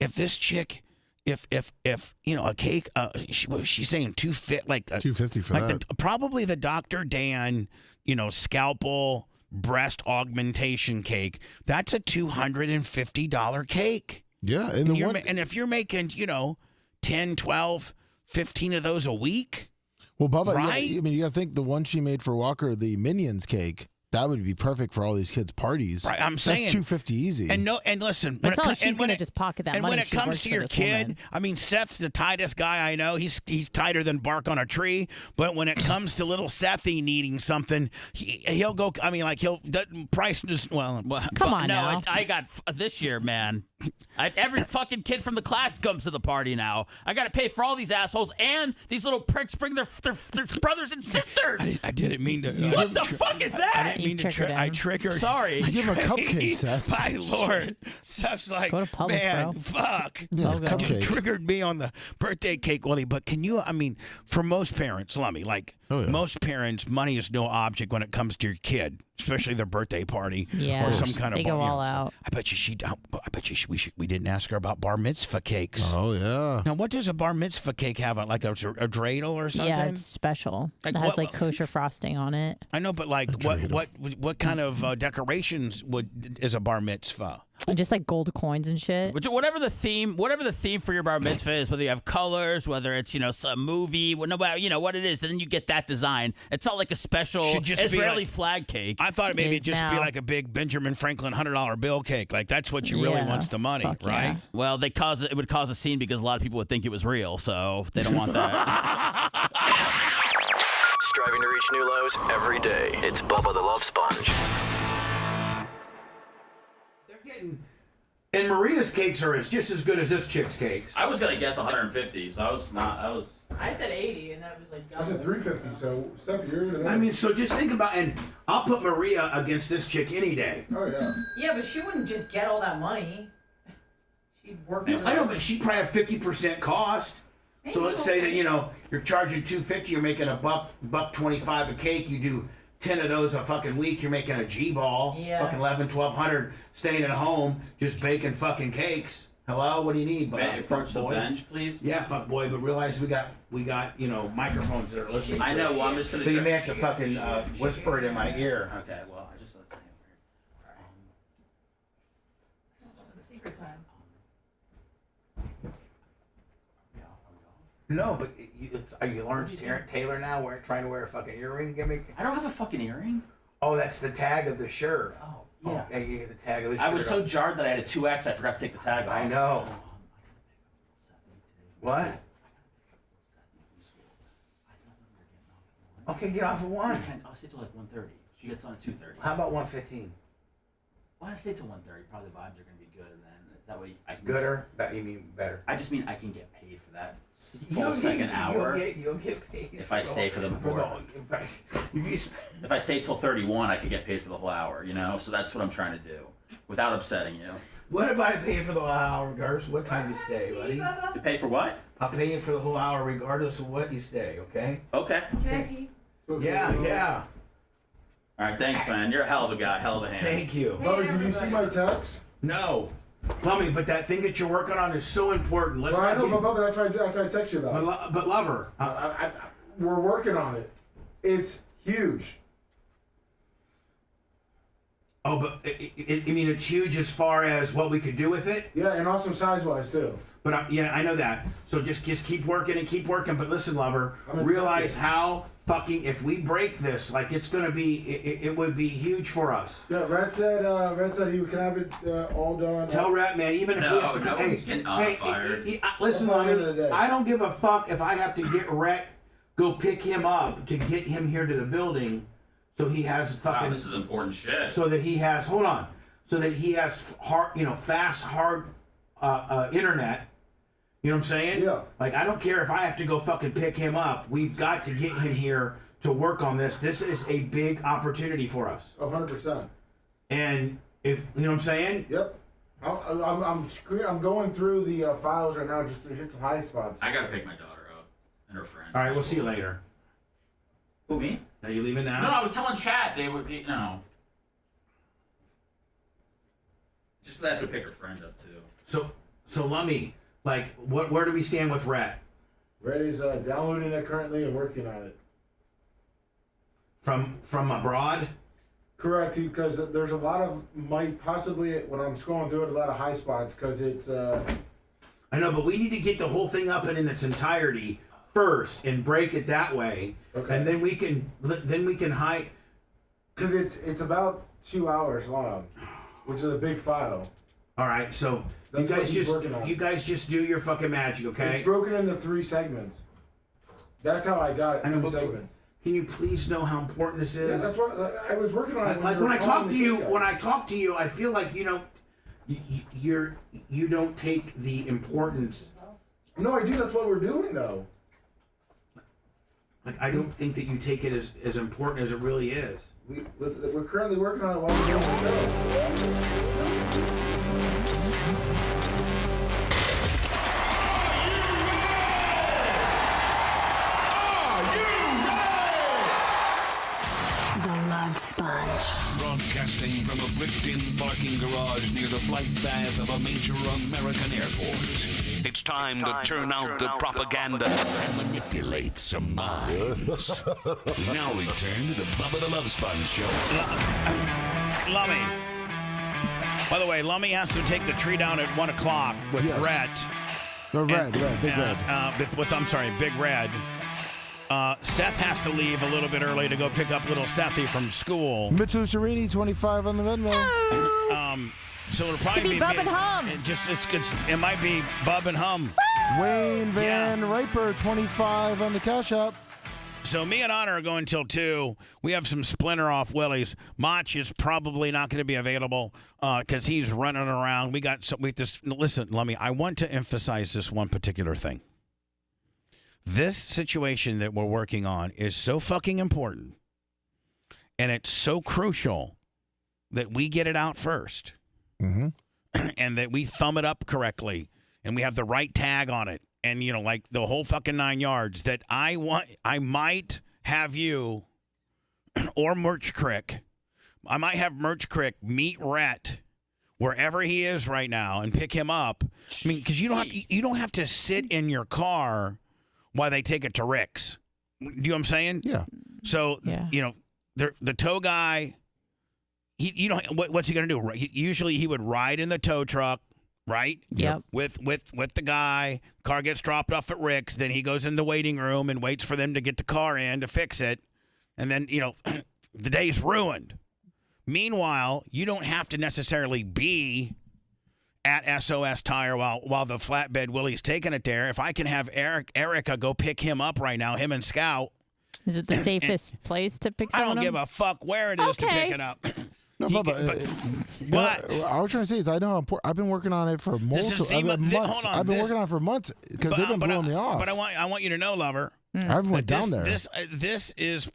If this chick, if a cake, she's saying $250 for that. Probably the Dr. Dan, scalpel breast augmentation cake. That's a $250 cake. Yeah, and if you're making 10, 12, 15 of those a week. Well, Bubba, right? you got to think the one she made for Walker, the Minions cake. That would be perfect for all these kids' parties. Right, I'm saying that's $250 easy. And listen, that's all she's going to just pocket that money. And when it comes to your kid, I mean, Seth's the tightest guy I know. He's tighter than bark on a tree. But when it comes to little Sethy needing something, he'll go. I mean, price just come on now. I got this year, man. Every fucking kid from the class comes to the party now. I got to pay for all these assholes, and these little pricks bring their brothers and sisters. I didn't mean to. What the fuck is that? I didn't mean to. I triggered. Sorry. I give him a cupcake, Seth. My lord, Seth's like, go to Publix, man, bro. fuck. Yeah, You triggered me on the birthday cake, Willie. But can you? I mean, for most parents, most parents, money is no object when it comes to your kid, especially their birthday party or some kind of. They go all out. I bet you we didn't ask her about bar mitzvah cakes. Oh yeah. Now, what does a bar mitzvah cake have? Like a dreidel or something? Yeah, it's special. It has kosher frosting on it. I know, but what kind of decorations is a bar mitzvah? Just like gold coins and shit. Whatever the theme for your bar mitzvah is, whether you have colors, whether it's some movie, what it is, then you get that design. It's not like a special Israeli flag cake. I thought maybe it'd just be like a big Benjamin Franklin $100 bill cake. Like that's what you really want's the money, right? Yeah. Well, it would cause a scene because a lot of people would think it was real, so they don't want that. Striving to reach reach new lows every day. It's Bubba the Love Sponge. And Maria's cakes are just as good as this chick's cakes. I was gonna guess 150, so I said 80, and that was like double. I said 350, so step yours. I mean, so just think about, and I'll put Maria against this chick any day. Oh, yeah. Yeah, but she wouldn't just get all that money. She'd work for I know, but she'd probably have 50% cost. So let's say that, you're charging $2.50, you're making $1.25 a cake, you do 10 of those a fucking week, you're making a G-ball, fucking 1,100, staying at home, just baking fucking cakes. Hello, what do you need? Approach the bench, please. Yeah, fuck boy, but realize we got microphones that are listening. I know. Well, I'm just gonna. So you may have to fucking whisper it in my ear. Okay. Well, I just let This is secret time. No, but are you Lawrence Taylor now? Trying to wear a fucking earring gimmick? I don't have a fucking earring. Oh, that's the tag of the shirt. Oh, yeah. Oh, you get the tag of the shirt. I was so jarred that I had a 2X. I forgot to take the tag off. I know. What? Okay, get off at 1. I'll stay till like 1:30. She gets on at 2:30. How about 1:15? Why stay till 1:30? Probably the vibes are gonna be good, and then that way I can. Gooder? That you mean better? I just mean I can get paid for that full second hour. You'll get paid if I stay for the If I stay till 31, I could get paid for the whole hour. So that's what I'm trying to do, without upsetting you. What if I pay for the whole hour regardless of what time you stay, buddy? You pay for what? I'll pay you for the whole hour regardless of what you stay, okay? Okay. Jackie. Yeah. All right, thanks, man. You're a hell of a guy, hell of a hand. Thank you. Bubba, did you see my text? No. Lummy, but that thing that you're working on is so important. Well, I know, but Bubba, that's what I text you about. But lover. We're working on it. It's huge. Oh, but I mean, it's huge as far as what we could do with it? Yeah, and also size-wise, too. But I know that. So just keep working and keep working. But listen, lover, realize how fucking, if we break this, like it's going to be, it would be huge for us. Yeah, Red said he can have it all done. Tell Rat, man, even if we have to... No one's getting fired. Listen, Lummy, I don't give a fuck if I have to get Rat, go pick him up to get him here to the building. So he has fucking... Wow, this is important shit. So that he has... Hold on. So that he has fast, hard internet. You know what I'm saying? Yeah. Like, I don't care if I have to go fucking pick him up. We've got to get him here to work on this. This is a big opportunity for us. 100%. And if... You know what I'm saying? Yep. I'm going through the files right now just to hit some high spots. I got to pick my daughter up and her friend. All right, we'll see you later. Who, me? Are you leaving now? No, I was telling Chad they would be, Just have to pick her friend up, too. So Lummy, like, where do we stand with Rat? Rat is downloading it currently and working on it. From abroad? Correct, because there's a lot of, possibly, when I'm scrolling through it, a lot of high spots, because it's... I know, but we need to get the whole thing up and in its entirety first and break it that way, okay. And then we can hide. Because it's about 2 hours long, which is a big file. All right, so you guys just do your fucking magic, okay? It's broken into 3 segments. That's how I got it. 3 segments. Can you please know how important this is? Yeah, that's what I was working on it. When I talk to you, I feel like you don't take the importance. No, I do. That's what we're doing, though. Like, I don't think that you take it as important as it really is. We're currently working on it while we're doing the show. Sponge. Broadcasting from a bricked-in parking garage near the flight path of a major American airport. It's time to turn out the propaganda and manipulate some minds. We now return to the Bubba the Love Sponge Show. Lummy. By the way, Lummy has to take the tree down at 1 o'clock with Red. No, Red, Big Red. Big Red. Seth has to leave a little bit early to go pick up little Sethy from school. Mitchell Cherini, 25 on the Venmo. So it'll probably be Bub and Hum. It might be Bub and Hum. Wayne Van Riper, 25 on the Cash App. So me and Honor are going till 2. We have some splinter off Willies. Mach is probably not going to be available because he's running around. Listen, I want to emphasize this one particular thing. This situation that we're working on is so fucking important, and it's so crucial that we get it out first, and that we thumb it up correctly, and we have the right tag on it. And, like the whole fucking 9 yards, that I might have you or Merch Crick. I might have Merch Crick meet Rhett wherever he is right now and pick him up. I mean, because you don't have to sit in your car while they take it to Rick's. Do you know what I'm saying? Yeah. So, the tow guy, what's he going to do? Usually he would ride in the tow truck. Right? Yep. With the guy, car gets dropped off at Rick's, then he goes in the waiting room and waits for them to get the car in to fix it, and then the day's ruined. Meanwhile, you don't have to necessarily be at SOS Tire while the flatbed Willie's taking it there. If I can have Erica go pick him up right now, him and Scout. Is it the safest place to pick someone up? I don't give a fuck where it is to pick it up. No, Bubba, what I was trying to say is I know I've been working on it for multiple months. I've been working on it for months because they've been blowing me off. But I want you to know, lover. I haven't went down there. This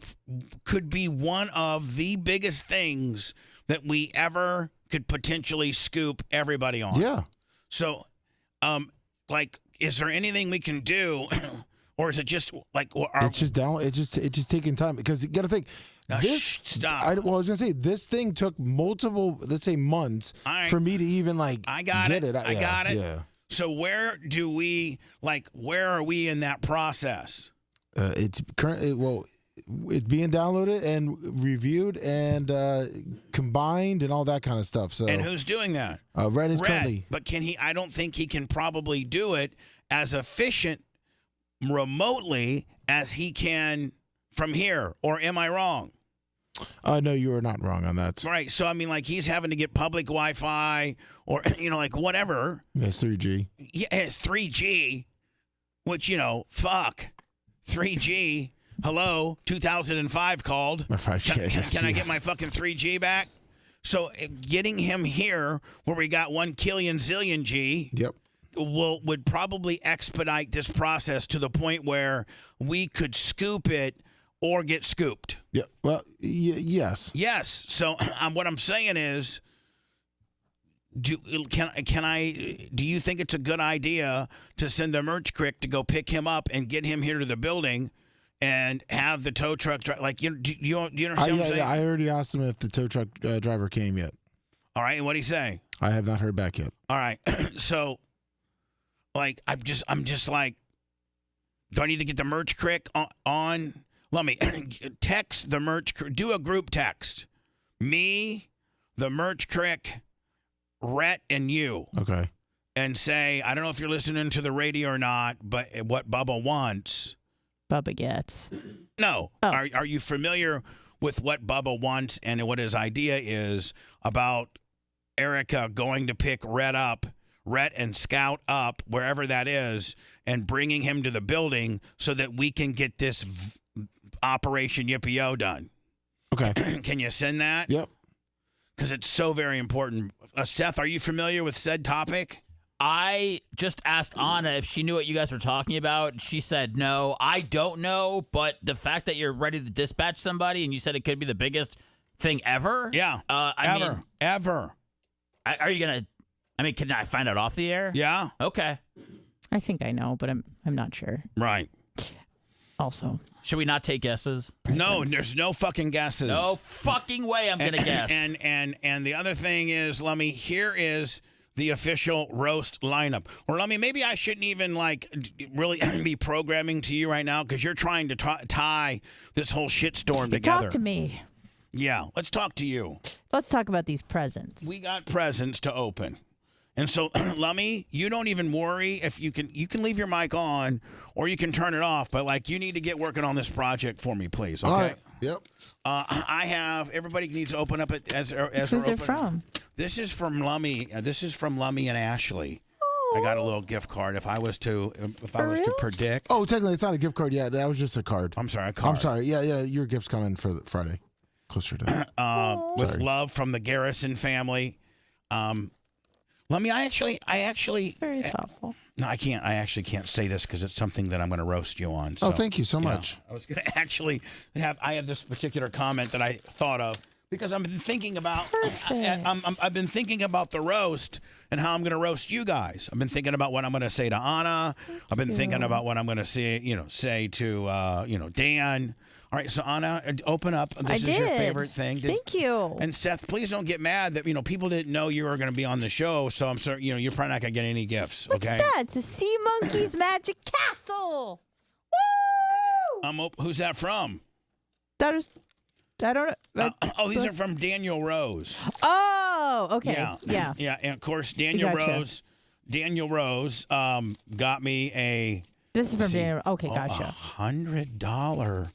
could be one of the biggest things that we ever could potentially scoop everybody on. Yeah. So, is there anything we can do, or is it just it's just down? It's just taking time because you got to think. Stop. I was gonna say this thing took multiple, let's say, months for me to even get it. I got it. Yeah. So where are we in that process? It's currently it's being downloaded and reviewed and combined and all that kind of stuff. So and who's doing that? Red is currently. But can he? I don't think he can probably do it as efficient remotely as he can from here, or am I wrong? No, you are not wrong on that. Right. So, I mean, he's having to get public Wi-Fi or, whatever. It's 3G. Yeah, it's 3G, which, fuck. 3G. Hello, 2005 called. My 5G. Can I get my fucking 3G back? So, getting him here where we got 1 killion zillion G. Yep. Would probably expedite this process to the point where we could scoop it or get scooped. Yeah. Well, yes. Yes. So what I'm saying is, do you think it's a good idea to send the Merch Crick to go pick him up and get him here to the building and have the tow truck do you understand what I'm saying? Yeah, I already asked him if the tow truck driver came yet. All right, and what'd he say? I have not heard back yet. All right. So I'm just like, do I need to get the Merch Crick on? Let me text the Merch Crick. Do a group text. Me, the Merch Crick, Rhett, and you. Okay. And say, I don't know if you're listening to the radio or not, but what Bubba wants. Bubba gets. No. Oh. Are you familiar with what Bubba wants and what his idea is about Erica going to pick Rhett and Scout up, wherever that is, and bringing him to the building so that we can get this Operation Yippee-O done? Okay. Can you send that? Yep. Because it's so very important. Seth, are you familiar with said topic? I just asked Anna if she knew what you guys were talking about. She said no. I don't know, but the fact that you're ready to dispatch somebody and you said it could be the biggest thing ever? Yeah. Ever. Are you going to... can I find out off the air? Yeah. Okay. I think I know, but I'm not sure. Right. Also, should we not take guesses? No, there's no fucking guesses. No fucking way I'm gonna guess. And the other thing is, Lummy, here is the official roast lineup. Or Lummy, maybe I shouldn't even really be programming to you right now because you're trying to tie this whole shitstorm together. Talk to me. Yeah, let's talk to you. Let's talk about these presents. We got presents to open. And so, Lummy, you don't even worry if you can leave your mic on or you can turn it off, but you need to get working on this project for me, please. Okay. All right. Yep. I have everybody needs to open up it as Who's it from? This is from Lummy. This is from Lummy and Ashley. I got a little gift card. If I was to predict. Oh, technically, it's not a gift card yet. That was just a card. I'm sorry, a card. I'm sorry. Yeah. Your gift's coming for Friday. Closer to. With love from the Garrison family. I actually. Very thoughtful. No, I can't. I actually can't say this because it's something that I'm going to roast you on. So, thank you so much. I was going to actually have this particular comment that I thought of because I've been thinking about. I've been thinking about the roast and how I'm going to roast you guys. I've been thinking about what I'm going to say to Anna. I've been thinking about what I'm going to say to Dan. All right, so Anna, open up. This is your favorite thing. Thank you. And Seth, please don't get mad that people didn't know you were going to be on the show. So I'm sorry, you're probably not going to get any gifts. Look at that! It's a Sea Monkey's Magic Castle. Woo! Who's that from? That is. I don't know. These are from Daniel Rose. Oh, okay. Yeah. And of course, Daniel Rose got me a. This is from Daniel. Okay, gotcha. $100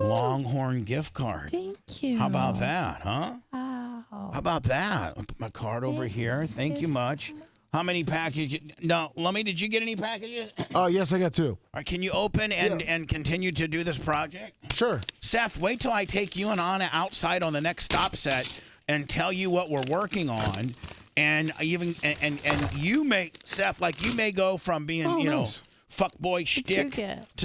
Longhorn gift card. Thank you. How about that, huh? Wow. How about that? I'll put my card over here. Thank you much. How many packages? No, Lummy, did you get any packages? Oh, yes, I got 2. All right, can you open and continue to do this project? Sure. Seth, wait till I take you and Anna outside on the next stop set and tell you what we're working on. And even and you may, Seth, you may go from being, nice. Fuckboy shtick.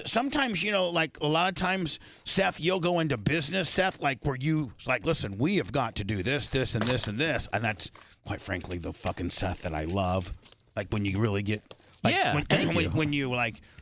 Sometimes, like a lot of times, Seth, you'll go into business, Seth, where you listen, we have got to do this, this, and this, and this, and that's quite frankly the fucking Seth that I love. When you really get, when you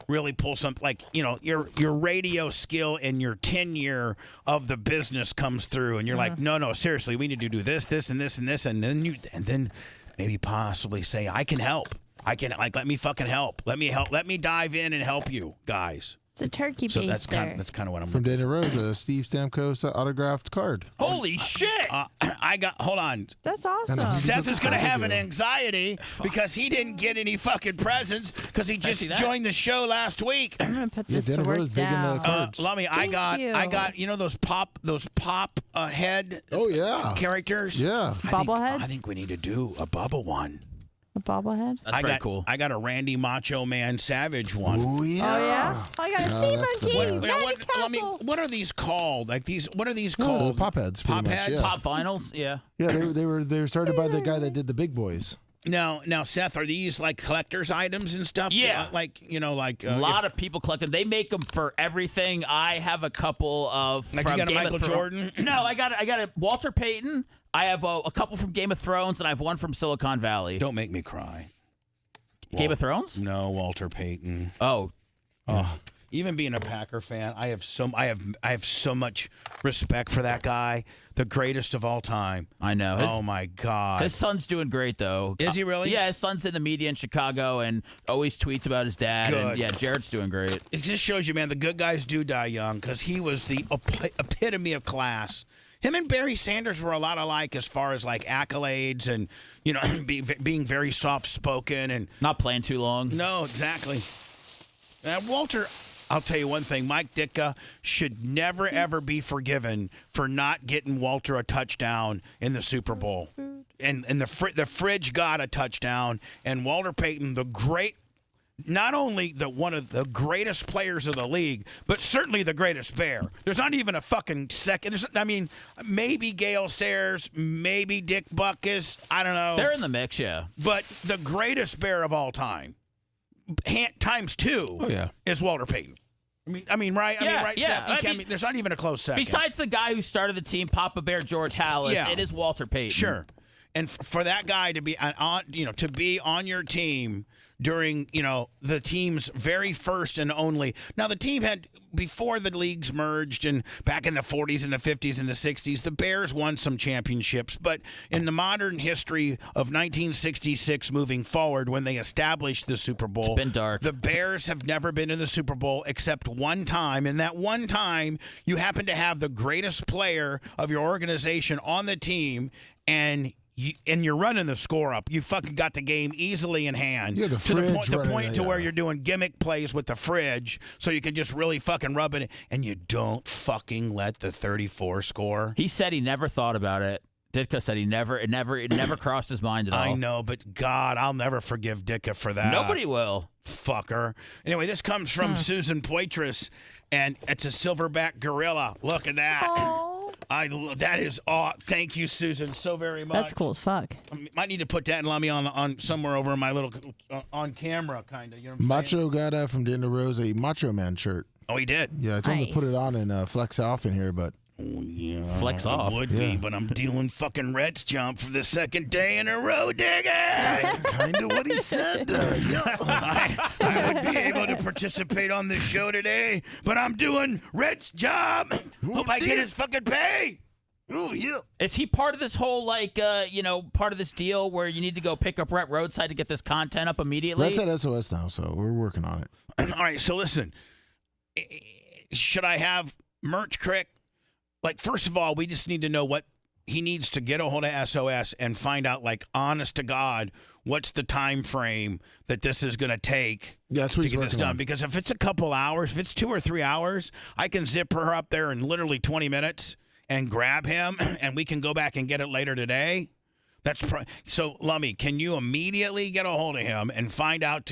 really pull something, your radio skill and your tenure of the business comes through, and you're like, no, seriously, we need to do this, this, and this, and this, and then maybe possibly say, I can help. I can let me fucking help. Let me help. Let me dive in and help you guys. It's a turkey baster. So that's kind of what I'm from Daniel Rose, a Steve Stamkos autographed card. Holy shit! Hold on. That's awesome. Seth is gonna have an anxiety because he didn't get any fucking presents because he just joined the show last week. I'm gonna put this to work down. Lummy, I got those pop head. Oh yeah. Characters. Yeah. Bobbleheads. I think we need to do a Bubba one. A bobblehead? That's very cool. I got a Randy Macho Man Savage one. Oh yeah. I got a Sea Monkey. What are these called? What are these called? Pop heads. Pop heads. Yeah. Pop vinyls. Yeah. Yeah, they were started by the guy that did the Big Boys. Now, Seth, are these collector's items and stuff? Yeah. A lot of people collect them. They make them for everything. I have a couple of from you got a Game Michael of Thrones. Jordan? No, I got a Walter Payton. I have a couple from Game of Thrones, and I have one from Silicon Valley. Don't make me cry. Game of Thrones? No, Walter Payton. Oh. Even being a Packer fan, I have so much respect for that guy, the greatest of all time. I know. Oh my God. His son's doing great though. Is he really? Yeah, his son's in the media in Chicago and always tweets about his dad. Good. And yeah, Jared's doing great. It just shows you, man, the good guys do die young because he was the epitome of class. Him and Barry Sanders were a lot alike as far as accolades and being very soft spoken and not playing too long. No, exactly. Walter, I'll tell you one thing. Mike Ditka should never ever be forgiven for not getting Walter a touchdown in the Super Bowl. And the fridge got a touchdown, and Walter Payton, the great. Not only one of the greatest players of the league, but certainly the greatest Bear. There's not even a fucking second. Maybe Gale Sayers, maybe Dick Butkus. I don't know. They're in the mix, yeah. But the greatest Bear of all time, times 2, is Walter Payton. Right? Yeah. Seth, there's not even a close second. Besides the guy who started the team, Papa Bear George Halas, it is Walter Payton. Sure. And for that guy to be to be on your team during the team's very first and only. Now the team had before the leagues merged and back in the 40s and the 50s and the 60s, the Bears won some championships. But in the modern history of 1966 moving forward, when they established the Super Bowl, it's been dark. The Bears have never been in the Super Bowl except one time. And that one time, you happen to have the greatest player of your organization on the team, and you're running the score up. You fucking got the game easily in hand. Yeah, the point to where you're doing gimmick plays with the fridge, so you can just really fucking rub it in, and you don't fucking let the 34 score. He said he never thought about it. Ditka said it never crossed his mind at all. I know, but God, I'll never forgive Ditka for that. Nobody will. Fucker. Anyway, this comes from Susan Poitras, and it's a silverback gorilla. Look at that. That is thank you, Susan, so very much. That's cool as fuck. I might need to put that and let me on somewhere over in my little on camera kind of. You know what I'm Macho got from Dinner Rose a Macho Man shirt. Oh, he did? Yeah, I told him to put it on and flex off in here, but... Yeah, flex off. Would be, but I'm doing fucking Reds jump for the second day in a row, digger. Kind of what he said. I would be able to participate on this show today, but I'm doing Red's job. Hope I get his fucking pay. Oh, yeah. Is he part of this whole, part of this deal where you need to go pick up Rhett Roadside to get this content up immediately? That's at SOS now, so we're working on it. All right, so listen. Should I have Merch Crick? Like, first of all, we just need to know what he needs to get a hold of SOS and find out, like, honest to God, what's the time frame that this is going to take to get this done. Because if it's a couple hours, if it's 2 or 3 hours, I can zip her up there in literally 20 minutes and grab him, and we can go back and get it later today. So, Lummy, can you immediately get a hold of him and find out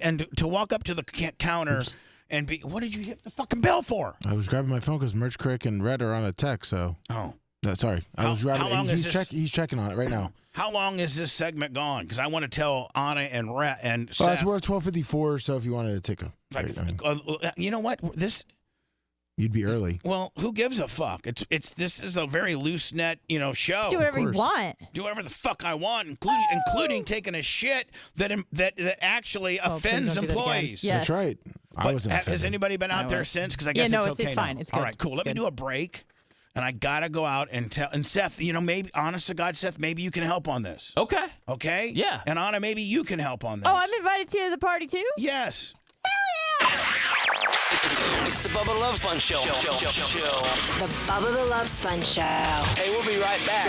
and to walk up to the counter and be, what did you hit the fucking bell for? I was grabbing my phone because Merch Crick and Red are on a text, so. Oh. Sorry. I was grabbing he's checking on it right now. How long is this segment gone? Because I want to tell Anna and Red and Seth. Well, it's worth 12:54, so if you wanted to take a break, you know what? You'd be early. Well, who gives a fuck? This is a very loose net, show. Do whatever you want. Do whatever the fuck I want, including taking a shit that actually offends employees. Yes. That's right. I wasn't offended. Has anybody been out there since? Because I guess it's okay. It's fine. Now. It's good. All right, cool. Let me do a break, and I gotta go out and tell. And Seth, maybe honest to God, Seth, maybe you can help on this. Okay. Okay. Yeah. And Anna, maybe you can help on this. Oh, I'm invited to the party too? Yes. Hell yeah! It's the Bubba the Love Sponge Show. The Bubba the Love Sponge Show. Hey, we'll be right back.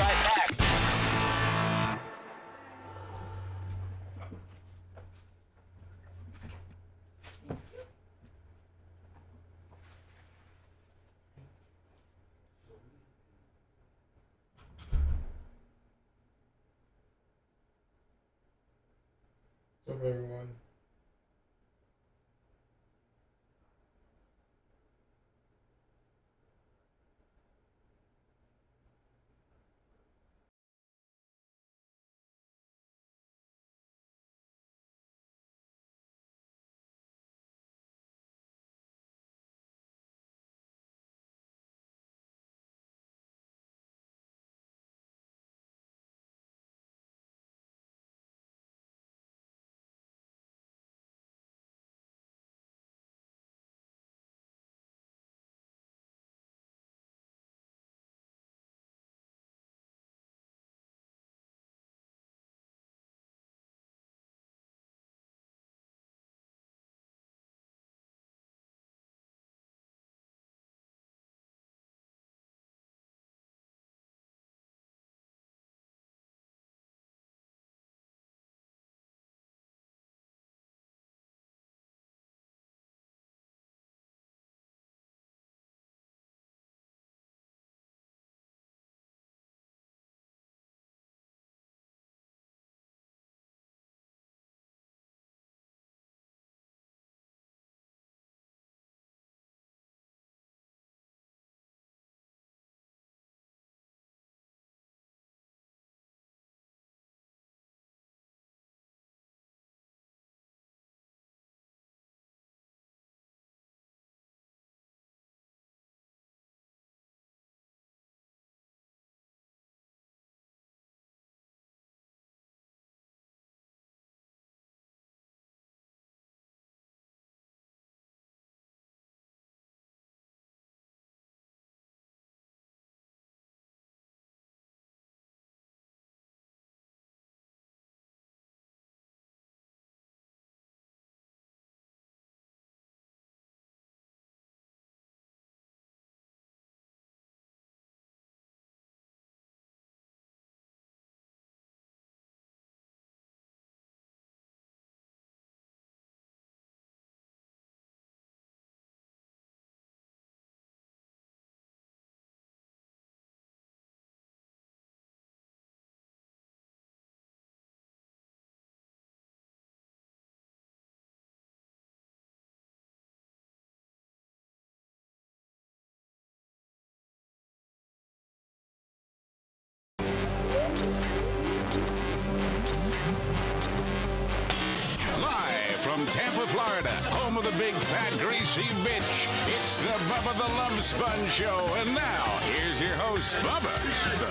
What's up, everyone? from Tampa, Florida, home of the big, fat, greasy bitch. It's the Bubba the Love Sponge Show. And now, here's your host, Bubba the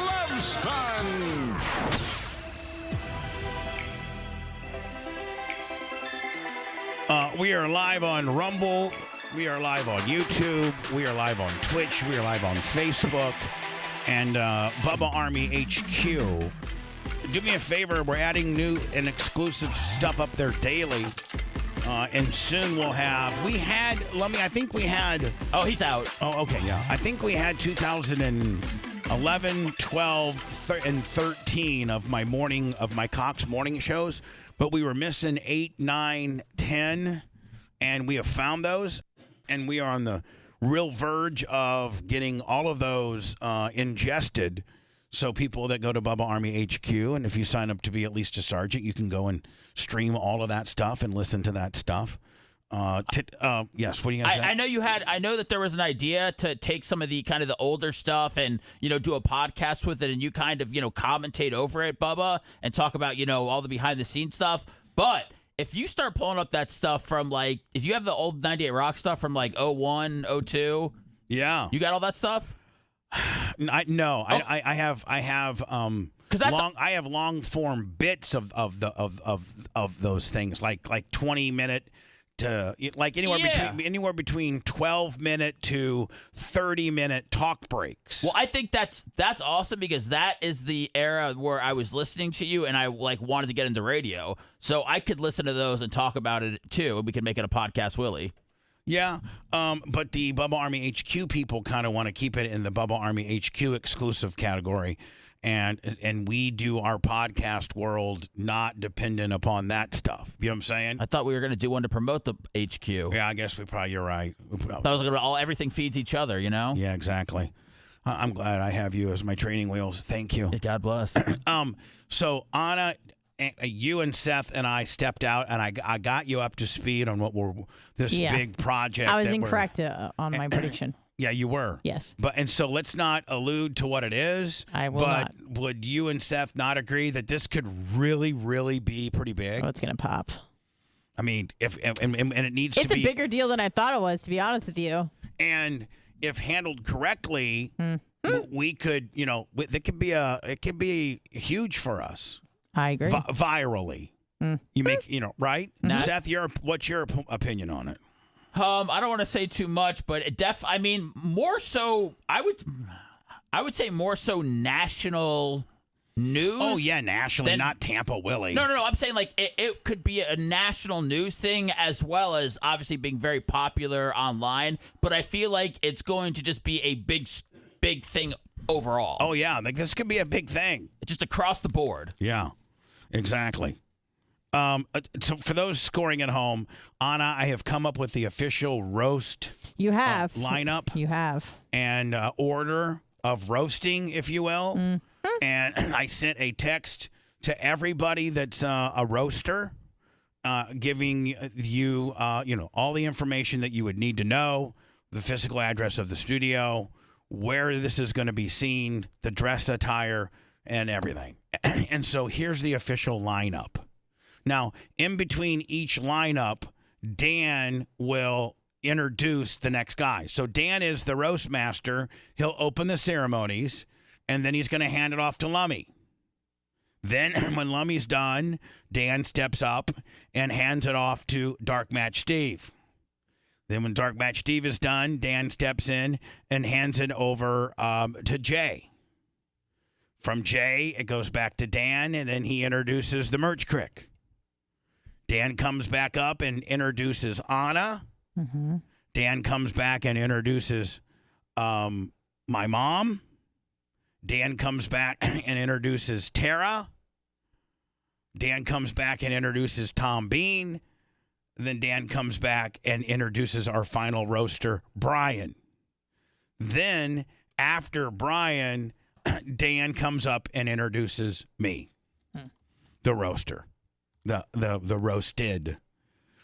Love Sponge. We are live on Rumble. We are live on YouTube. We are live on Twitch. We are live on Facebook. And Bubba Army HQ. Do me a favor. We're adding new and exclusive stuff up there daily. And soon we'll have... I think we had... Oh, he's out. Oh, okay, yeah. I think we had 2011, 12, and 13 of my Cox morning shows. But we were missing 8, 9, 10. And we have found those. And we are on the real verge of getting all of those ingested. So people that go to Bubba Army HQ, and if you sign up to be at least a sergeant, you can go and stream all of that stuff and listen to that stuff. Yes, what do you guys say? I know that there was an idea to take some of the kind of the older stuff and, do a podcast with it, and you kind of, commentate over it, Bubba, and talk about, all the behind the scenes stuff. But if you start pulling up that stuff from, if you have the old 98 Rock stuff from, 01, 02. Yeah. You got all that stuff? I have long form bits of those things, like 20-minute to anywhere between 12-minute to 30-minute talk breaks. Well, I think that's awesome, because that is the era where I was listening to you and I wanted to get into radio. So I could listen to those and talk about it too, and we could make it a podcast, Willie. Yeah, but the Bubba Army HQ people kind of want to keep it in the Bubba Army HQ exclusive category. And we do our podcast world not dependent upon that stuff. You know what I'm saying? I thought we were going to do one to promote the HQ. Yeah, I guess you're right. That was going to everything feeds each other, Yeah, exactly. I'm glad I have you as my training wheels. Thank you. God bless. So Anna, you and Seth and I stepped out, and I got you up to speed on what this big project. I was incorrect on my prediction. Yeah, you were. Yes. So let's not allude to what it is. I will not. But would you and Seth not agree that this could really, really be pretty big? Oh, it's gonna pop. I mean, and it needs to be. It's a bigger bigger deal than I thought it was, to be honest with you. And if handled correctly, we could, it could be huge for us. I agree. Virally. You make, right? Seth, what's your opinion on it? I don't want to say too much, but more so, I would say more so national news. Oh, yeah, nationally, not Tampa Willie. No, I'm saying it could be a national news thing, as well as obviously being very popular online, but I feel like it's going to just be a big thing overall. Oh, yeah, this could be a big thing. Just across the board. Yeah, exactly. So for those scoring at home, Anna, I have come up with the official roast lineup. You have. And order of roasting, if you will. Mm-hmm. And I sent a text to everybody that's a roaster, giving you, all the information that you would need to know, the physical address of the studio, where this is going to be seen, the dress attire, and everything. And so here's the official lineup. Now, in between each lineup, Dan will introduce the next guy. So Dan is the roast master. He'll open the ceremonies, and then he's going to hand it off to Lummy. Then when Lummy's done, Dan steps up and hands it off to Dark Match Steve. Then when Dark Match Steve is done, Dan steps in and hands it over to Jay. From Jay, it goes back to Dan, and then he introduces the Merch Crick. Dan comes back up and introduces Anna. Mm-hmm. Dan comes back and introduces my mom. Dan comes back and introduces Tara. Dan comes back and introduces Tom Bean. Then Dan comes back and introduces our final roaster, Brian. Then, after Brian, Dan comes up and introduces me, the roaster. The roasted.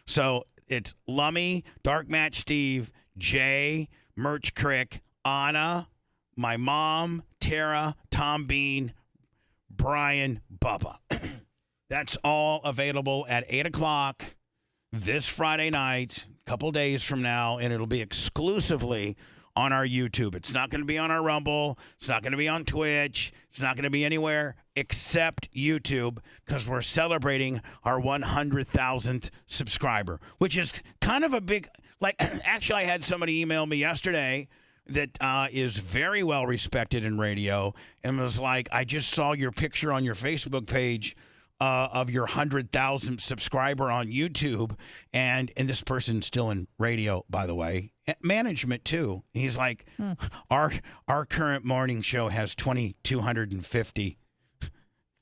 So it's Lummy, Dark Match Steve, Jay, Merch Crick, Anna, my mom, Tara, Tom Bean, Brian, Bubba. That's all available at 8 o'clock this Friday night, a couple days from now, and it'll be exclusively on our YouTube. It's not going to be on our Rumble. It's not going to be on Twitch. It's not going to be anywhere except YouTube, because we're celebrating our 100,000th subscriber, which is kind of a big, like, actually I had somebody email me yesterday that is very well respected in radio and was like, I just saw your picture on your Facebook page of your 100,000 subscriber on YouTube, and this person's still in radio, by the way, management too. He's like, our current morning show has 2,250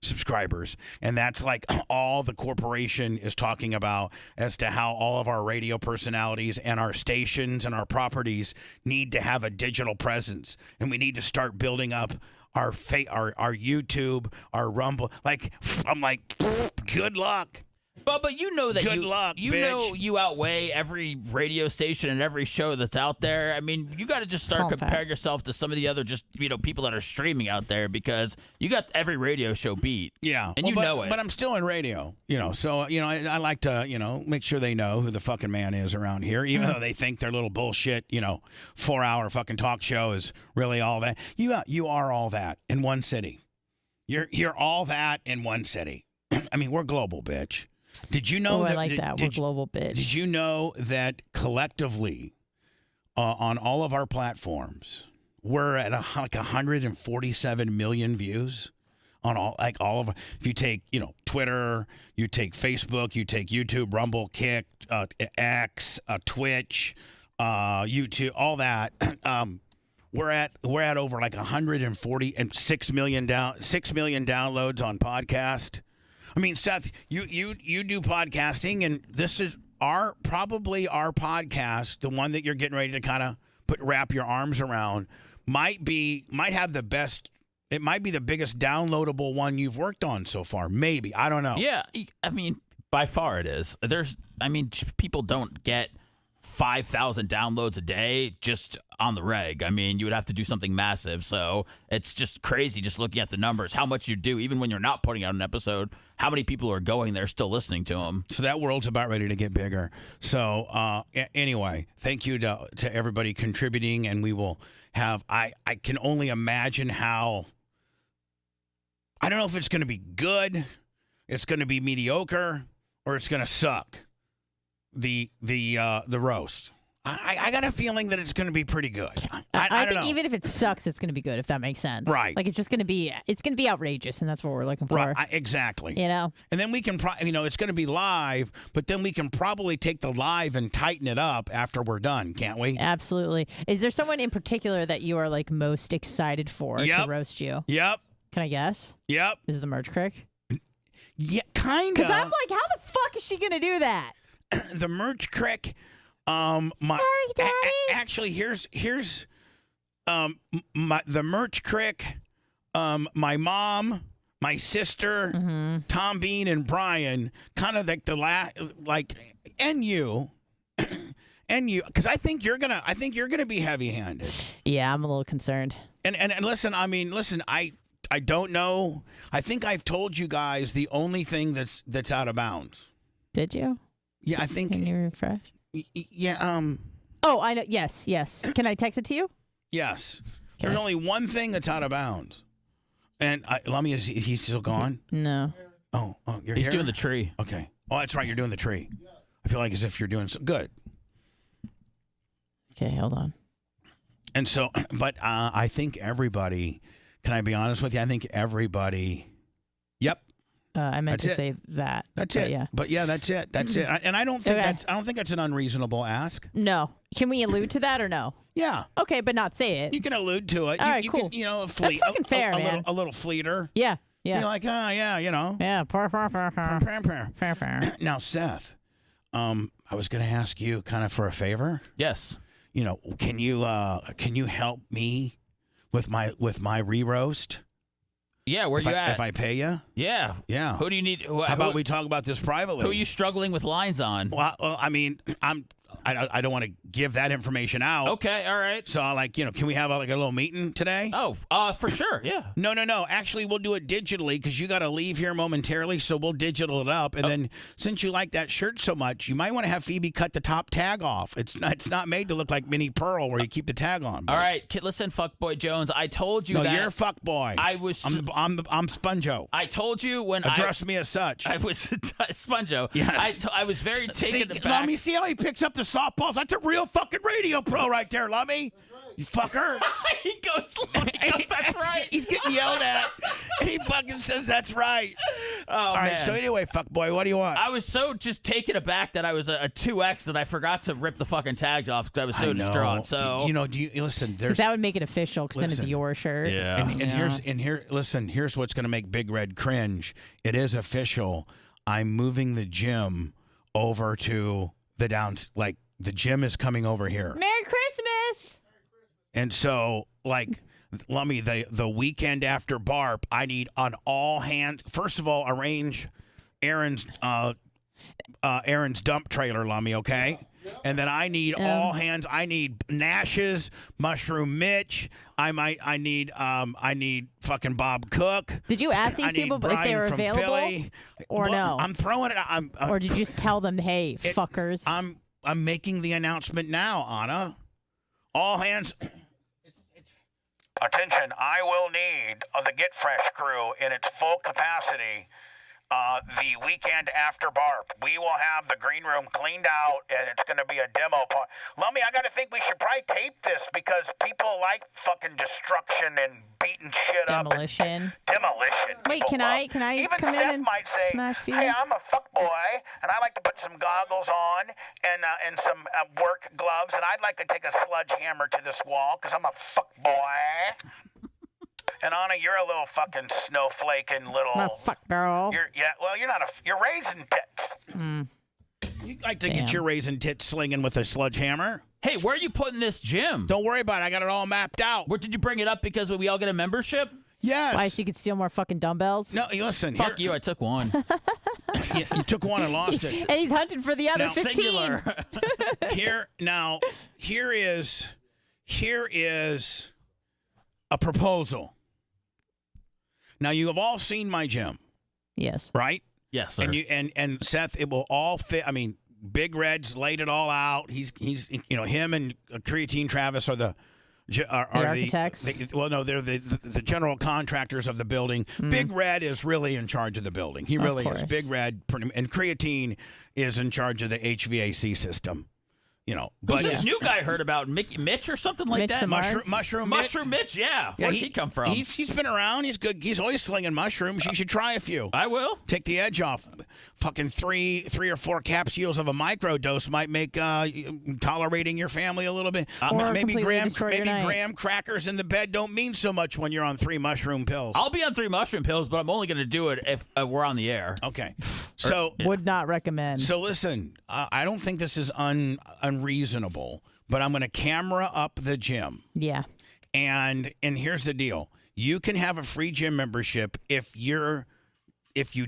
subscribers, and that's like all the corporation is talking about as to how all of our radio personalities and our stations and our properties need to have a digital presence, and we need to start building up our YouTube, our Rumble. Like, I'm like, good luck. But you know that Good luck, you bitch. know you outweigh every radio station and every show that's out there. I mean, you got to just start comparing yourself to some of the other people that are streaming out there, because you got every radio show beat. Yeah, and know it. But I'm still in radio, so I like to make sure they know who the fucking man is around here, even though they think their little bullshit 4-hour fucking talk show is really all that. You are all that in one city. You're all that in one city. I mean, we're global, bitch. Did you know I like that. We're global, bitch. Did you know that collectively on all of our platforms, we're at like 147 million views on all of. If you take Twitter, you take Facebook, you take YouTube, Rumble, Kick, X, Twitch, YouTube, all that. We're at over like 146 million 6 million downloads on podcast. I mean, Seth, you do podcasting, and this is probably our podcast, the one that you're getting ready to kind of wrap your arms around, might have the best. It might be the biggest downloadable one you've worked on so far. Maybe, I don't know. Yeah, I mean, by far it is. People don't get 5,000 downloads a day just on the reg. I mean, you would have to do something massive. So it's just crazy just looking at the numbers, how much you do, even when you're not putting out an episode, how many people are going there still listening to them. So that world's about ready to get bigger. So anyway, thank you to everybody contributing, and we will have, I can only imagine how, I don't know if it's going to be good, it's going to be mediocre, or it's going to suck. The roast. I got a feeling that it's going to be pretty good. I don't think know. even if it sucks, it's going to be good, if that makes sense. Right. Like, it's going to be outrageous, and that's what we're looking for. Right, exactly. And then we can, it's going to be live, but then we can probably take the live and tighten it up after we're done, can't we? Absolutely. Is there someone in particular that you are like most excited for to roast you? Yep. Can I guess? Yep. Is it the Merch Crick? Yeah, kind of. Because I'm like, how the fuck is she going to do that? The Merch Crick. Sorry, Daddy. Actually, here's the Merch Crick. My mom, my sister, Tom Bean, and Brian. Kind of like the last, and you, because I think you're gonna be heavy-handed. Yeah, I'm a little concerned. And listen, I don't know. I think I've told you guys the only thing that's out of bounds. Did you? Yeah, I think. Can you refresh? Yeah. Oh, I know. Yes. Can I text it to you? Yes. Okay. There's only one thing that's out of bounds. And Lummy, is he still gone? No. Oh, you're He's here? doing the tree. Okay. Oh, that's right. You're doing the tree. I feel like as if you're doing so good. Okay, hold on. And so, but I think everybody. Can I be honest with you? I think everybody. Yep. I meant to say that. That's it. Yeah. But yeah, that's it. That's it. And I don't think that's an unreasonable ask. No. Can we allude to that or no? Yeah. Okay, but not say it. You can allude to it. All right, you cool. Can, a That's fucking fair, man. A little fleeter. Yeah. You're like, Yeah. Now, Seth, I was going to ask you kind of for a favor. Yes. Can you help me with my re-roast? Yeah, where you at? If I pay you? Yeah. Yeah. Who do you need? How about we talk about this privately? Who are you struggling with lines on? Well, I mean, I don't want to give that information out. Okay, all right. So can we have a little meeting today? Oh, for sure, yeah. No. Actually, we'll do it digitally because you got to leave here momentarily. So we'll digital it up, and then since you like that shirt so much, you might want to have Phoebe cut the top tag off. It's not made to look like Minnie Pearl where you keep the tag on. All right, listen, fuckboy Jones. I told you no, that. you're a fuckboy. I'm Sponjo. I told you when address me as such. I was Sponjo. Yes. I was very taken aback. Let me see how he picks up the softballs. That's a real fucking radio pro right there, Lummy. You fucker. He goes, that's right. He's getting yelled at, and he fucking says that's right. Oh, All right, man. so anyway, fuckboy, what do you want? I was so just taken aback that I was a 2X that I forgot to rip the fucking tags off because I was so distraught. So do you listen? Because that would make it official. Because then it's your shirt. Yeah. And here's what's going to make Big Red cringe. It is official. I'm moving the gym over to the downs. Like the gym is coming over here. Merry Christmas. And so, Lummy, the weekend after BARP, I need an all hands. First of all, arrange Aaron's dump trailer, Lummy, okay? And then I need all hands. I need Nash's, Mushroom Mitch. I need fucking Bob Cook. Did you ask these people if they were available Philly. or no? I'm throwing it. Or did you just tell them, hey, fuckers? I'm making the announcement now, Anna. All hands. Attention, I will need the Get Fresh crew in its full capacity the weekend after BARP. We will have the green room cleaned out, and it's going to be a demo part. Lummy, I got to think we should probably tape this because people like fucking destruction and beating shit Demolition. up. Demolition. Wait, can I come Seth in and might say, smash hey, feelings? I'm a fuckboy, and I like to put some goggles on and some work gloves, and I'd like to take a sledgehammer to this wall because I'm a fuckboy. And Anna, you're a little fucking snowflake and little. I'm a fuck girl. You're not you're raisin tits. You'd like to get your raisin tits slinging with a sledgehammer. Hey, where are you putting this gym? Don't worry about it. I got it all mapped out. Where did you bring it up because we all get a membership? Yes. Why, so you could steal more fucking dumbbells? No, listen. Fuck you, I took one. You took one and lost it. And he's hunting for the other Now, 15. Singular. Here is a proposal. Now, you have all seen my gym. Yes. Yes, Right? sir. And Seth, it will all fit. I mean, Big Red's laid it all out. He's him and Creatine Travis are the architects. They're the general contractors of the building. Big Red is really in charge of the building. He really is. Big Red and Creatine is in charge of the HVAC system. Who's this new guy I heard about? Mitch or something like Mitch that? Mushroom Mitch, yeah. Where'd he come from? He's been around. He's good. He's always slinging mushrooms. You should try a few. I will. Take the edge off. Fucking three or four capsules of a microdose might make tolerating your family a little bit. Or maybe completely graham crackers in the bed don't mean so much when you're on 3 mushroom pills. I'll be on 3 mushroom pills, but I'm only going to do it if we're on the air. Okay. So would not recommend. So listen, I don't think this is unreasonable, but I'm going to camera up the gym. Yeah. And here's the deal. You can have a free gym membership if you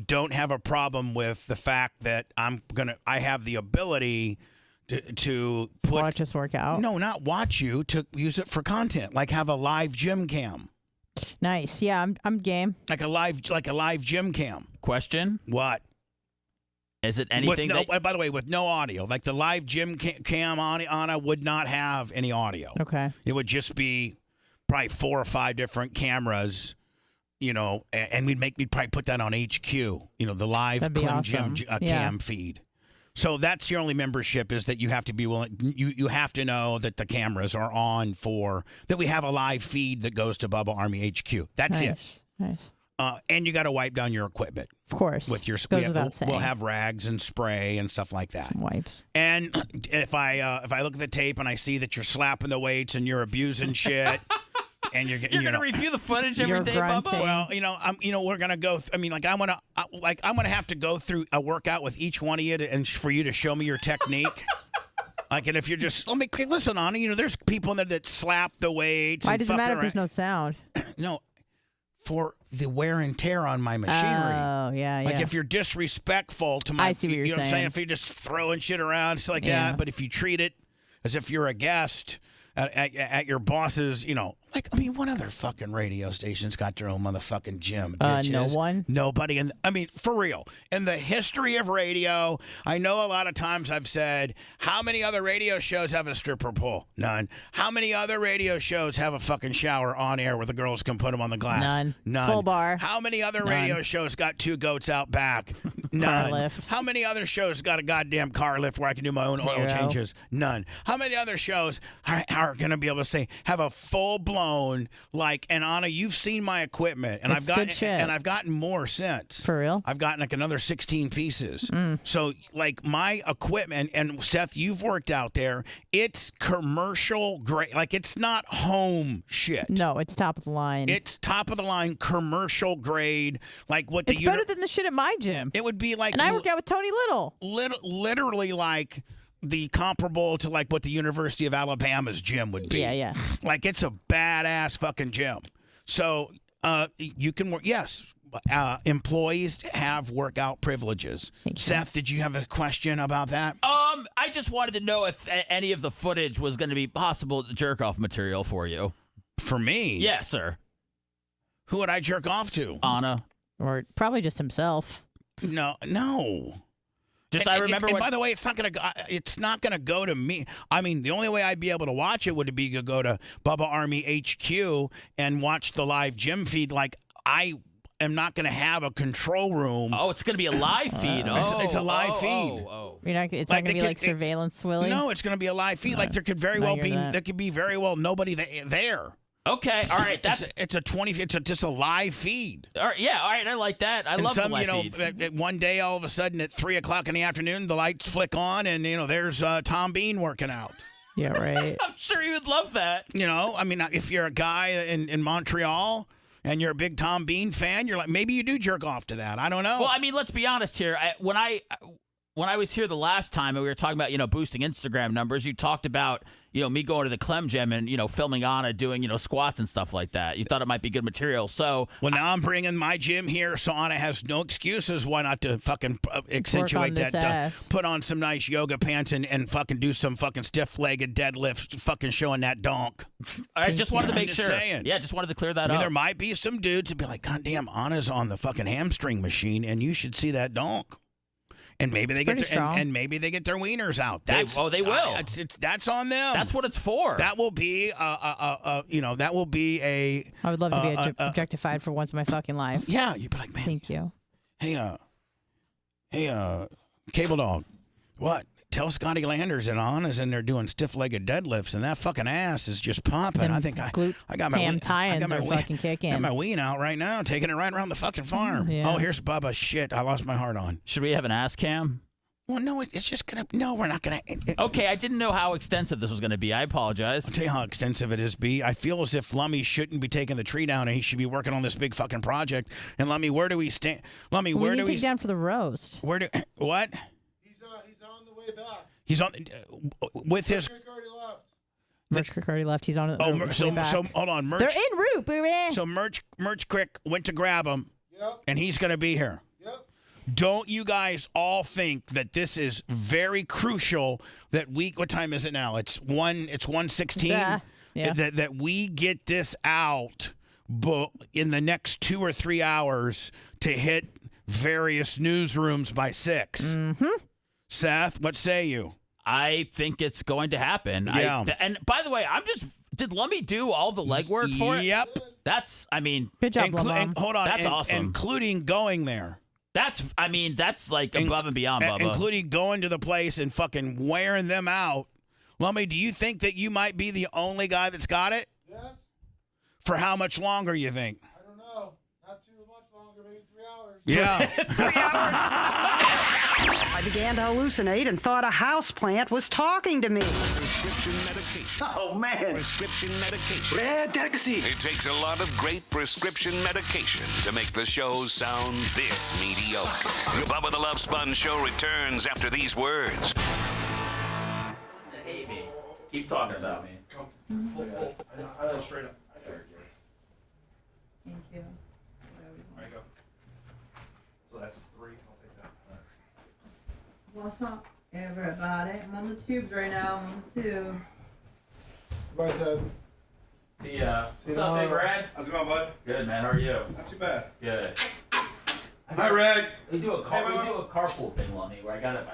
don't have a problem with the fact that I have the ability to watch us work out. No, not watch you, to use it for content, like have a live gym cam. Nice. Yeah, I'm game. Like a live gym cam. Question? What? Is it anything by the way, with no audio. Like the live gym cam on Anna would not have any audio. Okay. It would just be probably 4 or 5 different cameras, and we'd probably put that on HQ, the live Clem Gym cam feed. So that's your only membership, is that you have to be willing. You have to know that the cameras are on that we have a live feed that goes to Bubba Army HQ. That's it. Nice. And you got to wipe down your equipment. Of course. With your Goes without saying. We'll have rags and spray and stuff like that. Some wipes. And if I look at the tape and I see that you're slapping the weights and you're abusing shit, and you're gonna review the footage every day, Bubba. Well, we're gonna go. I'm gonna have to go through a workout with each one of you and for you to show me your technique. And if you're just listen, Anna, there's people in there that slap the weights. Why does it matter if there's no sound? No. for the wear and tear on my machinery. Oh, yeah, Like yeah. if you're disrespectful to my, I see what you're you know what I'm saying. saying? If you're just throwing shit around, it's like Yeah. that. But if you treat it as if you're a guest at your boss's, you know, like, I mean, what other fucking radio station's got their own motherfucking gym? No Bitches? one. Nobody. And I mean, for real. In the history of radio, I know a lot of times I've said, how many other radio shows have a stripper pole? None. How many other radio shows have a fucking shower on air where the girls can put them on the glass? None. Full bar. How many other None. radio shows got two goats out back? None. Car lift. How many other shows got a goddamn car lift where I can do my own oil Zero. changes? None. How many other shows are going to be able to say have a full blown like? And Anna, you've seen my equipment, and It's good shit. and I've gotten more since. For real? I've gotten like another 16 pieces. So like my equipment, and Seth, you've worked out there. It's commercial grade. Like it's not home shit. No, it's top of the line. It's top of the line commercial grade. Like what the It's better than the shit at my gym. It would be like, and I work out with Tony Little. Literally like the comparable to like what the University of Alabama's gym would be. Yeah, yeah. Like it's a badass fucking gym. So you can work. Yes, employees have workout privileges. Seth, did you have a question about that? I just wanted to know if any of the footage was going to be possible jerk off material for you. For me? Yeah, sir. Who would I jerk off to? Anna. Or probably just himself. No. Just I remember and when. by the way, it's not gonna go to me. I mean, the only way I'd be able to watch it would be to go to Bubba Army HQ and watch the live gym feed. Like I am not gonna have a control room. Oh, it's gonna be a live feed. It's a live feed. You're not, it's not going to be like surveillance, Willie? No, it's going to be a live feed. Like there could very well be nobody there. Okay, all right. It's just a live feed. All right, yeah, all right. I like that. I love the live feed. One day, all of a sudden, at 3:00 in the afternoon, the lights flick on, and there's Tom Bean working out. Yeah, right. I'm sure you would love that. I mean, if you're a guy in Montreal and you're a big Tom Bean fan, you're like, maybe you do jerk off to that. I don't know. Well, I mean, let's be honest here. When I was here the last time and we were talking about, boosting Instagram numbers, you talked about, me going to the Clem Gym and, filming Anna doing, squats and stuff like that. You thought it might be good material. So, well, now I'm bringing my gym here, so Anna has no excuses why not to fucking accentuate that. Put on some nice yoga pants and fucking do some fucking stiff-legged deadlifts, fucking showing that donk. I just wanted to make just sure. saying. Yeah, just wanted to clear that up. There might be some dudes that be like, God damn, Anna's on the fucking hamstring machine, and you should see that donk. And maybe they get their wieners out. They will. That's on them. That's what it's for. That will be I would love to be objectified for once in my fucking life. Yeah, you'd be like, man. Thank you. Hey, Cable Dog, what? Tell Scotty Landers that Anna's in there doing stiff-legged deadlifts, and that fucking ass is just popping. Them I think I got my tie-ins are fucking kicking. I got my ween out right now, taking it right around the fucking farm. Yeah. Oh, here's Bubba. Shit, I lost my heart on. Should we have an ass cam? Well, no, it's just gonna. No, we're not gonna. Okay, I didn't know how extensive this was gonna be. I apologize. I'll tell you how extensive it is, B. I feel as if Lummy shouldn't be taking the tree down, and he should be working on this big fucking project. And Lummy, where do we stand? Lummy, where do we take down for the roast? Where do what? He's on the way back. He's on with his. Merch Crick already left. He's on his way back. So hold on, Merch. They're en route, baby. So Merch Crick went to grab him. Yep. And he's gonna be here. Yep. Don't you guys all think that this is very crucial that what time is it now? It's 1:16. Yeah. That we get this out in the next 2 or 3 hours to hit various newsrooms by 6. Mm-hmm. Seth, what say you? I think it's going to happen. Yeah. And by the way, did Lummy do all the legwork for it? Yep. Good job, Lummy. Hold on. That's awesome. Including going there. That's like above and beyond, Bubba. Including going to the place and fucking wearing them out. Lummy, do you think that you might be the only guy that's got it? Yes. For how much longer, you think? I don't know. Not too much longer, maybe 3 hours. Yeah. 3 hours. I began to hallucinate and thought a houseplant was talking to me. Prescription medication. Oh, man. Prescription medication. Rare delicacy. It takes a lot of great prescription medication to make the show sound this mediocre. The Bubba the Love Sponge Show returns after these words. Hate me. Keep talking about me. I know straight up. Thank you. What's up, everybody? I'm on the tubes right now. I'm on the tubes. Bye, Seth. See ya. What's up, Big Red? How's it going, bud? Good, man. How are you? Not too bad. Good. Hi, Red. We do a carpool thing, Lummy, where I got it.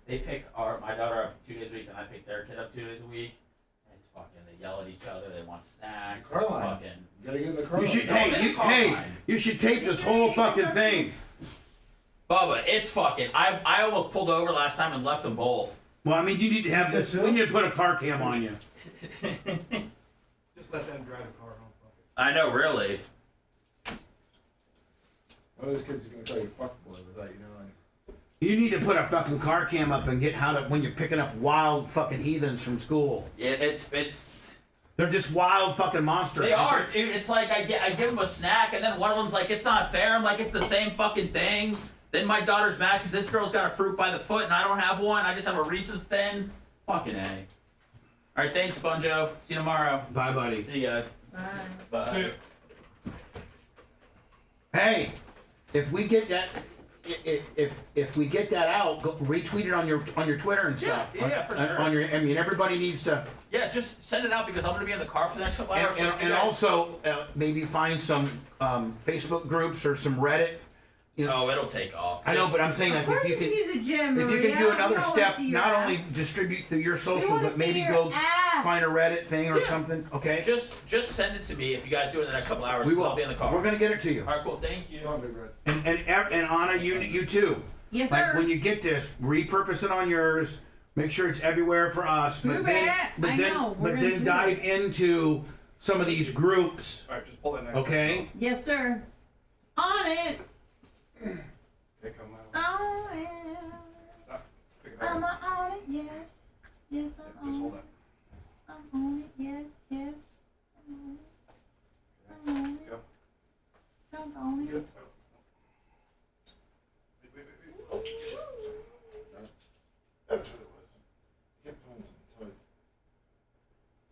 They pick my daughter up 2 days a week, and I pick their kid up 2 days a week. And it's fucking. They yell at each other. They want snacks. Car line. Fucking. You gotta get in the car. You should tape this whole fucking thing. Bubba, it's fucking. I almost pulled over last time and left them both. Well, I mean, you need to have this. We need to put a car cam on you. Just let them drive the car home. I know, really. One of those kids is gonna call you fuckboy with that, you know. You need to put a fucking car cam up and get how to when you're picking up wild fucking heathens from school. Yeah, it's. They're just wild fucking monsters. They are, dude. It's like I give them a snack, and then one of them's like, "It's not fair." I'm like, "It's the same fucking thing." Then my daughter's mad because this girl's got a fruit by the foot, and I don't have one. I just have a Reese's Thin. Fucking A. All right, thanks, Sponjo. See you tomorrow. Bye, buddy. See you guys. Bye. Bye. Hey, if we get that, if we get that out, go retweet it on your Twitter and stuff. Yeah, for sure. I mean, everybody needs to. Yeah, just send it out because I'm gonna be in the car for the next couple hours. And also maybe find some Facebook groups or some Reddit. You know, it'll take off. I know, but I'm saying like if you can, if you can do another step, not only distribute through your social, but maybe go find a Reddit thing or something. Okay. Just send it to me if you guys do it in the next couple hours. We will. I'll be in the car. We're gonna get it to you. All right, cool. Thank you. And Anna, you too. Yes, like sir. When you get this, repurpose it on yours. Make sure it's everywhere for us. But then dive into some of these groups. All right, just pull that next. Okay. Yes, sir. On it. Okay, come out. On it. Stop. Pick it up. I'm on it. Yes. Yes, I'm Just on hold it. that. I'm on it. Yes. Yes. I'm on it. Go. I'm on it. Wait. Oh. That's what it was. Get phones and toy.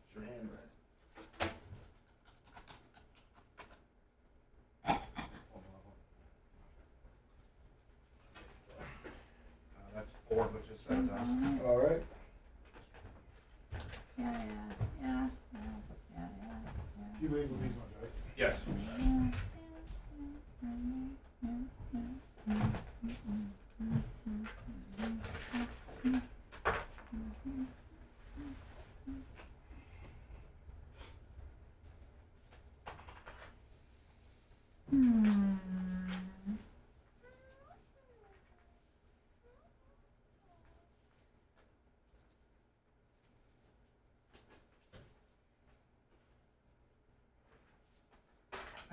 It's your hand right. That's 4, but just set it down. All right. Yeah. You leave with these ones, right? Yes.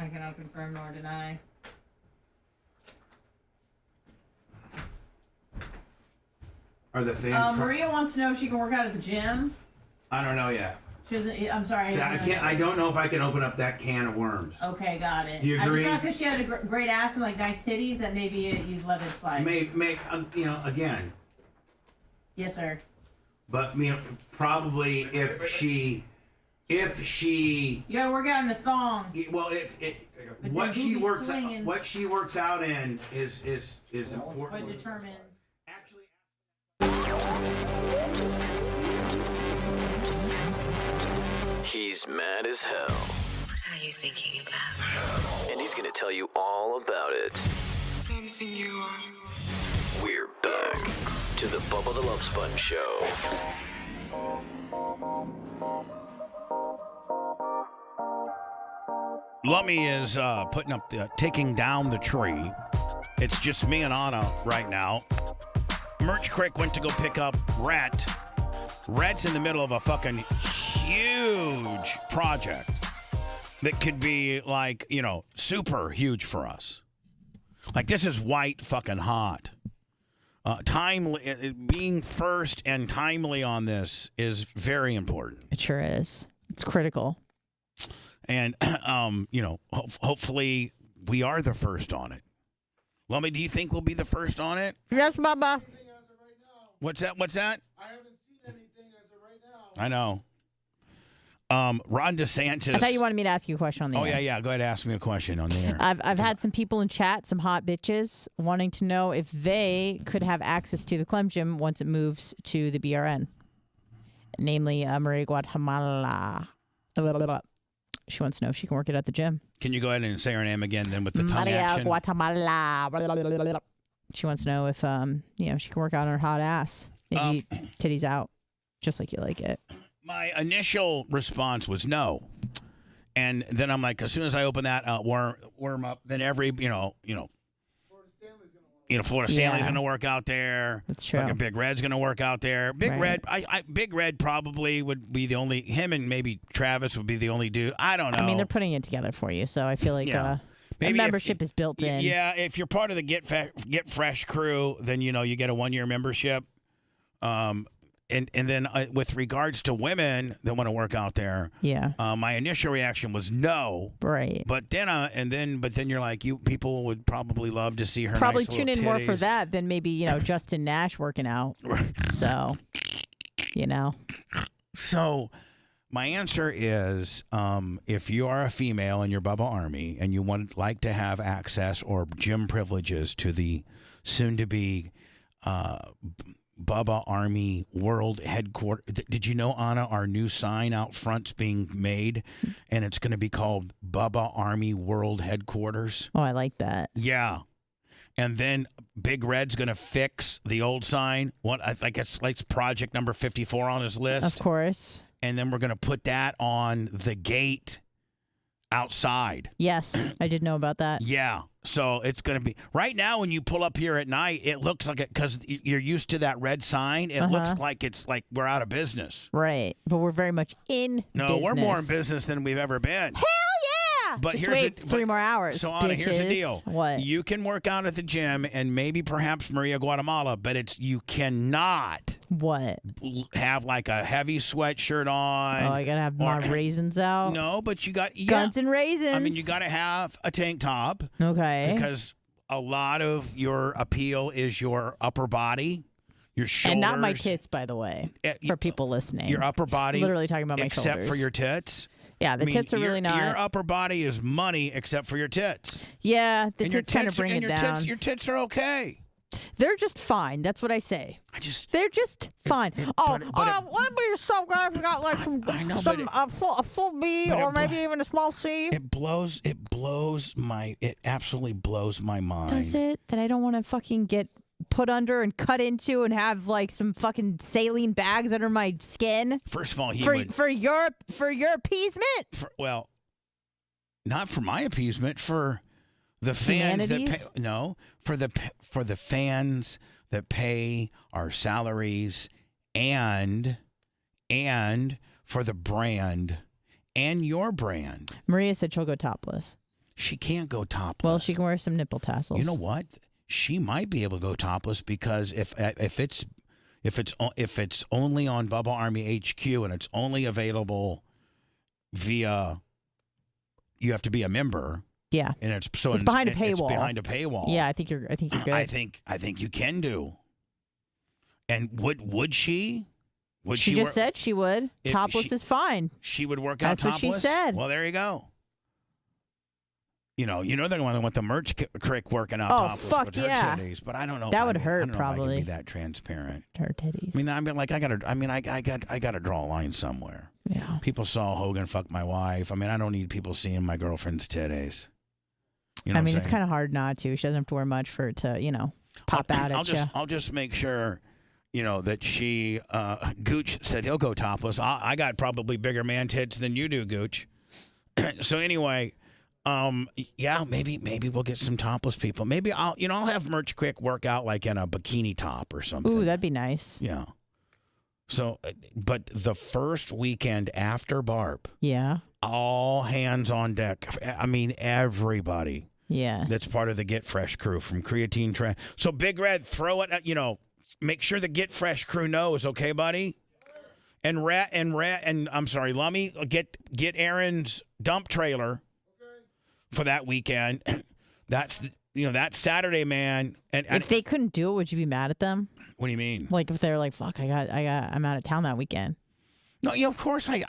I cannot confirm nor deny. Are the fans? Maria wants to know if she can work out at the gym. I don't know yet. She doesn't. I'm sorry. See, I can't. I don't know if I can open up that can of worms. Okay, got it. Do you agree? I just thought because she had a great ass and like nice titties that maybe you'd let it slide. Again. Yes, sir. But probably if she. You gotta work out in a thong. Well, But what then she boobies swinging. what she works out in is important. What determines? He's mad as hell. What are you thinking about? And he's gonna tell you all about it. Something you are. We're back to the Bubba the Love Sponge Show. Lummy is putting up taking down the tree. It's just me and Anna right now. Merch Crick went to go pick up Rhett. Rhett's in the middle of a fucking huge project that could be like, super huge for us. Like, this is white fucking hot. Timely, being first and timely on this is very important. It sure is. It's critical. And, hopefully we are the first on it. Lummy, do you think we'll be the first on it? Yes, Bubba. What's that? I haven't seen anything as of right now. I know. Ron DeSantis. I thought you wanted me to ask you a question on the air. Yeah. Go ahead, ask me a question on the air. I've had some people in chat, some hot bitches, wanting to know if they could have access to the Clem Gym once it moves to the BRN. Namely, Maria Guatemala. She wants to know if she can work it at the gym. Can you go ahead and say her name again, then with the tongue Maria action? Guatemala. She wants to know if she can work out on her hot ass. Maybe titties out, just like you like it. My initial response was no, and then I'm like, as soon as I open that worm up, then every Florida Stanley's going to work out there. That's true. Like Big Red's going to work out there. Big Right. Red, Big Red probably would be the only. Him and maybe Travis would be the only dude. I don't know. I mean, they're putting it together for you, so I feel like Yeah. a Maybe membership is built in. Yeah, if you're part of the Get Fresh crew, then you get a 1-year membership. And then with regards to women that want to work out there, my initial reaction was no. Right. But then you're like, people would probably love to see her. Probably nice tune in little more for titties. that than maybe Justin Nash working out. So, So, my answer is, if you are a female in your Bubba Army and you would like to have access or gym privileges to the soon-to-be Bubba Army World Headquarters. Did you know, Anna, our new sign out front's being made, and it's going to be called Bubba Army World Headquarters? Oh, I like that. Yeah. And then Big Red's going to fix the old sign. I think it's like project number 54 on his list. Of course. And then we're going to put that on the gate outside. Yes, I did know about that. Yeah. So it's going to be right now when you pull up here at night, it looks like it because you're used to that red sign. It looks like it's like we're out of business. Right. But we're very much in business. We're more in business than we've ever been. Hell yeah. But just here's wait 3 more hours. So Anna, here's the bitches. deal. What? You can work out at the gym and maybe perhaps Maria Guatemala, but you cannot have like a heavy sweatshirt on. Oh, I gotta have my raisins out. No, but you got guns and raisins. I mean, you got to have a tank top. Okay. Because a lot of your appeal is your upper body, your shoulders. And not my tits, by the way, for people listening. Your upper body. Just literally talking about my except shoulders. for your tits. Yeah, the tits are really not. Your upper body is money except for your tits. Yeah, the tits kind of bring it down. Your tits are okay. They're just fine. That's what I say. They're just fine. Let me be some guy who got like a full B or maybe even a small C. It absolutely blows my mind. Does it? That I don't want to fucking get put under and cut into and have like some fucking saline bags under my skin. First of all, for your appeasement. Not for my appeasement. For the fans that pay, for the fans that pay our salaries and for the brand and your brand. Maria said she'll go topless. She can't go topless. Well, she can wear some nipple tassels. You know what? She might be able to go topless because if it's only on Bubba Army HQ and it's only available via, you have to be a member. Yeah, and it's behind a paywall. It's behind a paywall. Yeah, I think you're good. I think you can do. And would she? She just said she would. Topless is fine. She would work out topless. That's what she said. Well, there you go. They're going to want the merch crick working out topless with her titties, but I don't know. That would hurt. I don't know probably. If I can be that transparent. Her titties. I gotta draw a line somewhere. Yeah. People saw Hogan fuck my wife. I don't need people seeing my girlfriend's titties. It's kind of hard not to. She doesn't have to wear much for it to, pop out at you. I'll just make sure, that she, Gooch said he'll go topless. I got probably bigger man tits than you do, Gooch. So anyway, maybe we'll get some topless people. Maybe I'll have Merch Quick work out like in a bikini top or something. Ooh, that'd be nice. Yeah. So, but the first weekend after Barb. Yeah. All hands on deck. Everybody. Yeah. That's part of the Get Fresh crew from Creatine Trend. So Big Red, throw it, make sure the Get Fresh crew knows, okay, buddy? And I'm sorry, Lummy, get Aaron's dump trailer for that weekend. That's Saturday, man. And if they couldn't do it, would you be mad at them? What do you mean? Like if they're like, fuck, I'm out of town that weekend. No, yeah, of course I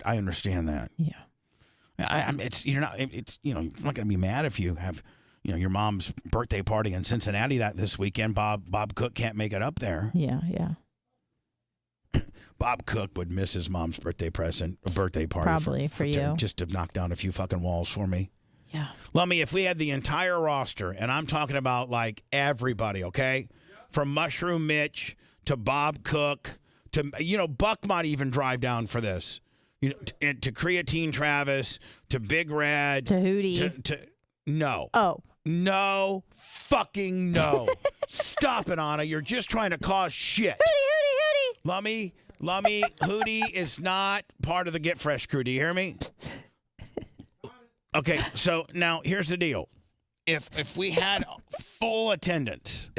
understand that. Yeah. I'm not gonna be mad if you have, your mom's birthday party in Cincinnati this weekend. Bob Cook can't make it up there. Yeah, yeah. Bob Cook would miss his mom's birthday party. Probably for you. Just to knock down a few fucking walls for me. Yeah. Lummy, if we had the entire roster, and I'm talking about like everybody, okay? From Mushroom Mitch to Bob Cook to, Buck might even drive down for this. To Creatine Travis to Big Red to Hootie. No. Oh. No fucking no. Stop it, Anna. You're just trying to cause shit. Hootie. Lummy, Hootie is not part of the Get Fresh crew. Do you hear me? Okay, so now here's the deal. If we had full attendance,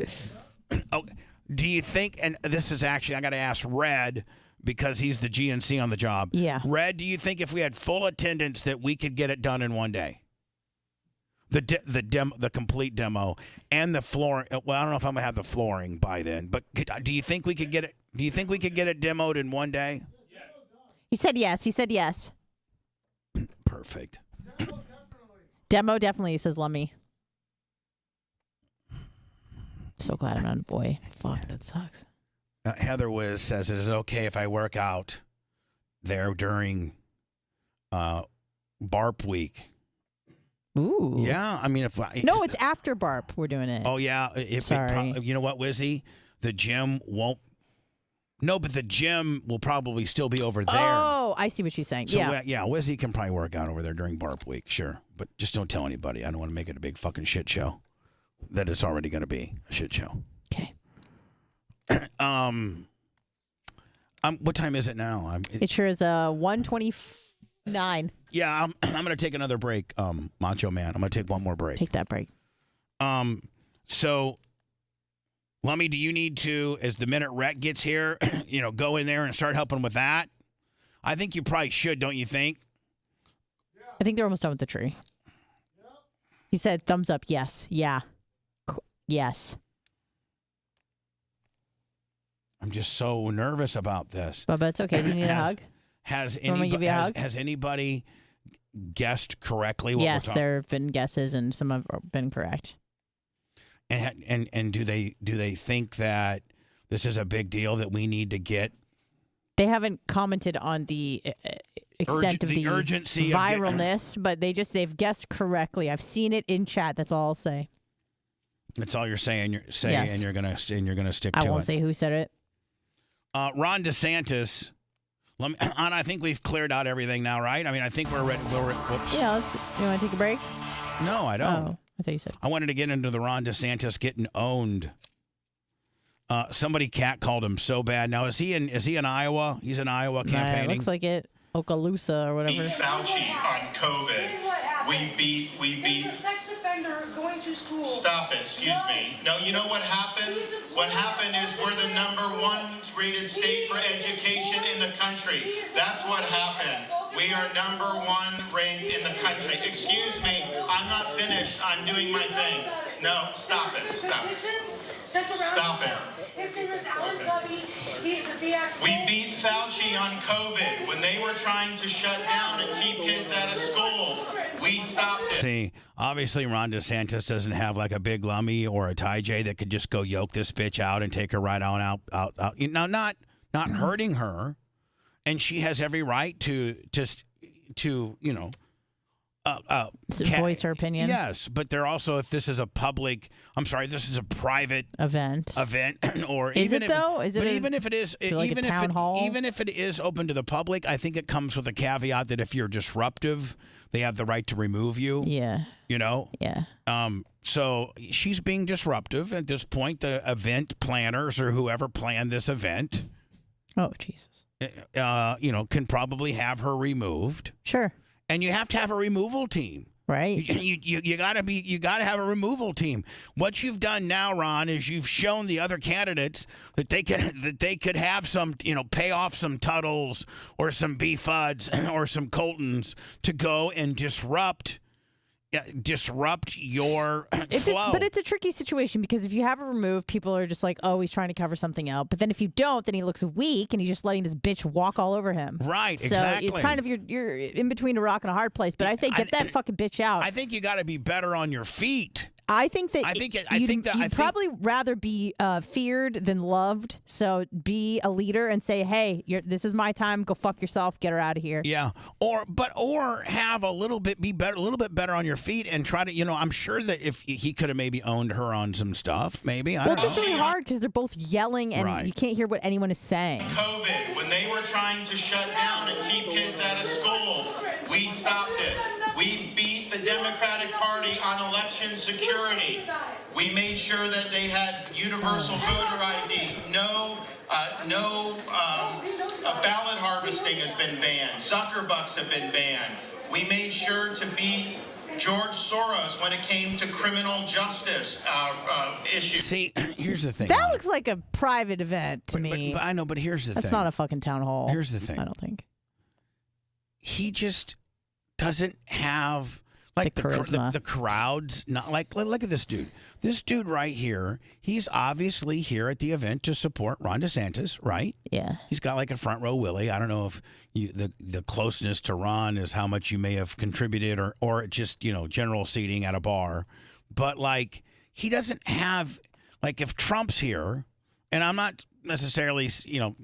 do you think, and this is actually, I got to ask Red because he's the GNC on the job. Yeah. Red, do you think if we had full attendance that we could get it done in one day? The complete demo and the flooring. Well, I don't know if I'm gonna have the flooring by then, but do you think we could get it? Do you think we could get it demoed in one day? He said yes. Perfect. Demo definitely, says Lummy. So glad I'm not a boy. Fuck, that sucks. Heather Wiz says, is it okay if I work out there during BARP week? Ooh. Yeah, I mean, No, it's after BARP we're doing it. Oh, yeah. Sorry. You know what, Wizzy? The gym won't. No, but the gym will probably still be over there. Oh, I see what she's saying. So, yeah. Wizzy can probably work out over there during BARP week, sure. But just don't tell anybody. I don't want to make it a big fucking shit show. That it's already going to be a shit show. Okay. What time is it now? It sure is 1:29. Yeah, I'm going to take another break, Macho Man. I'm going to take one more break. Take that break. So, Lummy, do you need to, as the minute Rhett gets here, go in there and start helping with that? I think you probably should, don't you think? I think they're almost done with the tree. He said thumbs up. Yes. Yeah. Yes. I'm just so nervous about this. Bubba, it's okay. Do you need a hug? Has anybody guessed correctly what yes, we're talking? There have been guesses and some have been correct. And do they think that this is a big deal that we need to get? They haven't commented on the extent of the urgency viralness, but they've guessed correctly. I've seen it in chat. That's all I'll say. That's all you're saying. Yes. And you're gonna stick to it. I won't say who said it. Ron DeSantis. Anna, I think we've cleared out everything now, right? I mean, I think we're ready. Whoops. Yeah. You want to take a break? No, I don't. Oh, I thought you said. I wanted to get into the Ron DeSantis getting owned. Somebody catcalled him so bad. Now is he in Iowa? He's in Iowa campaigning. Looks like it. Okaloosa or whatever. Beat Fauci on COVID. We beat. He's a sex offender going to school. Stop it. Excuse me. No, you know what happened? What happened is we're the #1 rated state for education in the country. That's what happened. We are #1 ranked in the country. Excuse me. I'm not finished. I'm doing my thing. No, stop it. Stop it. Stop it. His name is Alan Covey. He's the actual. We beat Fauci on COVID when they were trying to shut down and keep kids out of school. We stopped it. See, obviously Ron DeSantis doesn't have like a Big Lummy or a Ty J that could just go yoke this bitch out and take her right on out. Not hurting her, and she has every right to voice her opinion. Yes, but they're also, if this is a public, this is a private event, or is even it though? Is it? Even if it is, like a town hall? Even if it is open to the public, I think it comes with a caveat that if you're disruptive, they have the right to remove you. Yeah. Yeah. So she's being disruptive at this point. The event planners or whoever planned this event. Oh Jesus. Can probably have her removed. Sure. And you have to have a removal team, right? You gotta have a removal team. What you've done now, Ron, is you've shown the other candidates that they could have some, pay off some Tuttles or some B Fuds or some Coltons to go and disrupt disrupt your flow. But it's a tricky situation because if you have it removed, people are just like, oh, he's trying to cover something out. But then if you don't, then he looks weak and he's just letting this bitch walk all over him. Right, so exactly. it's kind of you're in between a rock and a hard place. But I say get that fucking bitch out. I think you got to be better on your feet. I think that you'd probably rather be feared than loved. So be a leader and say, "Hey, this is my time. Go fuck yourself. Get her out of here." Yeah, or have a little bit better on your feet and try to. I'm sure that if he could have maybe owned her on some stuff, maybe. I don't it's just really hard because they're both yelling and you can't hear what anyone is saying. COVID, when they were trying to shut down and keep kids out of school, we stopped it. We beat the Democratic Party on election security. We made sure that they had universal voter ID. No ballot harvesting has been banned. Sucker bucks have been banned. We made sure to beat George Soros when it came to criminal justice issues. See, here's the thing. That looks like a private event to me. But I know, but here's the thing. That's not a fucking town hall. Here's the thing. I don't think. He just doesn't have like the charisma. The crowds. Not like look at this dude. This dude right here. He's obviously here at the event to support Ron DeSantis, right? Yeah. He's got like a front row Willie. I don't know if the closeness to Ron is how much you may have contributed, or just general seating at a bar, but like he doesn't have like if Trump's here, and I'm not necessarily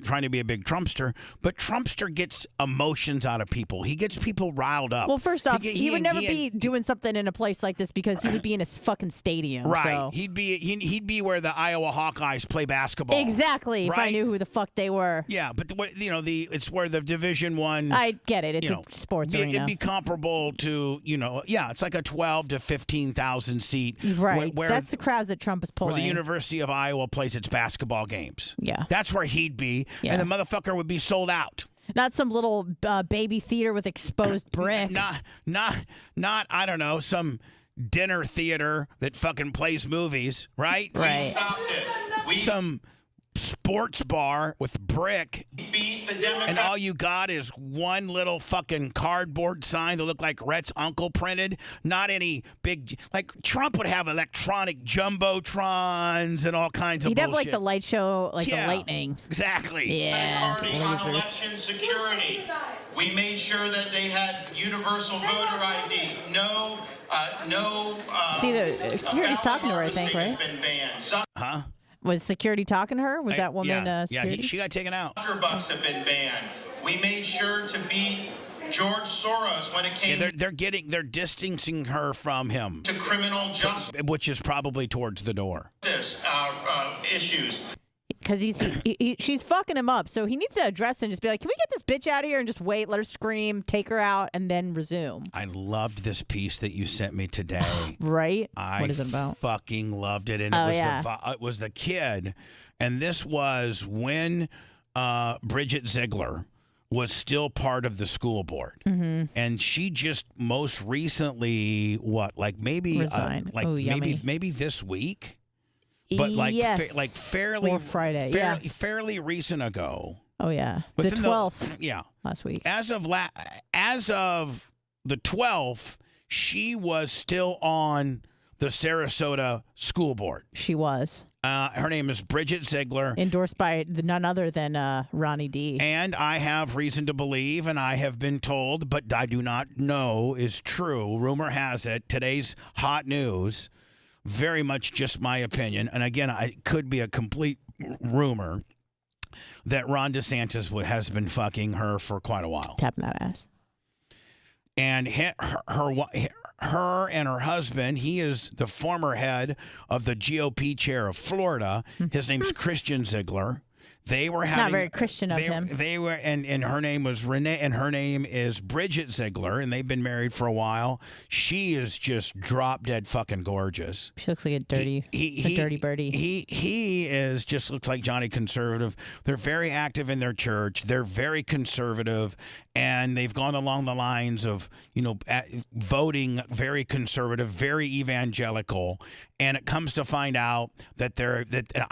trying to be a big Trumpster, but Trumpster gets emotions out of people. He gets people riled up. Well, first off, he would never be doing something in a place like this because he would be in a fucking stadium. Right. So. He'd be where the Iowa Hawkeyes play basketball. Exactly. Right? If I knew who the fuck they were. Yeah, but it's where the Division I. I get it. It's a sports arena. It'd be comparable to it's like a 12 to 15,000 seat. Right. Where that's the crowds that Trump is pulling. Where the University of Iowa plays its basketball games. Yeah. That's where he'd be, and the motherfucker would be sold out. Not some little baby theater with exposed brick. Not I don't know, some dinner theater that fucking plays movies, right? Right. We stopped it. Some sports bar with brick, beat the Democrats. And all you got is one little fucking cardboard sign that looked like Rhett's uncle printed. Not any big, like Trump would have electronic jumbotrons and all kinds of He'd bullshit. have like the light show, like the lightning. Exactly. Yeah. Party on election security. We made sure that they had universal voter ID. See, the security's talking to her, I think, right? Huh? Was security talking to her? Was that woman security? Yeah, she got taken out. Sucker bucks have been banned. We made sure to beat George Soros when it came. They're distancing her from him to criminal justice, which is probably towards the door. Issues. Because she's fucking him up, so he needs to address it and just be like, "Can we get this bitch out of here and just wait, let her scream, take her out, and then resume?" I loved this piece that you sent me today. Right? What is it about? Fucking loved it, and it was the kid, and this was when Bridget Ziegler was still part of the school board, and she just most recently resigned. maybe this week. But fairly or Friday, fairly recent ago. Oh yeah, the 12th. Last week. As of the 12th, she was still on the Sarasota school board. She was. Her name is Bridget Ziegler. Endorsed by none other than Ronnie D. And I have reason to believe, and I have been told, but I do not know is true. Rumor has it. Today's hot news. Very much just my opinion, and again, it could be a complete rumor that Ron DeSantis has been fucking her for quite a while. Tapping that ass. And her and her husband, he is the former head of the GOP chair of Florida. His name's Christian Ziegler. They were having, not very Christian of him. They were, and her name was Renee, and her name is Bridget Ziegler, and they've been married for a while. She is just drop dead fucking gorgeous. She looks like a dirty, dirty birdie. He is just looks like Johnny Conservative. They're very active in their church. They're very conservative, and they've gone along the lines of voting very conservative, very evangelical. And it comes to find out that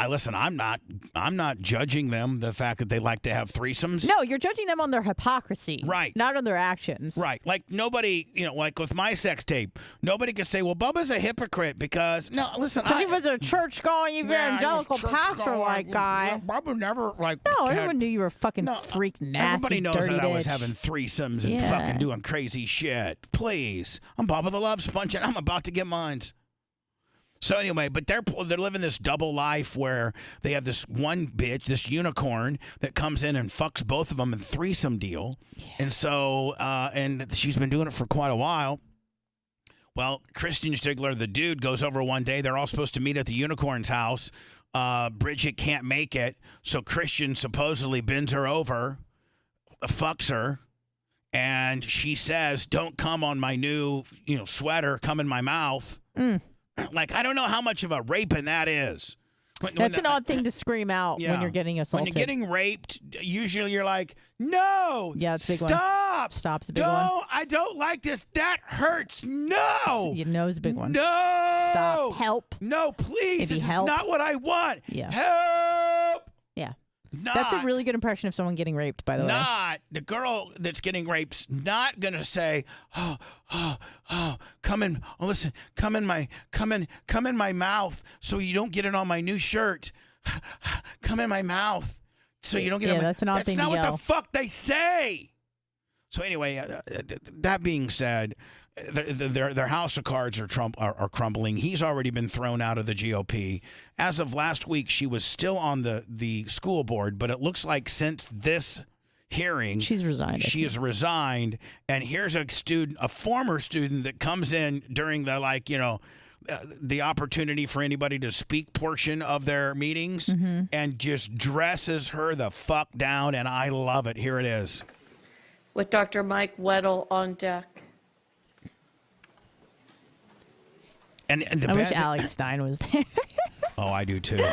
listen, I'm not judging judging them the fact that they like to have threesomes. No, you're judging them on their hypocrisy. Right. Not on their actions. Right. Like nobody, like with my sex tape, nobody could say, well, Bubba's a hypocrite because, no, listen. Because he was a church-going evangelical pastor-like guy. Bubba never, No, everyone knew you were a fucking freak, nasty, everybody knows dirty that I was bitch. having threesomes and fucking doing crazy shit. Please. I'm Bubba the Love Sponge, and I'm about to get mines. So anyway, but they're living this double life where they have this one bitch, this unicorn, that comes in and fucks both of them in a threesome deal. Yeah. And so, and she's been doing it for quite a while. Well, Christian Stigler, the dude, goes over one day. They're all supposed to meet at the unicorn's house. Bridget can't make it, so Christian supposedly bends her over, fucks her, and she says, "Don't come on my new, sweater. Come in my mouth." Like, I don't know how much of a raping that is. That's an odd thing to scream out when you're getting assaulted. When you're getting raped, usually you're like, no, yeah, it's a big one. Stop. Stop's a big one. I don't like this. That hurts. No. You know, it's a big one. No. Stop. Help. No, please. Maybe This help. is not what I want. Yeah. Help. Yeah. That's a really good impression of someone getting raped, by the way. The girl that's getting raped's not gonna say, oh, come in. Oh, listen, come in my mouth, so you don't get it on my new shirt. Come in my mouth, so you don't get it. Yeah, that's an odd thing to yell. That's not what the fuck they say. So anyway, that being said, their house of cards are crumbling. He's already been thrown out of the GOP. As of last week, she was still on the school board, but it looks like since this hearing, she's resigned. She has resigned, and here's a former student that comes in during the the opportunity for anybody to speak portion of their meetings, and just dresses her the fuck down, and I love it. Here it is. With Dr. Mike Weddle on deck. And I wish Alex Stein was there. Oh, I do too.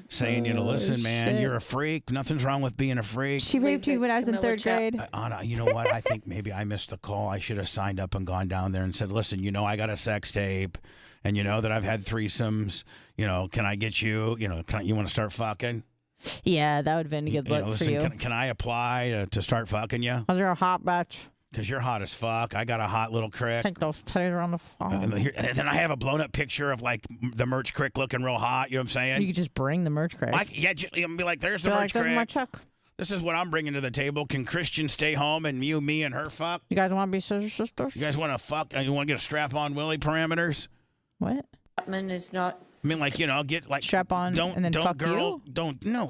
Saying, listen, man, you're a freak. Nothing's wrong with being a freak. She raped me when I was in third grade. Anna, you know what? I think maybe I missed the call. I should have signed up and gone down there and said, listen, I got a sex tape, and you know that I've had threesomes. Can I get you? You want to start fucking? Yeah, that would have been a good look for you. Can I apply to start fucking you? Because you're a hot bitch. Because you're hot as fuck. I got a hot little crick. Take those titties around the phone. And then I have a blown up picture of like the merch crick looking real hot. You know what I'm saying? You could just bring the merch crick. Be like, there's the merch crick. My check. This is what I'm bringing to the table. Can Christian stay home and me and her fuck? You guys want to be sisters? You guys want to fuck? You want to get a strap-on Willie parameters? What? Chapman is not. I mean, get like strap on and then fuck you.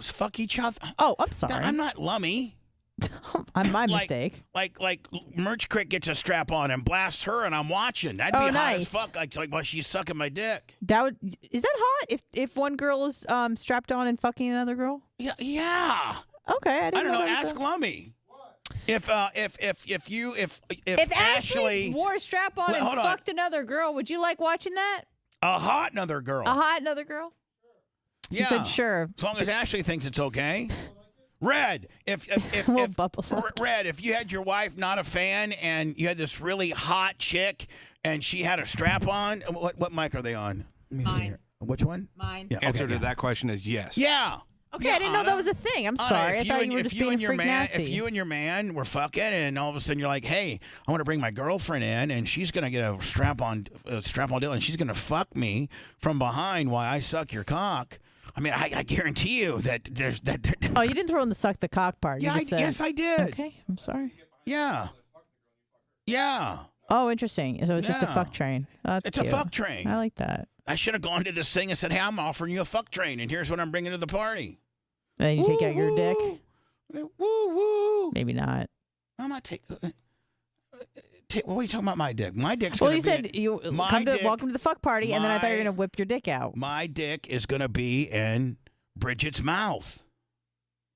Fuck each other. Oh, I'm sorry. I'm not lummy. My mistake. Like Merch Crick gets a strap on and blasts her, and I'm watching. That'd be hot nice. as fuck. Like while she's sucking my dick. Is that hot? If one girl is strapped on and fucking another girl? Yeah. Okay, I don't know. Ask Lummy. If Ashley wore a strap on and fucked another girl, would you like watching that? A hot another girl. A hot another girl? Yeah. He said sure. As long as Ashley thinks it's okay. Red, if you had your wife not a fan and you had this really hot chick and she had a strap on, what mic are they on? Let me see here. Which one? Mine. Yeah, Answer to that question is yes. Yeah. Okay, I didn't know that was a thing. I'm sorry. I thought you were just being a freak nasty. If you and your man were fucking and all of a sudden you're like, hey, I want to bring my girlfriend in and she's going to get a strap-on deal and she's going to fuck me from behind while I suck your cock. I mean, I guarantee you that there's that. Oh, you didn't throw in the suck the cock part. Yeah, You just said, yes, I did. Okay, I'm sorry. Yeah. Yeah. Oh, interesting. So it's just a fuck train. Oh, that's It's cute. a fuck train. I like that. I should have gone to this thing and said, hey, I'm offering you a fuck train, and here's what I'm bringing to the party. And then you take out your dick? Woo, woo. Maybe not. I'm not taking... What are you talking about, my dick? My dick's well, going you said you welcome to the fuck party, and then I thought you were going to whip your dick out. My dick is going to be in Bridget's mouth.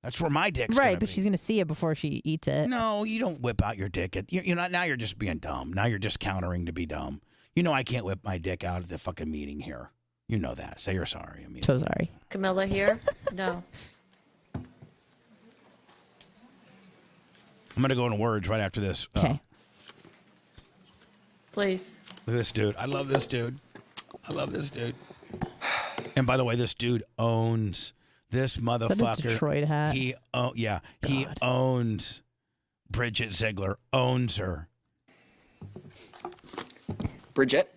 That's where my dick's right, gonna but be. she's going to see it before she eats it. No, you don't whip out your dick. Now you're just being dumb. Now you're just countering to be dumb. You know I can't whip my dick out at the fucking meeting here. You know that. Say you're sorry. So sorry. Camilla here? No. I'm going to go into words right after this. Okay. Please. Look at this dude. I love this dude. And by the way, this dude owns This Is motherfucker. that a Detroit hat? He owns Bridget Ziegler. Owns her. Bridget,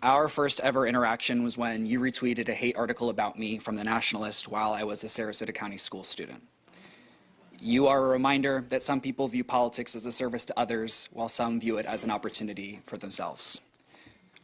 our first ever interaction was when you retweeted a hate article about me from The Nationalist while I was a Sarasota County school student. You are a reminder that some people view politics as a service to others, while some view it as an opportunity for themselves.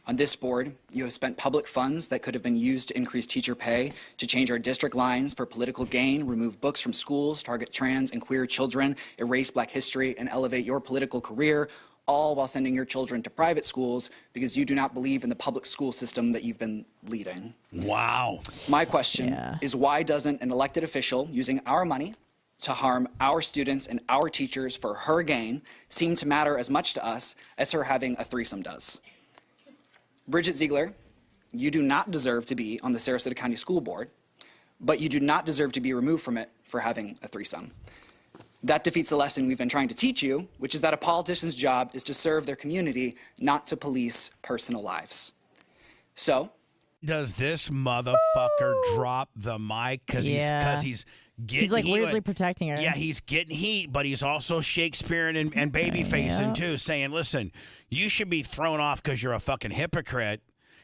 On this board, you have spent public funds that could have been used to increase teacher pay, to change our district lines for political gain, remove books from schools, target trans and queer children, erase Black history, and elevate your political career, all while sending your children to private schools because you do not believe in the public school system that you've been leading. Wow. My question is, why doesn't an elected official using our money to harm our students and our teachers for her gain seem to matter as much to us as her having a threesome does? Bridget Ziegler, you do not deserve to be on the Sarasota County School Board, but you do not deserve to be removed from it for having a threesome. That defeats the lesson we've been trying to teach you, which is that a politician's job is to serve their community, not to police personal lives. So, does this motherfucker drop the mic because he's getting He's like heat? weirdly protecting her. Yeah, he's getting heat, but he's also Shakespearean and baby facing too, saying, listen, you should be thrown off because you're a fucking hypocrite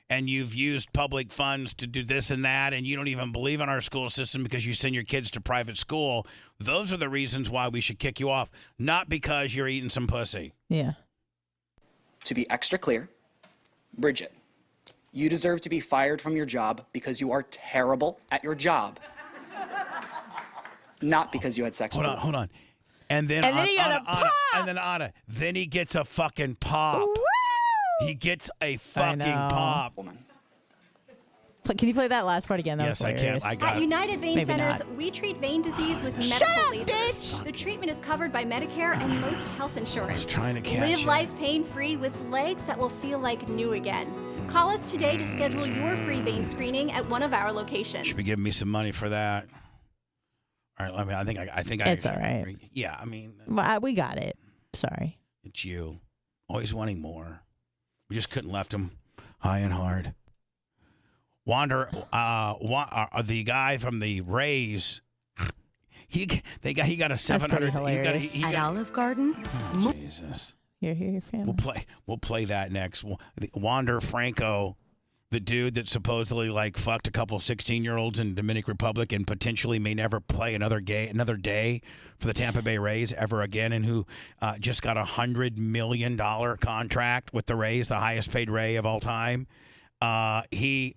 and you've used public funds to do this and that, and you don't even believe in our school system because you send your kids to private school. Those are the reasons why we should kick you off, not because you're eating some pussy. Yeah. to be extra clear, Bridget, you deserve to be fired from your job because you are terrible at your job. Not because you had sex with her. Hold on. And then Anna, then he gets a fucking pop. Woo! He gets a fucking pop. Can you play that last part again? That Yes, was I can. hilarious. I got At it. United Vein Maybe Centers, not. we treat vein disease with medical lasers. The treatment is covered by Medicare and most health insurance. trying to catch Live you. life pain-free with legs that will feel like new again. Call us today to schedule your free vein screening at one of our locations. Should be giving me some money for that. All right, I think It's all right. Yeah, I mean, Well, we got it. Sorry. it's you. Always wanting more. We just couldn't left him high and hard. Wander, the guy from the Rays, he got a 700. hilarious. At Olive Garden? Jesus. Here, family. We'll play that next. Wander Franco, the dude that supposedly fucked a couple 16-year-olds in Dominican Republic and potentially may never play another day for the Tampa Bay Rays ever again, and who just got $100 million contract with the Rays, the highest paid Ray of all time. He,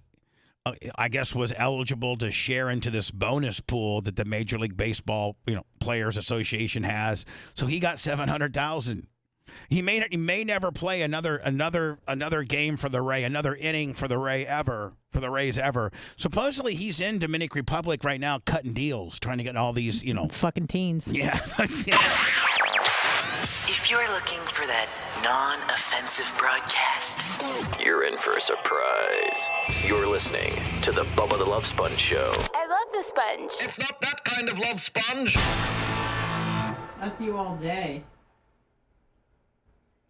I guess, was eligible to share into this bonus pool that the Major League Baseball, Players Association has. So he got $700,000. He may never play another game for the Ray, another inning for the Rays ever. Supposedly he's in Dominican Republic right now cutting deals, trying to get all these, Fucking teens. Yeah. If you're looking for that non-offensive broadcast, You're in for a surprise. You're listening to the Bubba the Love Sponge Show. I love the sponge. it's not that kind of love sponge. That's you all day.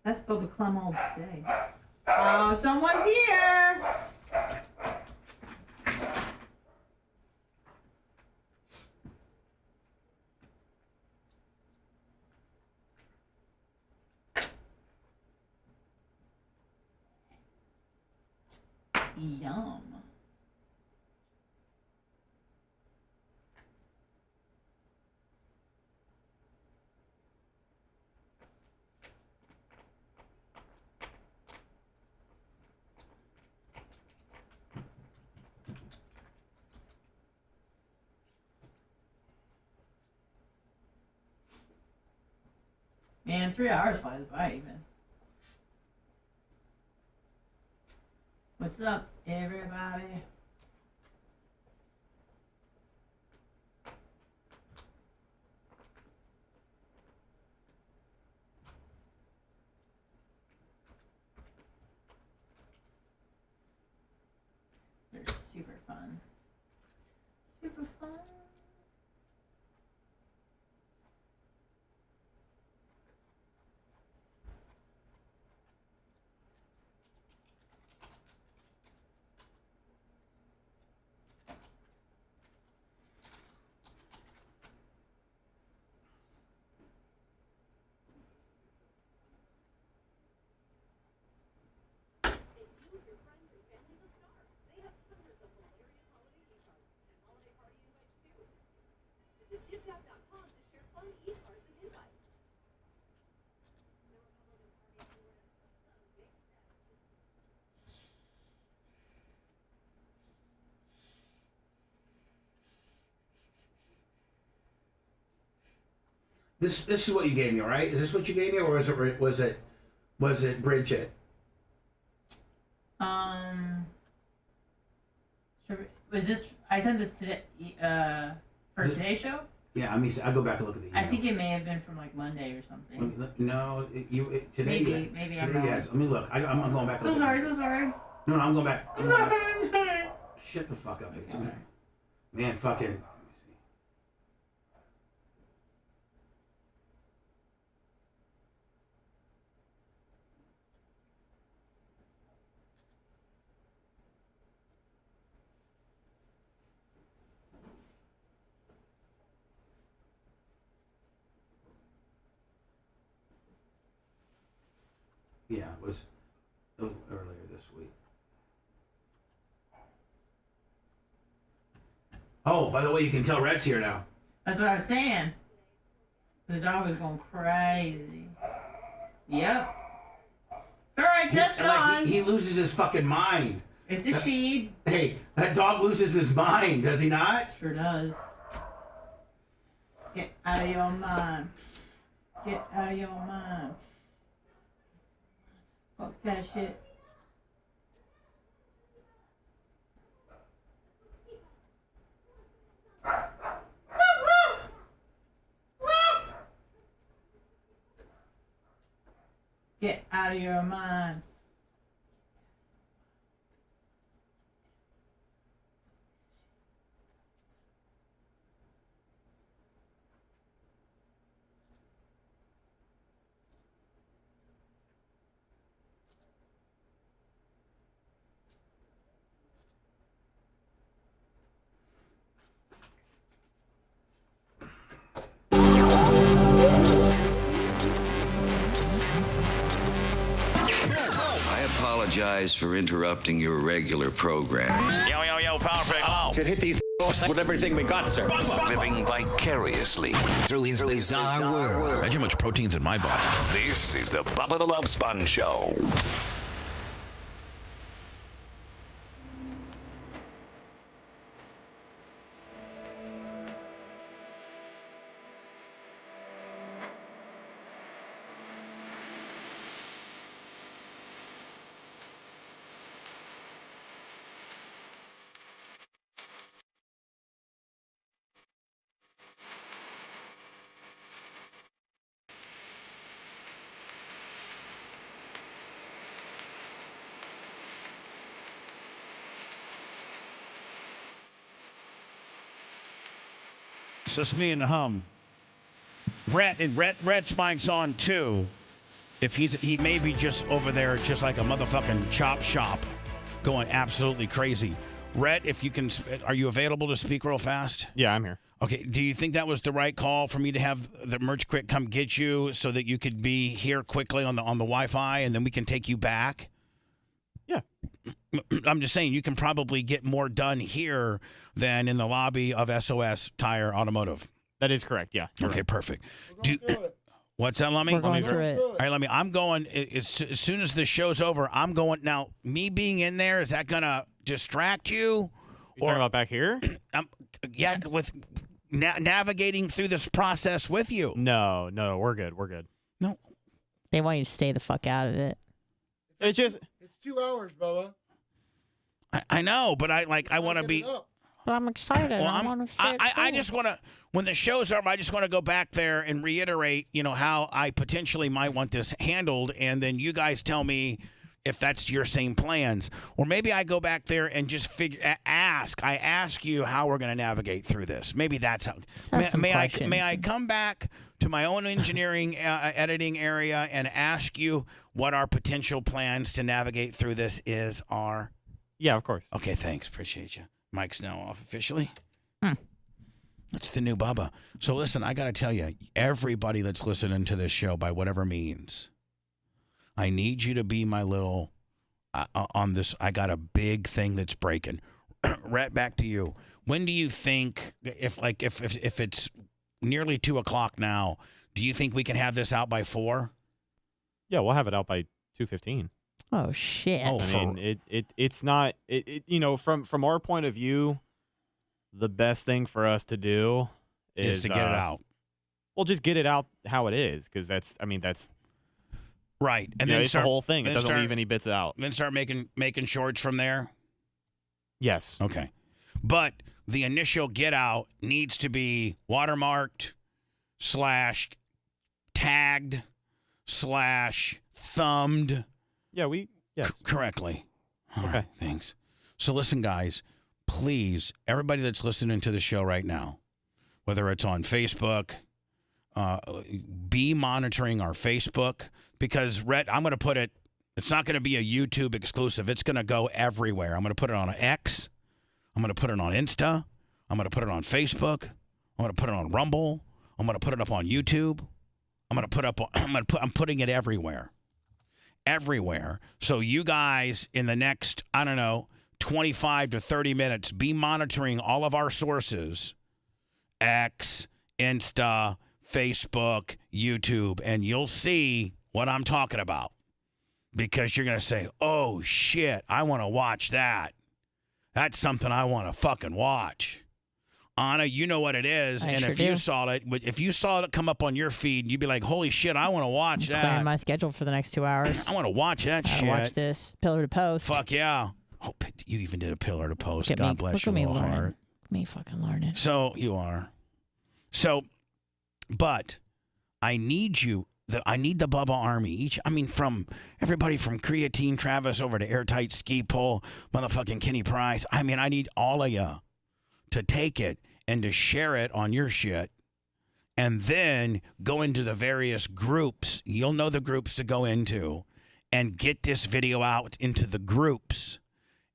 That's Bubba Clem all day. Oh, someone's here! Yum. Man, 3 hours flies by even. What's up, everybody? They're super fun. Super fun. This is what you gave me, all right? Is this what you gave me, or was it Bridget? Was this? I sent this today for today's show. Yeah, I mean, I'll go back and look at the email. I think it may have been from like Monday or something. No, today. Maybe I'm wrong. Yes. Let me look. I'm going back. So sorry. No, I'm going back. I'm sorry. Shut the fuck up, bitch. Man, fucking. Yeah, it was earlier this week. Oh, by the way, you can tell Red's here now. That's what I was saying. The dog was going crazy. Yep. It's all right, that's on. He loses his fucking mind. It's a she. Hey, that dog loses his mind, does he not? Sure does. Get out of your mind. Get out of your mind. Fuck that shit. Get out of your mind. I apologize for interrupting your regular program. Yo, power play. Hello. Should hit these with everything we got, sir. Living vicariously through his bizarre world. Imagine how much protein's in my body. This is the Bubba the Love Sponge Show. It's just me and the hum. Rhett's mic's on too. If he may be just over there, just like a motherfucking chop shop, going absolutely crazy. Rhett, if you can, are you available to speak real fast? Yeah, I'm here. Okay. Do you think that was the right call for me to have the Merch Quick come get you so that you could be here quickly on the Wi-Fi, and then we can take you back? Yeah. I'm just saying you can probably get more done here than in the lobby of SOS Tire Automotive. That is correct. Yeah. Okay, perfect. What's that, Lummy? We're going through it. All right, Lummy, I'm going, as soon as the show's over, I'm going. Now, me being in there, is that going to distract you? You talking about back here? Yeah, with navigating through this process with you. No, we're good. No. They want you to stay the fuck out of it. It's just... It's 2 hours, Bubba. I know, but I want to be... But I'm excited. Well, I want to stay. I just want to, when the show's over, I just want to go back there and reiterate, how I potentially might want this handled, and then you guys tell me if that's your same plans. Or maybe I go back there and just ask you how we're going to navigate through this. Maybe that's how. May I come back to my own engineering editing area and ask you what our potential plans to navigate through this are? Yeah, of course. Okay, thanks. Appreciate you. Mike's now off officially. That's the new Bubba. So listen, I got to tell you, everybody that's listening to this show, by whatever means, I need you to be my little on this. I got a big thing that's breaking. Right back to you. When do you think, if it's nearly 2 o'clock now, do you think we can have this out by 4? Yeah, we'll have it out by 2:15. Oh shit! I mean, it's not from our point of view, the best thing for us to do is to get it out. Well, just get it out how it is, because that's right. And then then it's the whole thing. It doesn't leave any bits out. Then start making shorts from there. Yes. Okay. But the initial get out needs to be watermarked / tagged / thumbed. Yeah, yes. Correctly. All Okay. right, thanks. So listen, guys, please, everybody that's listening to the show right now, whether it's on Facebook, be monitoring our Facebook, because I'm going to put it, it's not going to be a YouTube exclusive. It's going to go everywhere. I'm going to put it on X. I'm going to put it on Insta. I'm going to put it on Facebook. I'm going to put it on Rumble. I'm going to put it up on YouTube. I'm putting it everywhere. Everywhere. So you guys in the next, 25 to 30 minutes, be monitoring all of our sources. X, Insta, Facebook, YouTube, and you'll see what I'm talking about. Because you're going to say, oh, shit, I want to watch that. That's something I want to fucking watch. Anna, you know what it is. I and sure if you do. saw it come up on your feed, you'd be like, holy shit, I want to watch that. Clearing my schedule for the next 2 hours. I want to watch that I shit. watch this pillar to post. Fuck yeah. Oh, you even did a pillar to post. Look at God me. bless Look your at me little learning. heart. Me fucking learning. So you are. So, but I need you. I need the Bubba Army. From everybody from Creatine Travis over to Airtight Ski Pole, motherfucking Kenny Price. I need all of you to take it and to share it on your shit, and then go into the various groups. You'll know the groups to go into, and get this video out into the groups,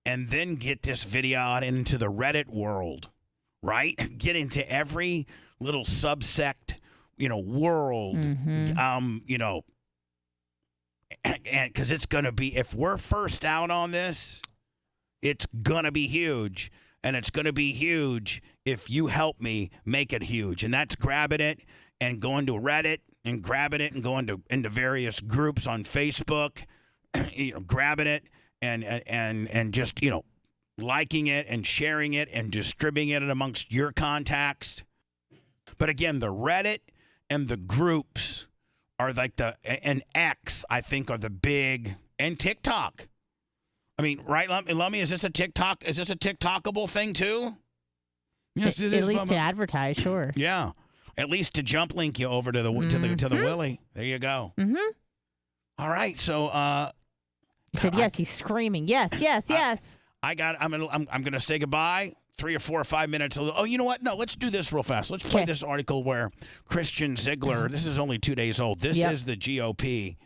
and then get this video out into the Reddit world, right? Get into every little subsect, world, and because it's going to be, if we're first out on this, it's going to be huge. And it's going to be huge if you help me make it huge. And that's grabbing it and going to Reddit and grabbing it and going into various groups on Facebook, grabbing it and just, liking it and sharing it and distributing it amongst your contacts. But again, the Reddit and the groups are like and X, I think, are the big, and TikTok. Right, Lummy? Is this a TikTok? Is this a TikTokable thing too? Yes, it is. At least Bubba. to advertise, sure. Yeah, at least to jump link you over to the Willie. There you go. Mm-hmm. All right, so he said yes. He's screaming yes, yes, yes. I'm gonna say goodbye. 3 or 4 or 5 minutes. Oh, you know what? No, let's do this real fast. Let's play this article where Christian Ziegler. This is only 2 days old. This is the GOP.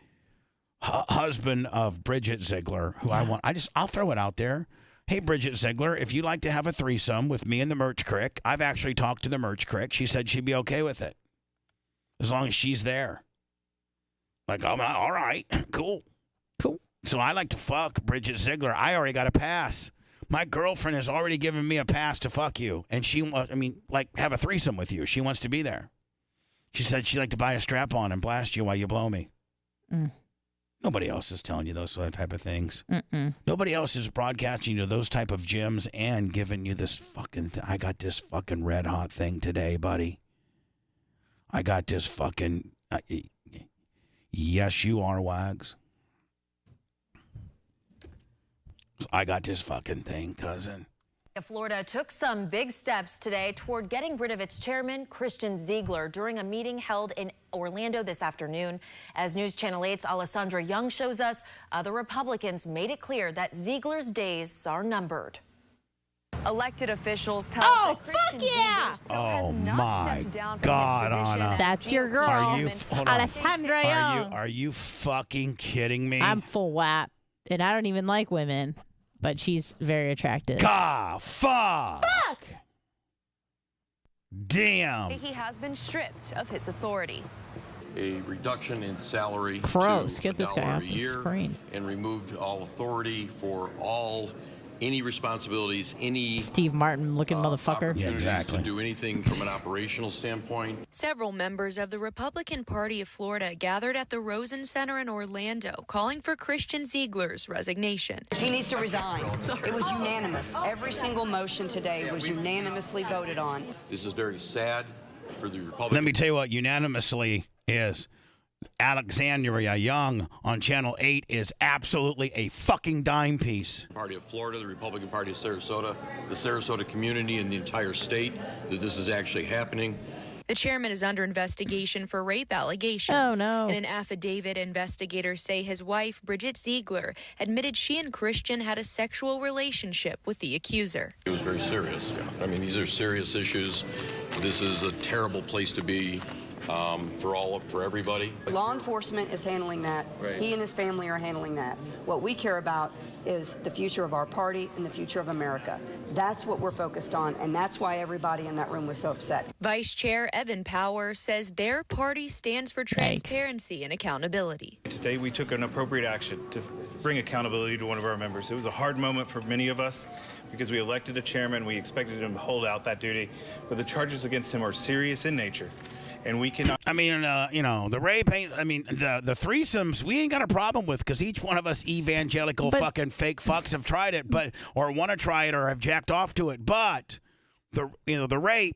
Husband of Bridget Ziegler, who I'll throw it out there. Hey, Bridget Ziegler, if you'd like to have a threesome with me and the Merch Crick, I've actually talked to the Merch Crick. She said she'd be okay with it, as long as she's there. Like, all right, cool. So I like to fuck Bridget Ziegler. I already got a pass. My girlfriend has already given me a pass to fuck you, and she wants, have a threesome with you. She wants to be there. She said she'd like to buy a strap-on and blast you while you blow me. Nobody else is telling you those type of things. Nobody else is broadcasting you to those type of gyms and giving you this fucking I got this fucking red hot thing today, buddy. I got this fucking... yes, you are, Wags. I got this fucking thing, cousin. Florida took some big steps today toward getting rid of its chairman, Christian Ziegler, during a meeting held in Orlando this afternoon. As News Channel 8's Alessandra Young shows us, other Republicans made it clear that Ziegler's days are numbered. Elected officials tell us that Christian Ziegler still has not stepped down from his position. Anna. That's your girl, Alessandra Young. Are you fucking kidding me? I'm full whap, and I don't even like women. But she's very attractive. God, fuck! Damn. He has been stripped of his authority. A reduction in salary Gross. to Get this guy $1 off a the year, screen. and removed all authority for any responsibilities, any Steve Martin looking motherfucker. opportunities to do anything from an operational standpoint. Several members of the Republican Party of Florida gathered at the Rosen Center in Orlando, calling for Christian Ziegler's resignation. He needs to resign. It was unanimous. Every single motion today was unanimously voted on. This is very sad for the Republican. Let me tell you what unanimously is. Alexandria Young on Channel 8 is absolutely a fucking dime piece. Party of Florida, the Republican Party of Sarasota, the Sarasota community, and the entire state that this is actually happening. The chairman is under investigation for rape allegations. Oh, no. In an affidavit, investigators say his wife, Bridget Ziegler, admitted she and Christian had a sexual relationship with the accuser. It was very serious. I mean, these are serious issues. This is a terrible place to be. For everybody. Law enforcement is handling that. Right. He and his family are handling that. What we care about is the future of our party and the future of America. That's what we're focused on, and that's why everybody in that room was so upset. Vice Chair Evan Power says their party stands for transparency and accountability. Today we took an appropriate action to bring accountability to one of our members. It was a hard moment for many of us because we elected a chairman. We expected him to hold out that duty, but the charges against him are serious in nature. And we cannot. I mean, the rape ain't. I mean, the threesomes we ain't got a problem with because each one of us evangelical fucking fake fucks have tried it, or want to try it, or have jacked off to it. But the rape.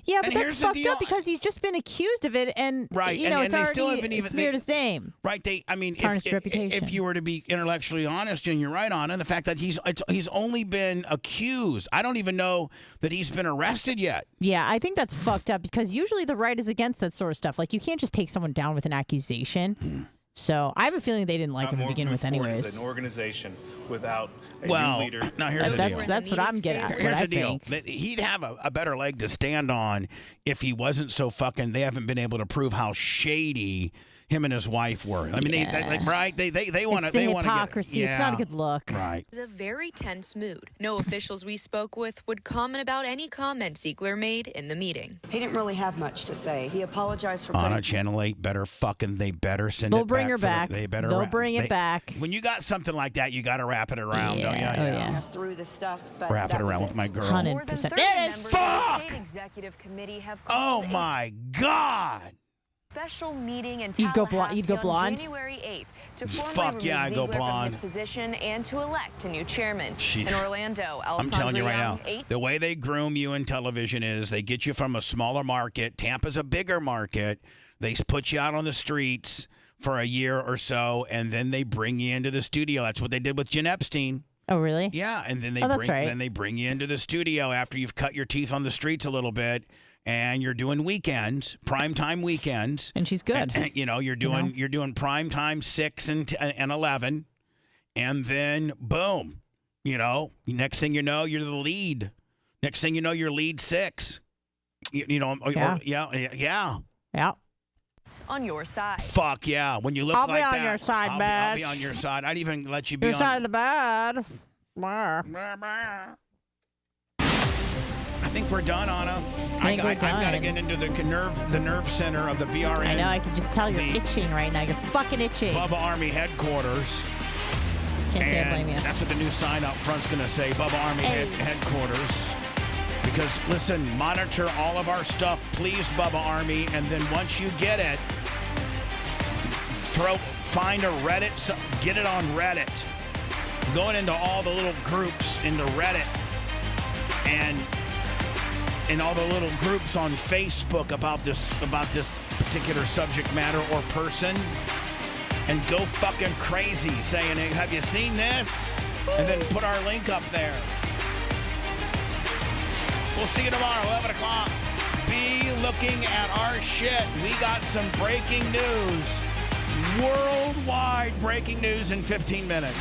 Yeah, but And that's here's the fucked deal. up because he's just been accused of it, and Right, it's and they still already haven't even- smeared they- his name. Right. Tarnished reputation. If you were to be intellectually honest, and you're right on, and the fact that he's only been accused. I don't even know that he's been arrested yet. Yeah, I think that's fucked up because usually the right is against that sort of stuff. Like, you can't just take someone down with an accusation. So I have a feeling they didn't like him to begin with, anyways. As an organization without a Well, new leader. now here's the deal. That's what I'm getting at. Here's what I the deal. think. He'd have a better leg to stand on if he wasn't so fucking. They haven't been able to prove how shady him and his wife were. I mean, they want to. It's the hypocrisy. It's not a good look. Right. It was a very tense mood. No officials we spoke with would comment about any comments Ziegler made in the meeting. He didn't really have much to say. He apologized for On putting... Channel 8 better they better send They'll it back. bring her back. They better. They'll bring it back. When you got something like that, you got to wrap it around, don't you? Yeah. us through this stuff, but Wrap that it was around with my girl. 100%. Fuck! Executive committee have Oh my God! special meeting in You'd go Tallahassee blonde? on January 8th to Fuck formally yeah, remove I go Ziegler blonde. from his position and to elect a new chairman. Sheesh. In Orlando, I'm telling you right now, Young, the way they groom you in television is they get you from a smaller market. Tampa's a bigger market. They put you out on the streets for a year or so, and then they bring you into the studio. That's what they did with Jen Epstein. Oh, really? Yeah, and then they bring you into the studio after you've cut your teeth on the streets a little bit, and you're doing weekends, primetime weekends. And she's good. And, you're doing primetime 6 and 11, and then boom, next thing you know, you're the lead. Next thing you know, you're lead 6. Yeah. on your side. Fuck yeah! When you look I'll like be on that, your side, I'll be bitch. on your side. I'd even let you be Your on side of the bed. I think we're done, Anna. I think we're I've got to done. get into the nerve center of the BRN. I know. I can just tell you're the itching right now. You're fucking itching. Bubba Army headquarters. Can't say I And blame you. That's what the new sign up front's going to say. Bubba Army headquarters. Because listen, monitor all of our stuff, please, Bubba Army, and then once you get it, find a Reddit, get it on Reddit. Going into all the little groups into Reddit and in all the little groups on Facebook about this particular subject matter or person, and go fucking crazy saying, hey, have you seen this? And then put our link up there. We'll see you tomorrow, 11 o'clock. Be looking at our shit. We got some breaking news. Worldwide breaking news in 15 minutes.